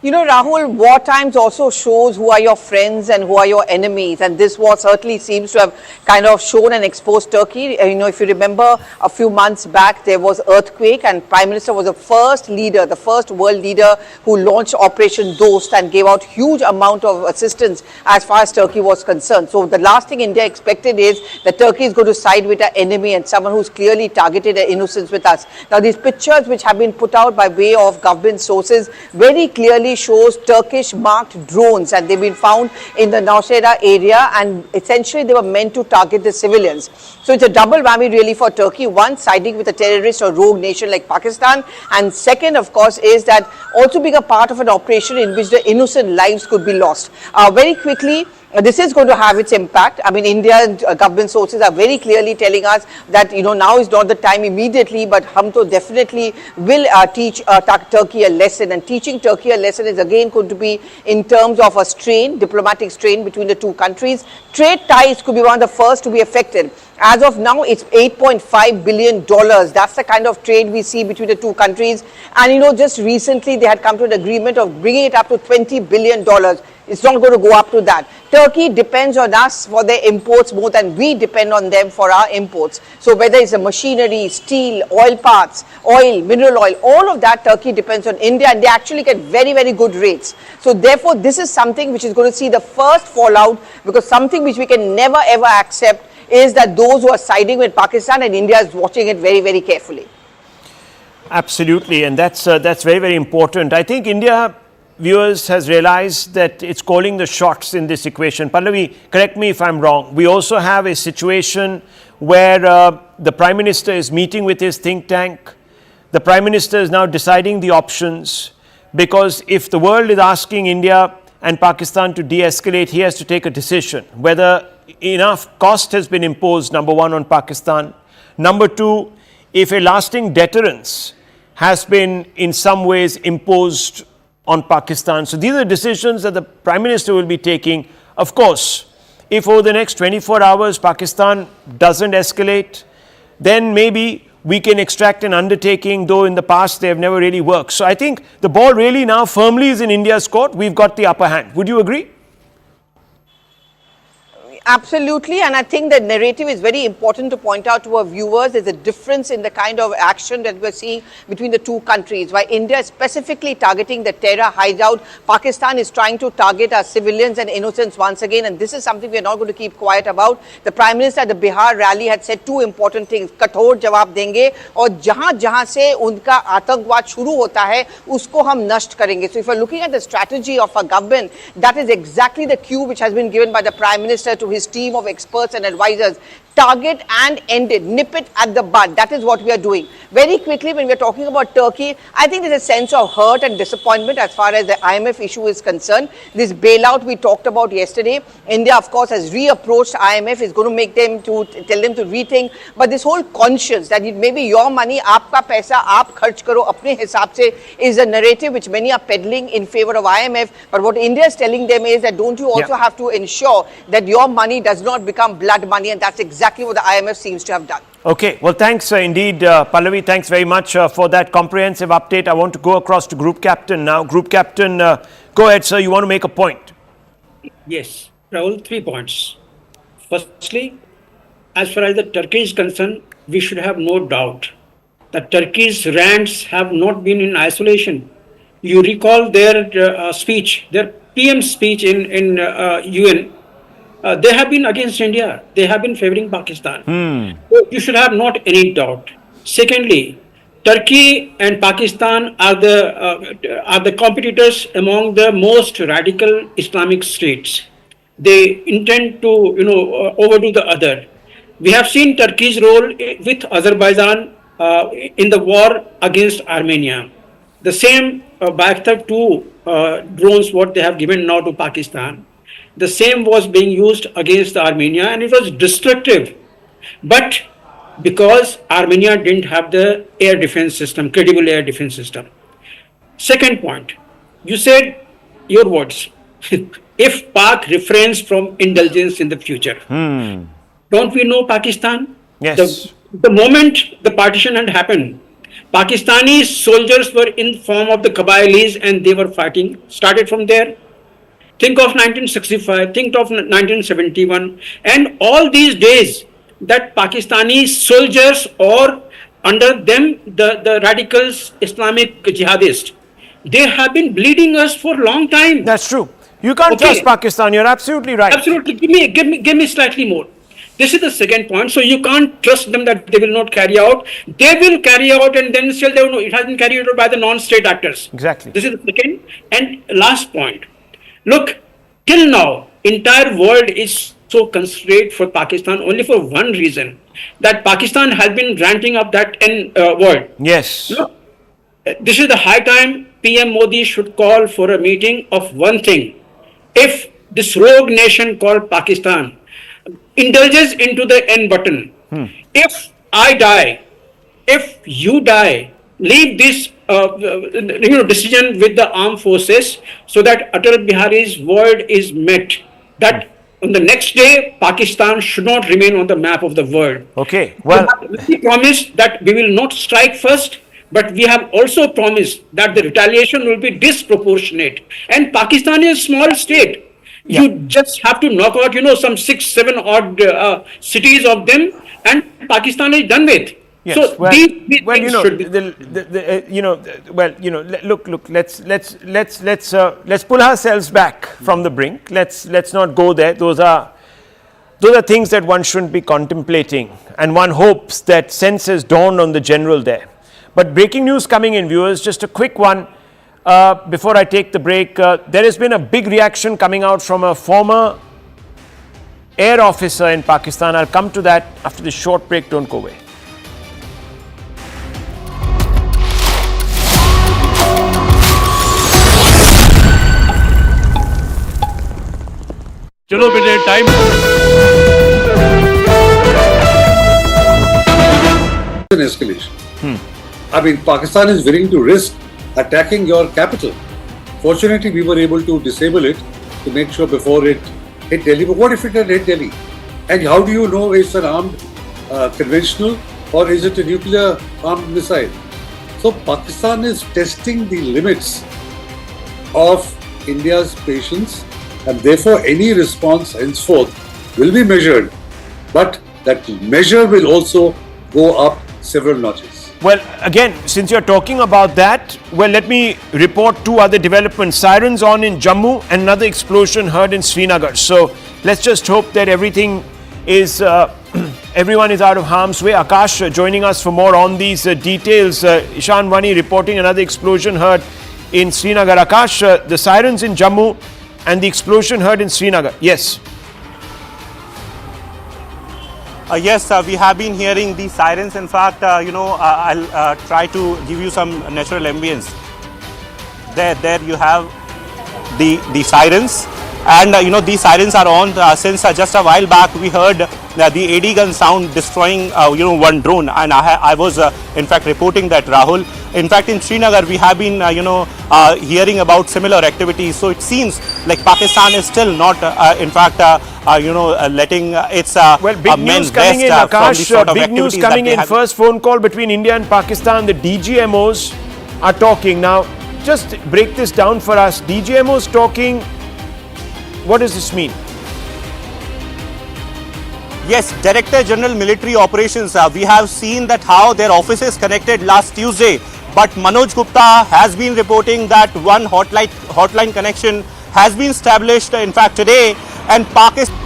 You know, Rahul, war times also shows who are your friends and who are your enemies. And this war certainly seems to have kind of shown and exposed Turkey. You know, if you remember a few months back, there was earthquake and Prime Minister was the first leader, the first world leader who launched Operation Dost and gave out huge amount of assistance as far as Turkey was concerned. So the last thing India expected is that Turkey is going to side with our enemy and someone who's clearly targeted their innocence with us. Now, these pictures which have been put out by way of government sources very clearly shows Turkish marked drones, and they've been found in the Nowshera area, and essentially they were meant to target the civilians. So it's a double whammy really for Turkey. One, siding with a terrorist or rogue nation like Pakistan, and second, of course, is that also being a part of an operation in which the innocent lives could be lost. Very quickly, this is going to have its impact. I mean, Indian government sources are very clearly telling us that, you know, now is not the time immediately, but Hamto definitely will teach Turkey a lesson. And teaching Turkey a lesson is again going to be in terms of a strain, diplomatic strain between the two countries. Trade ties could be one of the first to be affected. As of now, it's $8.5 billion. That's the kind of trade we see between the two countries. And, you know, just recently they had come to an agreement of bringing it up to $20 billion. It's not going to go up to that. Turkey depends on us for their imports more than we depend on them for our imports. So whether it's the machinery, steel, oil parts, oil, mineral oil, all of that Turkey depends on India, and they actually get very, very good rates. So therefore, this is something which is going to see the first fallout, because something which we can never ever accept is that those who are siding with Pakistan, and India is watching it very, very carefully. Absolutely, and that's very, very important. I think India, viewers, has realized that it's calling the shots in this equation. Pallavi, correct me if I'm wrong. We also have a situation where the Prime Minister is meeting with his think tank. The Prime Minister is now deciding the options, because if the world is asking India and Pakistan to de-escalate, he has to take a decision whether enough cost has been imposed, number one, on Pakistan. Number two, if a lasting deterrence has been in some ways imposed on Pakistan. So these are decisions that the Prime Minister will be taking. Of course, if over the next 24 hours Pakistan doesn't escalate, then maybe we can extract an undertaking, though in the past they have never really worked. So I think the ball really now firmly is in India's court. We've got the upper hand. Would you agree? Absolutely, and I think the narrative is very important to point out to our viewers. There's a difference in the kind of action that we're seeing between the two countries. While India is specifically targeting the terror hideout, Pakistan is trying to target our civilians and innocents once again, and this is something we're not going to keep quiet about. The Prime Minister at the Bihar rally had said two important things: कठोर जवाब देंगे और जहां से उनका आतंकवाद शुरू होता है उसको हम नष्ट करेंगे. So if you're looking at the strategy of our government, that is exactly the cue which has been given by the Prime Minister to his team of experts and advisors. Target and end it, nip it at the bud. That is what we are doing. Very quickly, when we are talking about Turkey, I think there's a sense of hurt and disappointment as far as the IMF issue is concerned. This bailout we talked about yesterday, India of course has reapproached IMF, is going to make them to tell them to rethink. But this whole conscience that it may be your money, aapka paisa, aap kharch karo apne hisab se, is a narrative which many are peddling in favor of IMF. But what India is telling them is that don't you also have to ensure that your money does not become blood money, and that's exactly what the IMF seems to have done. Okay, well, thanks indeed, Pallavi. Thanks very much for that comprehensive update. I want to go across to Group Captain now. Group Captain, go ahead, sir. You want to make a point? Yes, Rahul, 3 points. Firstly, as far as the Turkey is concerned, we should have no doubt that Turkey's rands have not been in isolation. You recall their speech, their PM speech in UN. They have been against India. They have been favoring Pakistan. So you should have not any doubt. Secondly, Turkey and Pakistan are the competitors among the most radical Islamic states. They intend to overdo the other. We have seen Turkey's role with Azerbaijan in the war against Armenia. The same Bayraktar 2 drones what they have given now to Pakistan. The same was being used against Armenia, and it was destructive. But because Armenia didn't have the air defense system, credible air defense system. Second point, you said your words. If Pak refrains from indulgence in the future, don't we know Pakistan? Yes. The moment the partition had happened, Pakistani soldiers were in form of the Qaba'ilis and they were fighting. Started from there. Think of 1965, think of 1971, and all these days that Pakistani soldiers or under them the radicals, Islamic jihadists, they have been bleeding us for a long time. That's true. You can't trust Pakistan. You're absolutely right. Absolutely. Give me slightly more. This is the second point. So you can't trust them that they will not carry out. They will carry out, and then still they will know it has been carried out by the non-state actors. Exactly. This is the second and last point. Look, till now, entire world is so constrained for Pakistan only for one reason, that Pakistan has been ramping up that world. Yes. Look, this is the high time PM Modi should call for a meeting of one thing. If this rogue nation called Pakistan indulges into the N button, if I die, if you die, leave this decision with the armed forces so that Atal Bihari's word is met. That on the next day, Pakistan should not remain on the map of the world. Okay, well, we promised that we will not strike first, but we have also promised that the retaliation will be disproportionate. And Pakistan is a small state. Yeah. You just have to knock out, some 6-7 odd cities of them, and Pakistan is done with. Yes. So well, these well, things should be. Look. Let's pull ourselves back from the brink. Let's not go there. Those are things that one shouldn't be contemplating, and one hopes that sense has dawned on the general there. But breaking news coming in, viewers. Just a quick one before I take the break. There has been a big reaction coming out from a former air officer in Pakistan. I'll come to that after this short break. Don't go away. चलो बेटे time An escalation. I mean, Pakistan is willing to risk attacking your capital. Fortunately, we were able to disable it to make sure before it hit Delhi. But what if it had hit Delhi? And how do you know it's an armed conventional or is it a nuclear armed missile? So Pakistan is testing the limits of India's patience, and therefore any response henceforth will be measured, but that measure will also go up several notches. Well, again, since you're talking about that, well, let me report two other developments. Sirens on in Jammu and another explosion heard in Srinagar. So let's just hope that everything is, everyone is out of harm's way. Akash joining us for more on these details. Ishan Wani reporting another explosion heard in Srinagar. Akash, the sirens in Jammu and the explosion heard in Srinagar. Yes. Yes, we have been hearing the sirens. In fact, I'll try to give you some natural ambience. There you have the sirens, and these sirens are on since just a while back. We heard the AD gun sound destroying one drone, and I was in fact reporting that, Rahul. In fact, in Srinagar we have been hearing about similar activities. So it seems like Pakistan is still not in fact letting its big news coming in, Akash. Big news coming in. First phone call between India and Pakistan. The DGMOs are talking now. Just break this down for us. DGMOs talking. What does this mean? Yes, Director General Military Operations. We have seen that how their offices connected last Tuesday. But Manoj Gupta has been reporting that one hotline connection has been established, in fact, today, and Pakistan.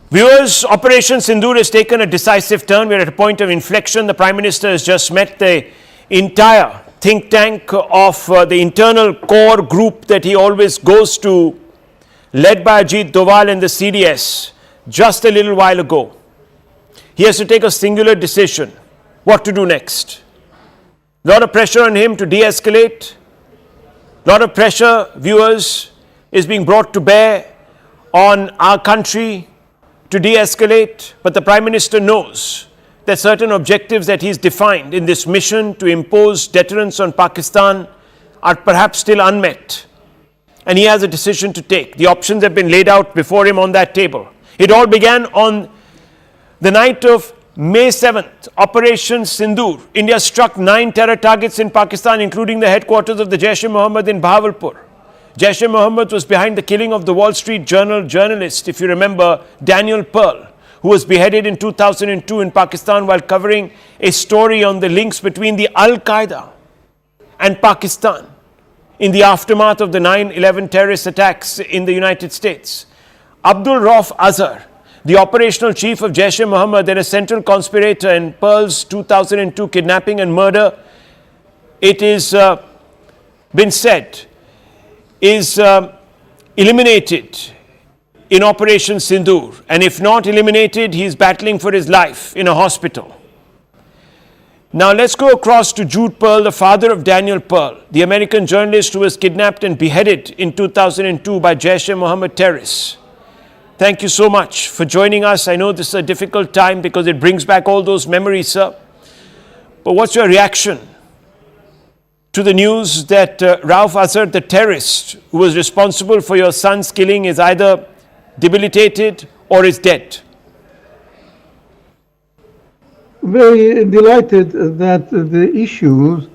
Viewers, Operation Sindoor has taken a decisive turn. We're at a point of inflection. The Prime Minister has just met the entire think tank of the internal core group that he always goes to, led by Ajit Doval and the CDS, just a little while ago. He has to take a singular decision, what to do next. A lot of pressure on him to de-escalate. A lot of pressure, viewers, is being brought to bear on our country to de-escalate, but the Prime Minister knows that certain objectives that he's defined in this mission to impose deterrence on Pakistan are perhaps still unmet. And he has a decision to take. The options have been laid out before him on that table. It all began on the night of May 7th, Operation Sindoor. India struck 9 terror targets in Pakistan, including the headquarters of the Jaish-e-Mohammed in Bahawalpur. Jaish-e-Mohammed was behind the killing of the Wall Street Journal journalist, if you remember, Daniel Pearl, who was beheaded in 2002 in Pakistan while covering a story on the links between the Al-Qaeda and Pakistan in the aftermath of the 9/11 terrorist attacks in the United States. Abdul Rauf Azhar, the operational chief of Jaish-e-Mohammed and a central conspirator in Pearl's 2002 kidnapping and murder, it is been said, is eliminated in Operation Sindoor, and if not eliminated, he is battling for his life in a hospital. Now let's go across to Jude Pearl, the father of Daniel Pearl, the American journalist who was kidnapped and beheaded in 2002 by Jaish-e-Mohammed terrorists. Thank you so much for joining us. I know this is a difficult time because it brings back all those memories, sir. But what's your reaction to the news that Rauf Azhar, the terrorist who was responsible for your son's killing, is either debilitated or is dead? Very delighted that the issues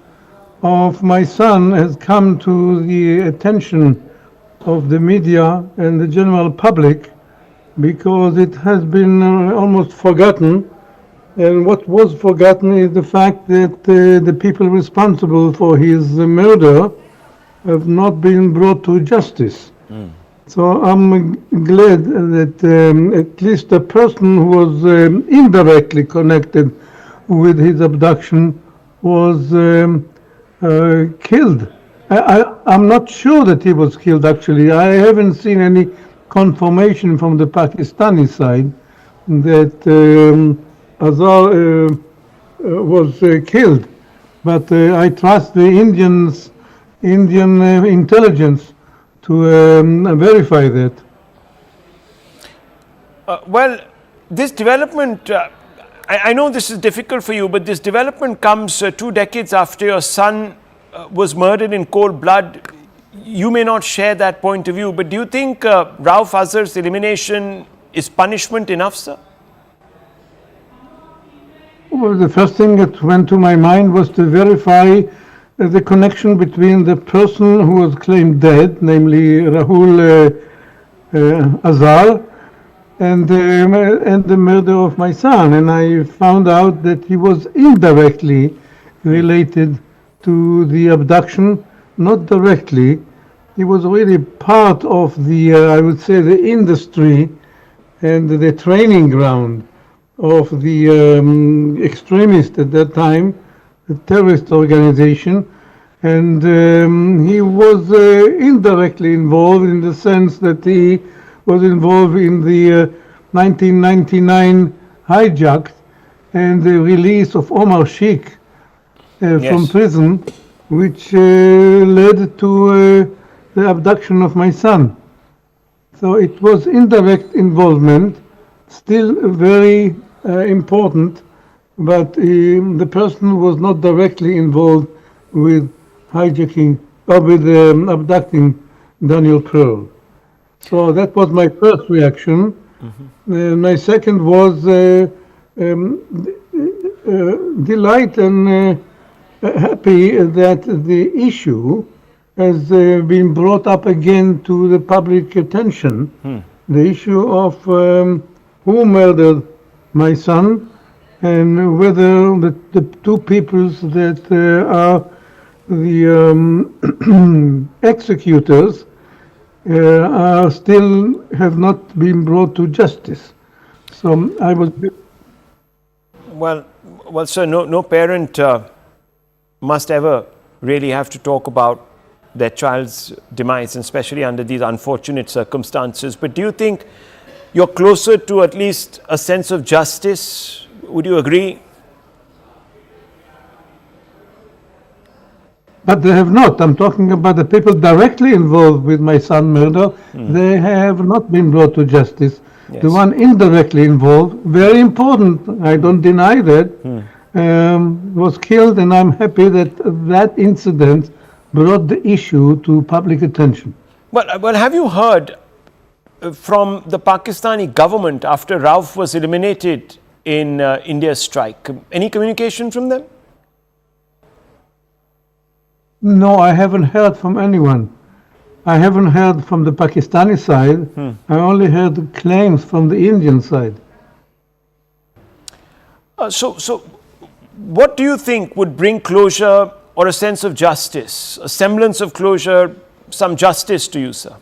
of my son has come to the attention of the media and the general public, because it has been almost forgotten. And what was forgotten is the fact that the people responsible for his murder have not been brought to justice. So I'm glad that at least a person who was indirectly connected with his abduction was killed. I'm not sure that he was killed, actually. I haven't seen any confirmation from the Pakistani side that Azhar was killed. But I trust the Indian intelligence to verify that. Well, this development, I know this is difficult for you, but this development comes 2 decades after your son was murdered in cold blood. you may not share that point of view, but do you think Rauf Azhar's elimination is punishment enough, sir? Well, the first thing that went to my mind was to verify the connection between the person who was claimed dead, namely Rahul Azhar, and the murder of my son. And I found out that he was indirectly related to the abduction, not directly. He was really part of the, I would say, the industry and the training ground of the extremists at that time, the terrorist organization. And he was indirectly involved in the sense that he was involved in the 1999 hijack and the release of Omar Sheikh from prison, which led to the abduction of my son. So it was indirect involvement, still very important, but the person was not directly involved with hijacking or with abducting Daniel Pearl. So that was my first reaction. My second was delight and happy that the issue has been brought up again to the public attention. The issue of who murdered my son and whether the two peoples that are the executors still have not been brought to justice. So I was... Well, sir, no parent must ever really have to talk about their child's demise, and especially under these unfortunate circumstances. But do you think you're closer to at least a sense of justice? Would you agree? But they have not. I'm talking about the people directly involved with my son murder. They have not been brought to justice. The one indirectly involved, very important, I don't deny that, was killed, and I'm happy that that incident brought the issue to public attention. Well, have you heard from the Pakistani government after Rauf was eliminated in India's strike? Any communication from them? No, I haven't heard from anyone. I haven't heard from the Pakistani side. I only heard claims from the Indian side. So what do you think would bring closure or a sense of justice, a semblance of closure, some justice to you, sir?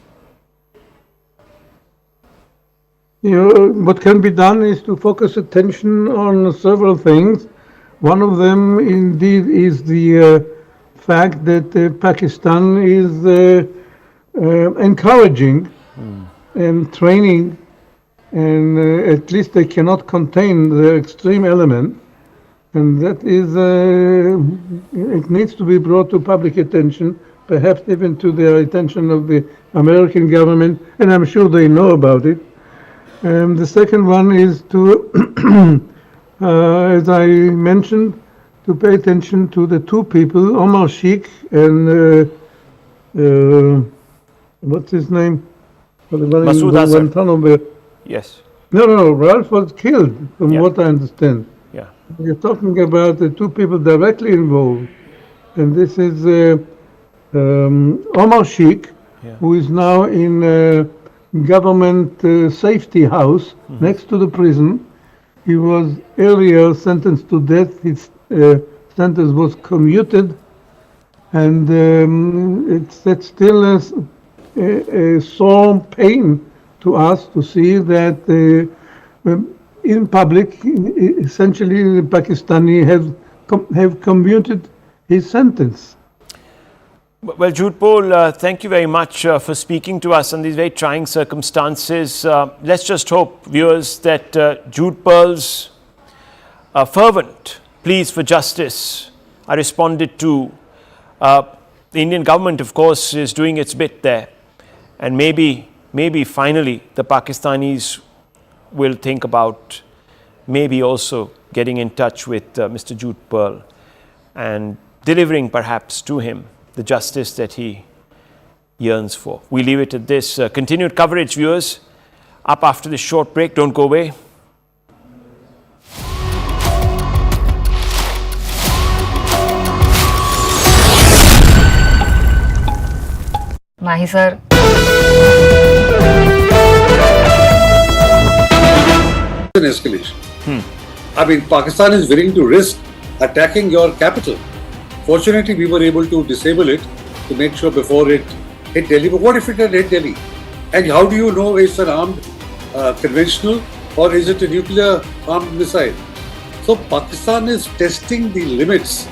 What can be done is to focus attention on several things. One of them, indeed, is the fact that Pakistan is encouraging and training, and at least they cannot contain the extreme element. And that is, it needs to be brought to public attention, perhaps even to the attention of the American government, and I'm sure they know about it. The second one is to, as I mentioned, to pay attention to the two people, Omar Sheikh and what's his name? Masood Azhar. Yes. No, Ralph was killed, from what I understand. Yeah. You're talking about the two people directly involved, and this is Omar Sheikh, who is now in a government safety house next to the prison. He was earlier sentenced to death. His sentence was commuted, and that's still a sore pain to us to see that in public, essentially, the Pakistani have commuted his sentence. Well, Jodhpur, thank you very much for speaking to us in these very trying circumstances. Let's just hope, viewers, that Jodhpur's fervent pleas for justice are responded to. The Indian government, of course, is doing its bit there. And maybe finally the Pakistanis will think about maybe also getting in touch with Mr. Jodhpur and delivering perhaps to him the justice that he yearns for. We leave it at this. Continued coverage, viewers, up after this short break. Don't go away. Mahi sir. An escalation. I mean, Pakistan is willing to risk attacking your capital. Fortunately, we were able to disable it to make sure before it hit Delhi. But what if it had hit Delhi? And how do you know it's an armed conventional or is it a nuclear armed missile? So Pakistan is testing the limits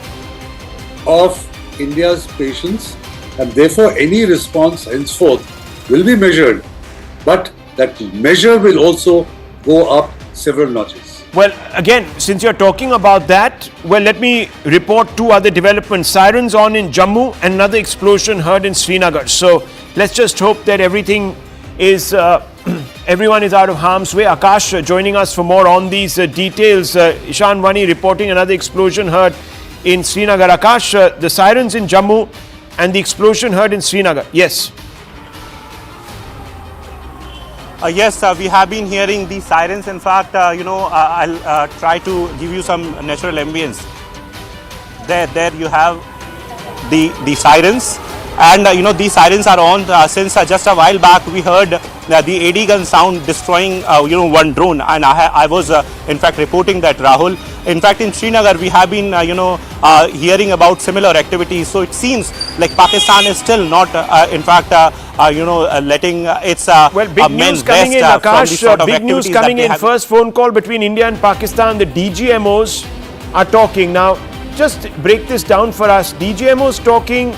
of India's patience, and therefore any response henceforth will be measured, but that measure will also go up several notches. Well, again, since you're talking about that, well, let me report two other developments. Sirens on in Jammu and another explosion heard in Srinagar. So let's just hope that everything is, everyone is out of harm's way. Akash joining us for more on these details. Ishan Vani reporting another explosion heard in Srinagar. Akash, the sirens in Jammu and the explosion heard in Srinagar. Yes. Yes, we have been hearing these sirens. In fact, I'll try to give you some natural ambience. There you have the sirens. And these sirens are on since just a while back. We heard the AD gun sound destroying one drone, and I was in fact reporting that, Rahul. In fact, in Srinagar we have been hearing about similar activities. So it seems like Pakistan is still not in fact letting its well, big news coming in, Akash. Big news coming in. First phone call between India and Pakistan. The DGMOs are talking now. Just break this down for us. DGMOs talking.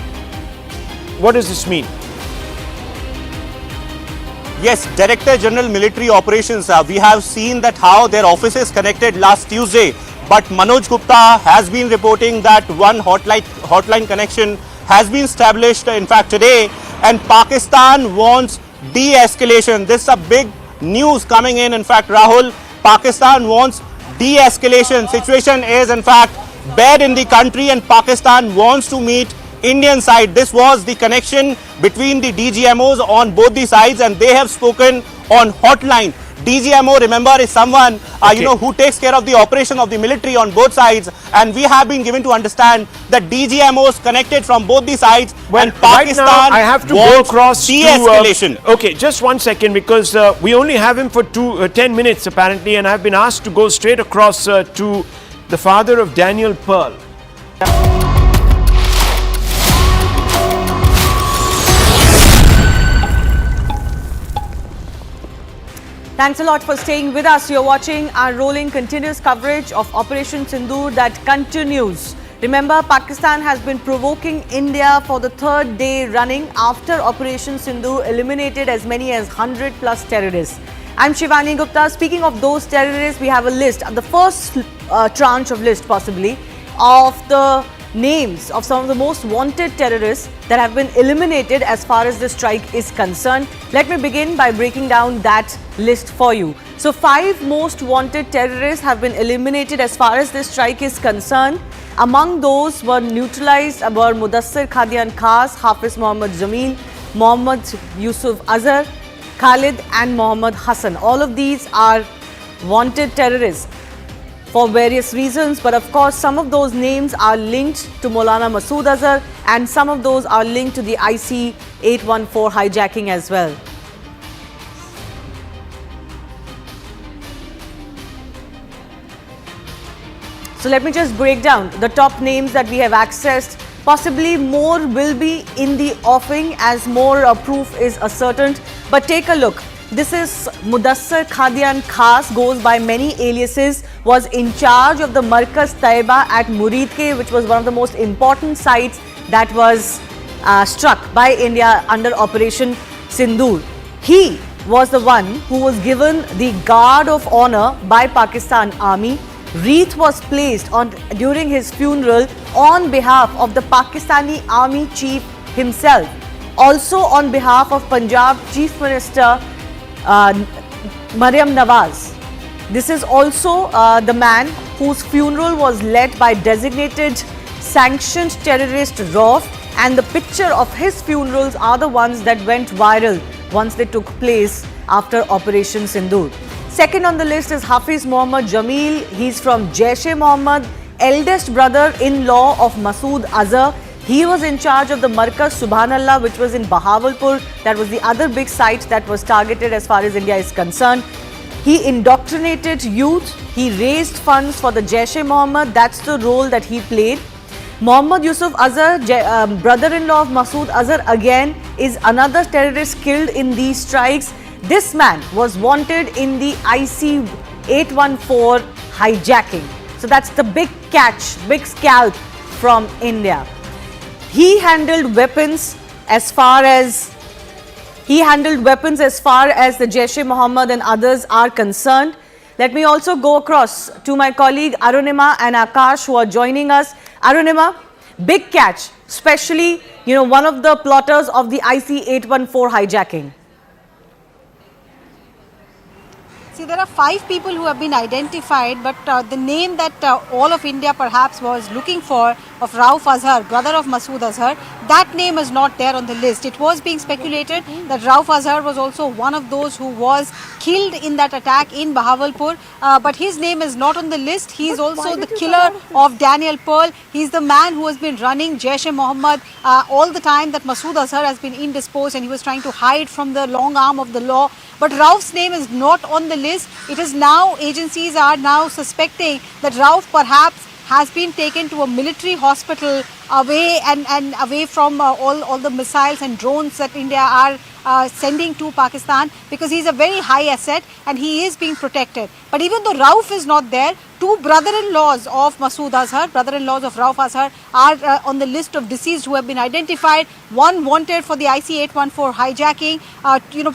What does this mean? Yes, Director General Military Operations. We have seen that how their offices connected last Tuesday. But Manoj Gupta has been reporting that one hotline connection has been established, in fact, today. And Pakistan wants de-escalation. This is a big news coming in fact, Rahul. Pakistan wants de-escalation. Situation is, in fact, bad in the country, and Pakistan wants to meet Indian side. This was the connection between the DGMOs on both the sides, and they have spoken on hotline. DGMO, remember, is someone who takes care of the operation of the military on both sides, and we have been given to understand that DGMOs connected from both the sides. Well, and Pakistan right now I have to go across de-escalation. Okay, just 1 second, because we only have him for 10 minutes apparently, and I've been asked to go straight across to the father of Daniel Pearl. Thanks a lot for staying with us. You're watching our rolling continuous coverage of Operation Sindoor that continues. Remember, Pakistan has been provoking India for the third day running after Operation Sindoor eliminated as many as 100 plus terrorists. I'm Shivani Gupta. Speaking of those terrorists, we have a list, the first tranche of list possibly, of the names of some of the most wanted terrorists that have been eliminated as far as the strike is concerned. Let me begin by breaking down that list for you. So 5 most wanted terrorists have been eliminated as far as the strike is concerned. Among those were neutralized were Mudassir Khadian Khas, Hafiz Mohammad Jamil, Mohammad Yusuf Azhar, Khalid and Mohammad Hassan. All of these are wanted terrorists for various reasons, but of course some of those names are linked to Maulana Masood Azhar, and some of those are linked to the IC-814 hijacking as well. So let me just break down the top names that we have accessed. Possibly more will be in the offing as more proof is ascertained, but take a look. This is Mudassir Khadian Khas, goes by many aliases, was in charge of the Markaz Taiba at Muridke, which was one of the most important sites that was struck by India under Operation Sindoor. He was the one who was given the Guard of Honor by Pakistan Army. Wreath was placed on during his funeral on behalf of the Pakistani Army Chief himself. Also on behalf of Punjab Chief Minister Maryam Nawaz. This is also the man whose funeral was led by designated sanctioned terrorist Rauf. and the picture of his funerals are the ones that went viral once they took place after Operation Sindoor. Second on the list is Hafiz Mohammad Jamil. He's from Jaish-e-Mohammed, eldest brother-in-law of Masood Azhar. He was in charge of the Markaz Subhanallah, which was in Bahawalpur. That was the other big site that was targeted as far as India is concerned. He indoctrinated youth. He raised funds for the Jaish-e-Mohammed. That's the role that he played. Mohammad Yusuf Azhar, brother-in-law of Masood Azhar, again is another terrorist killed in these strikes. This man was wanted in the IC 814 hijacking. So that's the big catch, big scalp from India. He handled weapons as far as the Jaish-e-Mohammed and others are concerned. Let me also go across to my colleague Arunima and Akash who are joining us. Arunima, big catch, especially, one of the plotters of the IC 814 hijacking. See, there are 5 people who have been identified, but the name that all of India perhaps was looking for, of Rauf Azhar, brother of Masood Azhar, that name is not there on the list. It was being speculated that Rauf Azhar was also one of those who was killed in that attack in Bahawalpur, but his name is not on the list. He is also the killer of Daniel Pearl. He is the man who has been running Jaish-e-Mohammed all the time that Masood Azhar has been indisposed and he was trying to hide from the long arm of the law. But Rauf's name is not on the list. It is now, agencies are now suspecting that Rauf perhaps has been taken to a military hospital away from all the missiles and drones that India are sending to Pakistan, because he is a very high asset and he is being protected. But even though Rauf is not there, 2 brother-in-laws of Masood Azhar, brother-in-laws of Rauf Azhar, are on the list of deceased who have been identified. One wanted for the IC 814 hijacking,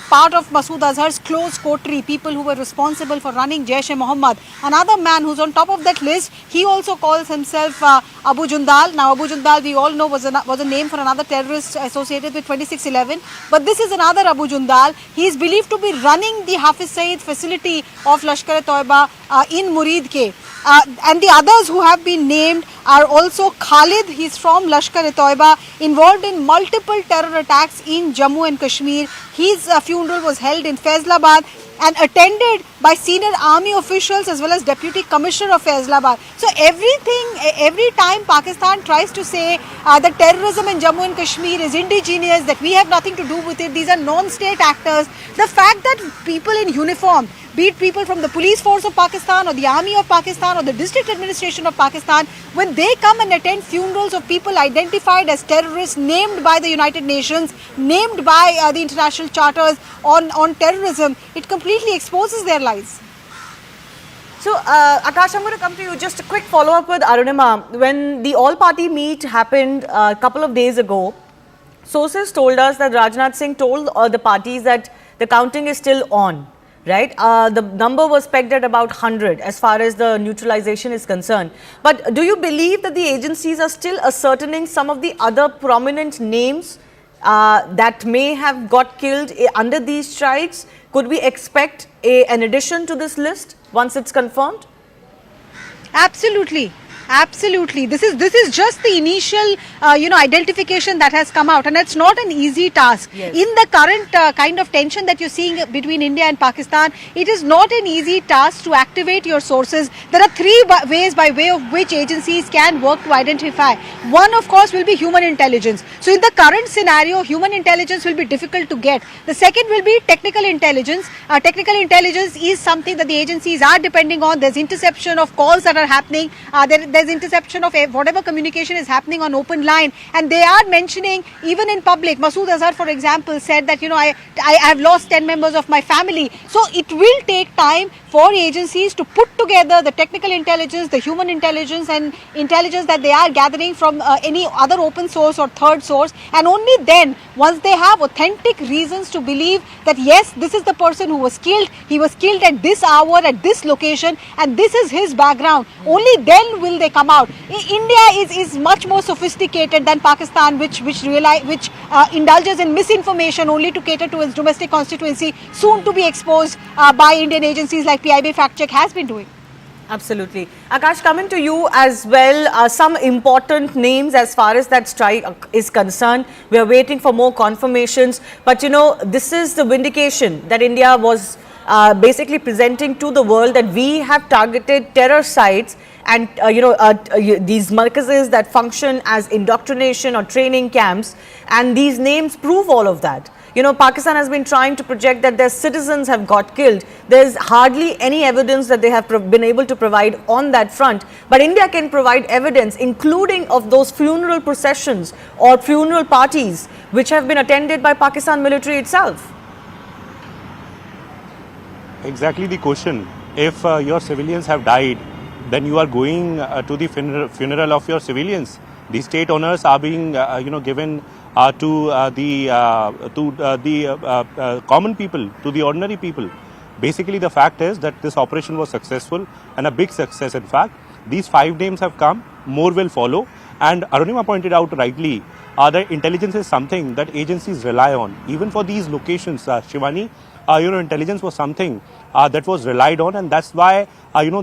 part of Masood Azhar's close coterie, people who were responsible for running Jaish-e-Mohammed. Another man who's on top of that list, he also calls himself Abu Jundal. Now, Abu Jundal, we all know, was a name for another terrorist associated with 2611. But this is another Abu Jundal. He is believed to be running the Hafiz Saeed facility of Lashkar-e-Toiba in Murid-ke. And the others who have been named are also Khalid, he's from Lashkar-e-Toiba, involved in multiple terror attacks in Jammu and Kashmir. His funeral was held in Faisalabad and attended by senior army officials as well as Deputy Commissioner of Faisalabad. So every time Pakistan tries to say that terrorism in Jammu and Kashmir is indigenous, that we have nothing to do with it, these are non-state actors, the fact that people in uniform, be it people from the police force of Pakistan or the army of Pakistan or the district administration of Pakistan, when they come and attend funerals of people identified as terrorists, named by the United Nations, named by the international charters on terrorism, it completely exposes their lies. So, Akash, I'm going to come to you. Just a quick follow-up with Arunima. When the all-party meet happened a couple of days ago, sources told us that Rajnath Singh told the parties that the counting is still on. Right? The number was pegged at about 100 as far as the neutralization is concerned. But do you believe that the agencies are still ascertaining some of the other prominent names that may have got killed under these strikes? Could we expect an addition to this list once it's confirmed? Absolutely. Absolutely. This is just the initial, identification that has come out, and it's not an easy task. Yes. In the current kind of tension that you're seeing between India and Pakistan, it is not an easy task to activate your sources. There are 3 ways by way of which agencies can work to identify. One, of course, will be human intelligence. So in the current scenario, human intelligence will be difficult to get. The second will be technical intelligence. Technical intelligence is something that the agencies are depending on. There's interception of calls that are happening. There's interception of whatever communication is happening on open line, and they are mentioning even in public. Masood Azhar, for example, said that I have lost 10 members of my family. So it will take time for agencies to put together the technical intelligence, the human intelligence and intelligence that they are gathering from any other open source or third source, and only then, once they have authentic reasons to believe that yes, this is the person who was killed, he was killed at this hour, at this location, and this is his background, only then will they come out. India is much more sophisticated than Pakistan, which indulges in misinformation only to cater to its domestic constituency, soon to be exposed by Indian agencies like PIB Fact Check has been doing. Absolutely. Akash, coming to you as well, some important names as far as that strike is concerned. We are waiting for more confirmations. But, you know, this is the vindication that India was basically presenting to the world, that we have targeted terror sites and, these markazes that function as indoctrination or training camps. And these names prove all of that. You know, Pakistan has been trying to project that their citizens have got killed. There's hardly any evidence that they have been able to provide on that front. But India can provide evidence, including of those funeral processions or funeral parties, which have been attended by Pakistan military itself. Exactly the question. If your civilians have died, then you are going to the funeral of your civilians. The state honors are being, given to the common people, to the ordinary people. Basically, the fact is that this operation was successful, and a big success. In fact, these 5 names have come, more will follow. And Arunima pointed out rightly, that intelligence is something that agencies rely on. Even for these locations, Shivani, intelligence was something that was relied on, and that's why,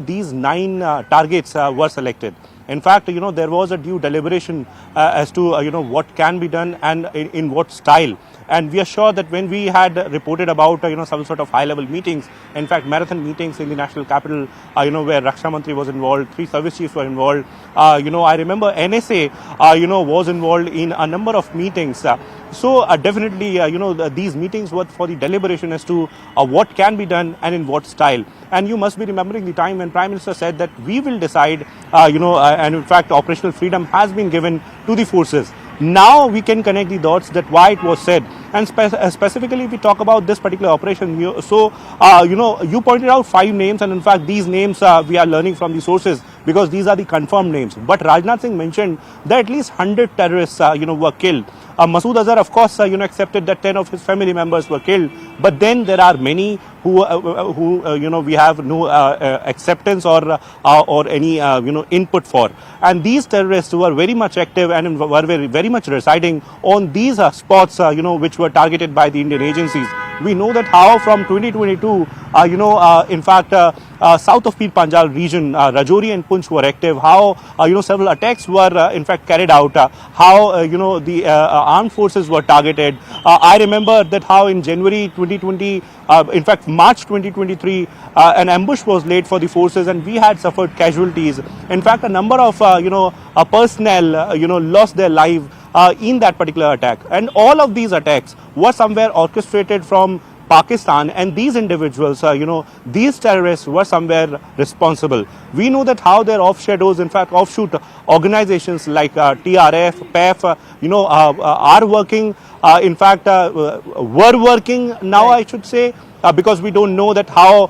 these 9 targets were selected. In fact, there was a due deliberation as to, what can be done and in what style. And we are sure that when we had reported about, some sort of high-level meetings, in fact, marathon meetings in the national capital, where Raksha Mantri was involved, 3 service chiefs were involved. I remember NSA, was involved in a number of meetings. So definitely, these meetings were for the deliberation as to what can be done and in what style. And you must be remembering the time when Prime Minister said that we will decide, and in fact, operational freedom has been given to the forces. Now we can connect the dots that why it was said. And specifically, if we talk about this particular operation, you pointed out 5 names, and in fact, these names we are learning from the sources because these are the confirmed names. But Rajnath Singh mentioned that at least 100 terrorists, were killed. Masood Azhar, of course, accepted that 10 of his family members were killed. But then there are many who we have no acceptance or any, input for. And these terrorists were very much active and were very much residing on these spots, which were targeted by the Indian agencies. We know that how from 2022, in fact, south of Pir Panjal region, Rajouri and Punch were active, how, several attacks were, in fact, carried out, how, the armed forces were targeted. I remember that how in January 2020, in fact, March 2023, an ambush was laid for the forces and we had suffered casualties. In fact, a number of, personnel, lost their life in that particular attack. And all of these attacks were somewhere orchestrated from Pakistan, and these individuals, these terrorists were somewhere responsible. We know that how their offshoot organizations like TRF, PEF, are working, in fact, were working now, I should say, because we don't know that how,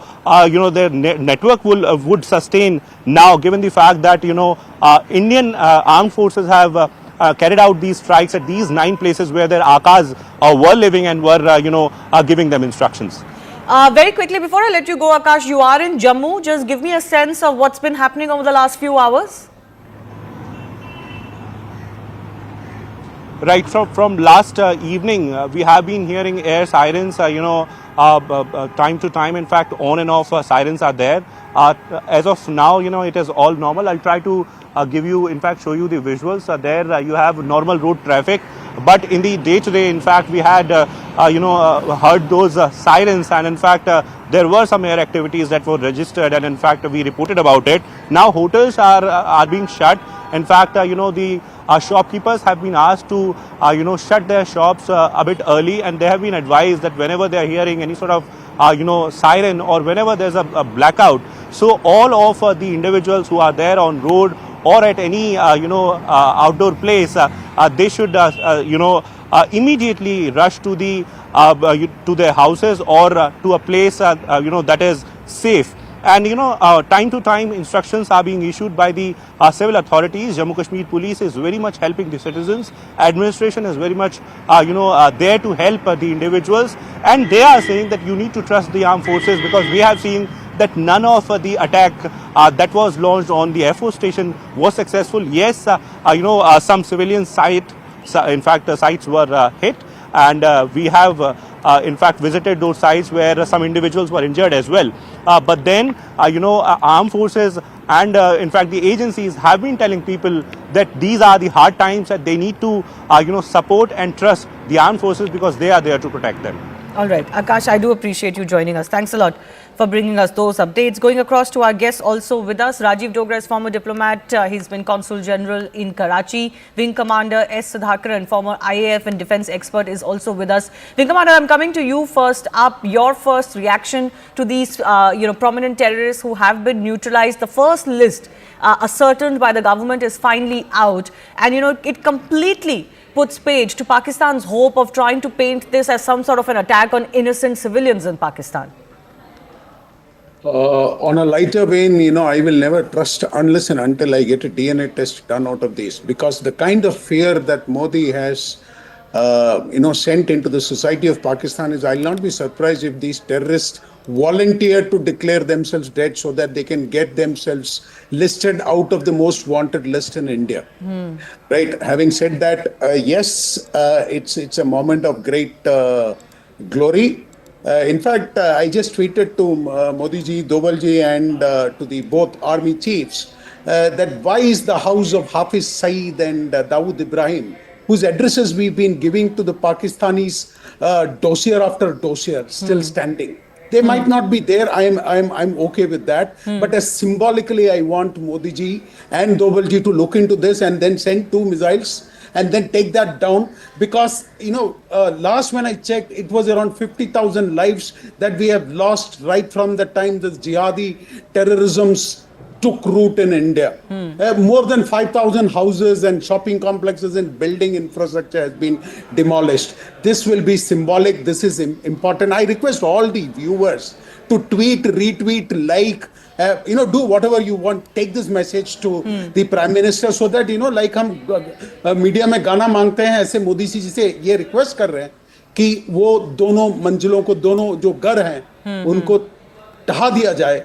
their network would sustain now, given the fact that, Indian armed forces have carried out these strikes at these 9 places where their Akas were living and were, giving them instructions. Very quickly, before I let you go, Akash, you are in Jammu. Just give me a sense of what's been happening over the last few hours. Right, from last evening, we have been hearing air sirens, time to time. In fact, on and off sirens are there. As of now, it is all normal. I'll try to give you, in fact, show you the visuals. There you have normal road traffic. But in the day-to-day, in fact, we had, heard those sirens. And in fact, there were some air activities that were registered. And in fact, we reported about it. Now, hotels are being shut. In fact, the shopkeepers have been asked to, shut their shops a bit early. And they have been advised that whenever they are hearing any sort of, siren or whenever there's a blackout, so all of the individuals who are there on road or at any, outdoor place, they should, immediately rush to to their houses or to a place, that is safe. And, time to time instructions are being issued by the civil authorities. Jammu Kashmir Police is very much helping the citizens. Administration is very much, there to help the individuals. And they are saying that you need to trust the armed forces, because we have seen that none of the attack that was launched on the Air Force station was successful. Yes, some civilian sites were hit. And we have in fact, visited those sites where some individuals were injured as well. But then, armed forces and in fact the agencies have been telling people that these are the hard times, that they need to support and trust the armed forces because they are there to protect them. All right, Akash, I do appreciate you joining us. Thanks a lot for bringing us those updates. Going across to our guests also with us, Rajiv Dogra is former diplomat. He's been Consul General in Karachi. Wing Commander S. Sudhakaran, former IAF and defense expert, is also with us. Wing Commander, I'm coming to you first up. Your first reaction to these, prominent terrorists who have been neutralized. The first list ascertained by the government is finally out, and it completely puts paid to Pakistan's hope of trying to paint this as some sort of an attack on innocent civilians in Pakistan. On a lighter vein, I will never trust unless and until I get a DNA test done out of this, because the kind of fear that Modi has, sent into the society of Pakistan is, I'll not be surprised if these terrorists volunteer to declare themselves dead so that they can get themselves listed out of the most wanted list in India. Right. Having said that, yes, it's a moment of great glory. In fact, I just tweeted to Modi ji, Doval ji, and to the both army chiefs that why is the house of Hafiz Saeed and Dawood Ibrahim, whose addresses we've been giving to the Pakistanis dossier after dossier, still standing. They might not be there. I'm okay with that. But as symbolically, I want Modi ji and Doval ji to look into this and then send 2 missiles and then take that down, because last when I checked, it was around 50,000 lives that we have lost right from the time this jihadi terrorisms took root in India. More than 5,000 houses and shopping complexes and building infrastructure has been demolished. This will be symbolic. This is important. I request all the viewers to tweet, retweet, like, do whatever you want. Take this message to the Prime Minister so that, like हम media में गाना मांगते हैं, ऐसे मोदी जी से ये request कर रहे हैं कि वो दोनों मंजिलों को, दोनों जो घर हैं, उनको ढहा दिया जाए.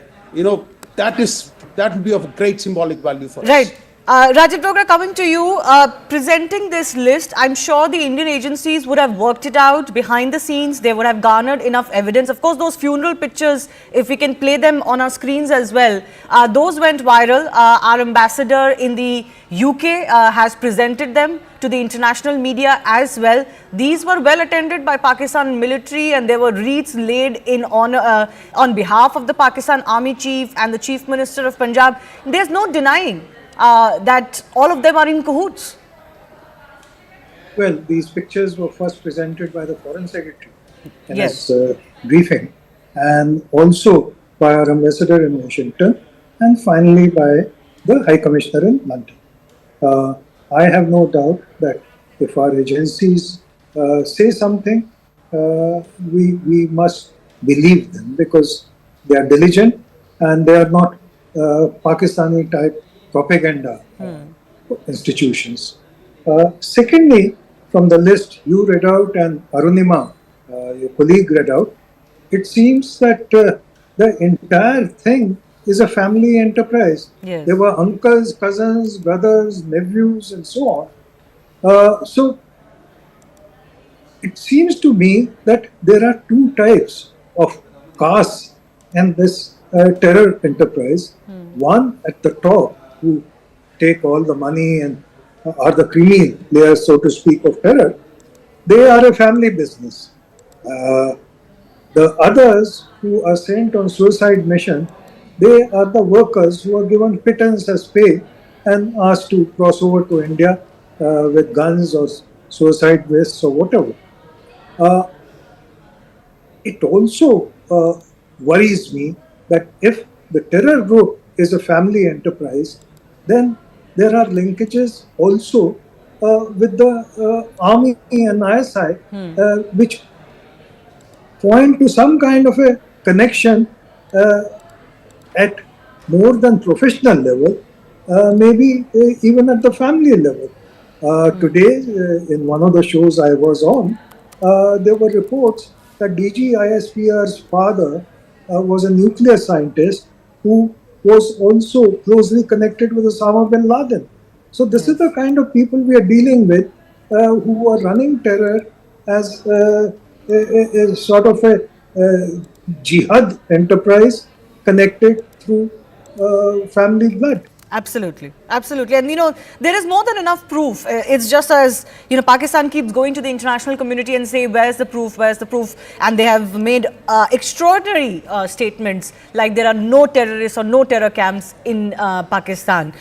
That would be of great symbolic value for us. Right. Rajiv Dogra, coming to you, presenting this list, I'm sure the Indian agencies would have worked it out behind the scenes. They would have garnered enough evidence. Of course, those funeral pictures, if we can play them on our screens as well, those went viral. Our ambassador in the UK has presented them to the international media as well. These were well attended by Pakistan military, and there were wreaths laid in honor on behalf of the Pakistan Army Chief and the Chief Minister of Punjab. There's no denying that all of them are in cahoots. Well, these pictures were first presented by the Foreign Secretary in Yes. his briefing, and also by our ambassador in Washington, and finally by the High Commissioner in London. I have no doubt that if our agencies say something, we must believe them, because they are diligent and they are not Pakistani type propaganda institutions. Secondly, from the list you read out and Arunima, your colleague, read out, it seems that the entire thing is a family enterprise. Yes. There were uncles, cousins, brothers, nephews, and so on. So it seems to me that there are 2 types of castes in this terror enterprise. One at the top, who take all the money and are the creamy layers, so to speak, of terror. They are a family business. The others who are sent on suicide mission, they are the workers who are given pittance as pay and asked to cross over to India with guns or suicide vests or whatever. It also worries me that if the terror group is a family enterprise, then there are linkages also with the army and ISI, which point to some kind of a connection at more than professional level, maybe even at the family level. Today, in one of the shows I was on, there were reports that DG ISPR's father was a nuclear scientist who was also closely connected with Osama bin Laden. So this is the kind of people we are dealing with, who are running terror as is sort of a jihad enterprise connected through family blood. Absolutely, absolutely. And there is more than enough proof. It's just as, Pakistan keeps going to the international community and say, where's the proof, where's the proof? And they have made extraordinary statements like there are no terrorists or no terror camps in Pakistan.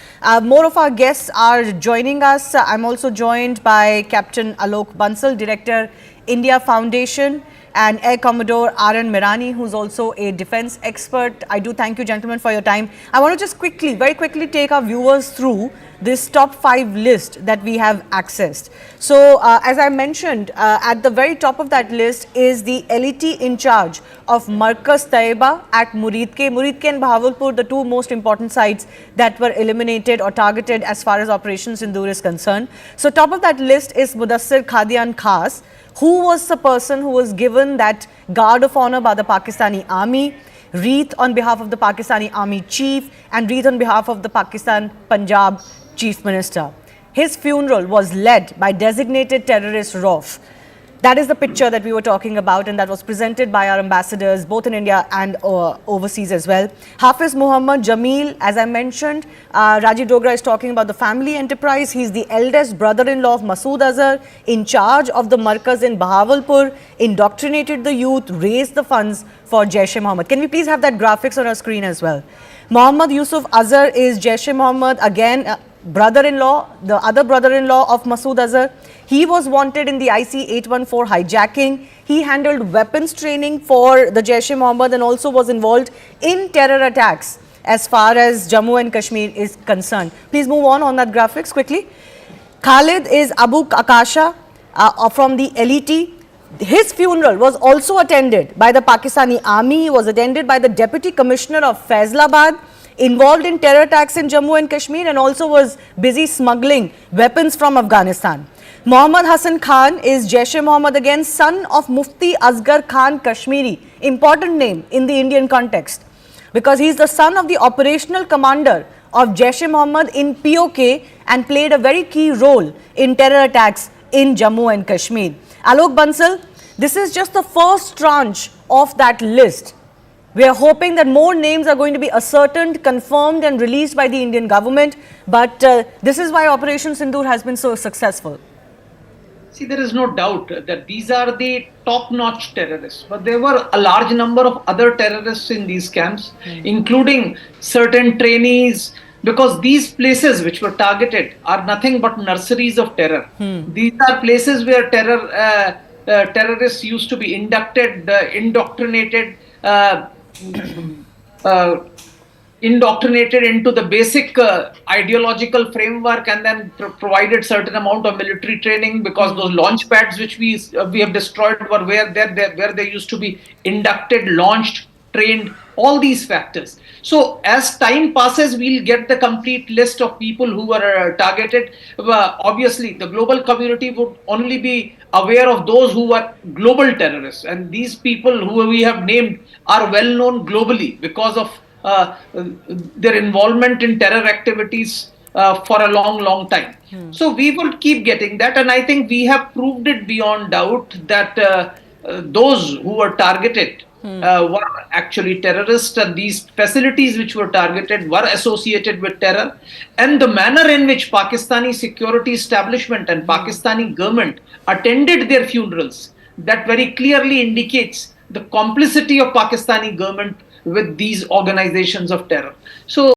More of our guests are joining us. I'm also joined by Captain Alok Bansal, Director, India Foundation, and Air Commodore R.N. Mirani, who's also a defense expert. I do thank you, gentlemen, for your time. I want to just very quickly take our viewers through this top 5 list that we have accessed. So, as I mentioned, at the very top of that list is the LET in charge of Markaz Taiba at Muridke. Muridke and Bahawalpur, the two most important sites that were eliminated or targeted as far as Operation Sindoor is concerned. So, top of that list is Mudassir Khadian Khas, who was the person who was given that guard of honor by the Pakistani army, wreath on behalf of the Pakistani army chief, and wreath on behalf of the Pakistan Punjab chief minister. His funeral was led by designated terrorist Rauf. That is the picture that we were talking about, and that was presented by our ambassadors both in India and overseas as well. Hafiz Muhammad Jameel, as I mentioned, Rajiv Dogra is talking about the family enterprise. He's the eldest brother-in-law of Masood Azhar, in charge of the Markaz in Bahawalpur, indoctrinated the youth, raised the funds for Jaish-e-Mohammed. Can we please have that graphics on our screen as well? Muhammad Yusuf Azhar is Jaish-e-Mohammed, again, brother-in-law, the other brother-in-law of Masood Azhar. He was wanted in the IC-814 hijacking. He handled weapons training for the Jaish-e-Mohammed and also was involved in terror attacks as far as Jammu and Kashmir is concerned. Please move on that graphics quickly. Khalid is Abu Akasha from the LET. His funeral was also attended by the Pakistani army. He was attended by the Deputy Commissioner of Faisalabad, involved in terror attacks in Jammu and Kashmir, and also was busy smuggling weapons from Afghanistan. Muhammad Hassan Khan is Jaish-e-Mohammed again, son of Mufti Asghar Khan Kashmiri. Important name in the Indian context, because he is the son of the operational commander of Jaish-e-Mohammed in POK and played a very key role in terror attacks in Jammu and Kashmir. Alok Bansal, this is just the first tranche of that list. We are hoping that more names are going to be ascertained, confirmed and released by the Indian government. But this is why Operation Sindoor has been so successful. See, there is no doubt that these are the top-notch terrorists. But there were a large number of other terrorists in these camps, including certain trainees, because these places which were targeted are nothing but nurseries of terror. These are places where terrorists used to be inducted, indoctrinated, indoctrinated into the basic ideological framework, and then provided certain amount of military training, because those launch pads which we have destroyed were where they used to be inducted, launched, trained, all these factors. So as time passes, we'll get the complete list of people who were targeted. Obviously, the global community would only be aware of those who were global terrorists, and these people who we have named are well known globally because of their involvement in terror activities for a long time. So we will keep getting that, and I think we have proved it beyond doubt that those who were targeted were actually terrorists, and these facilities which were targeted were associated with terror. And the manner in which Pakistani security establishment and Pakistani government attended their funerals, that very clearly indicates the complicity of Pakistani government with these organizations of terror. So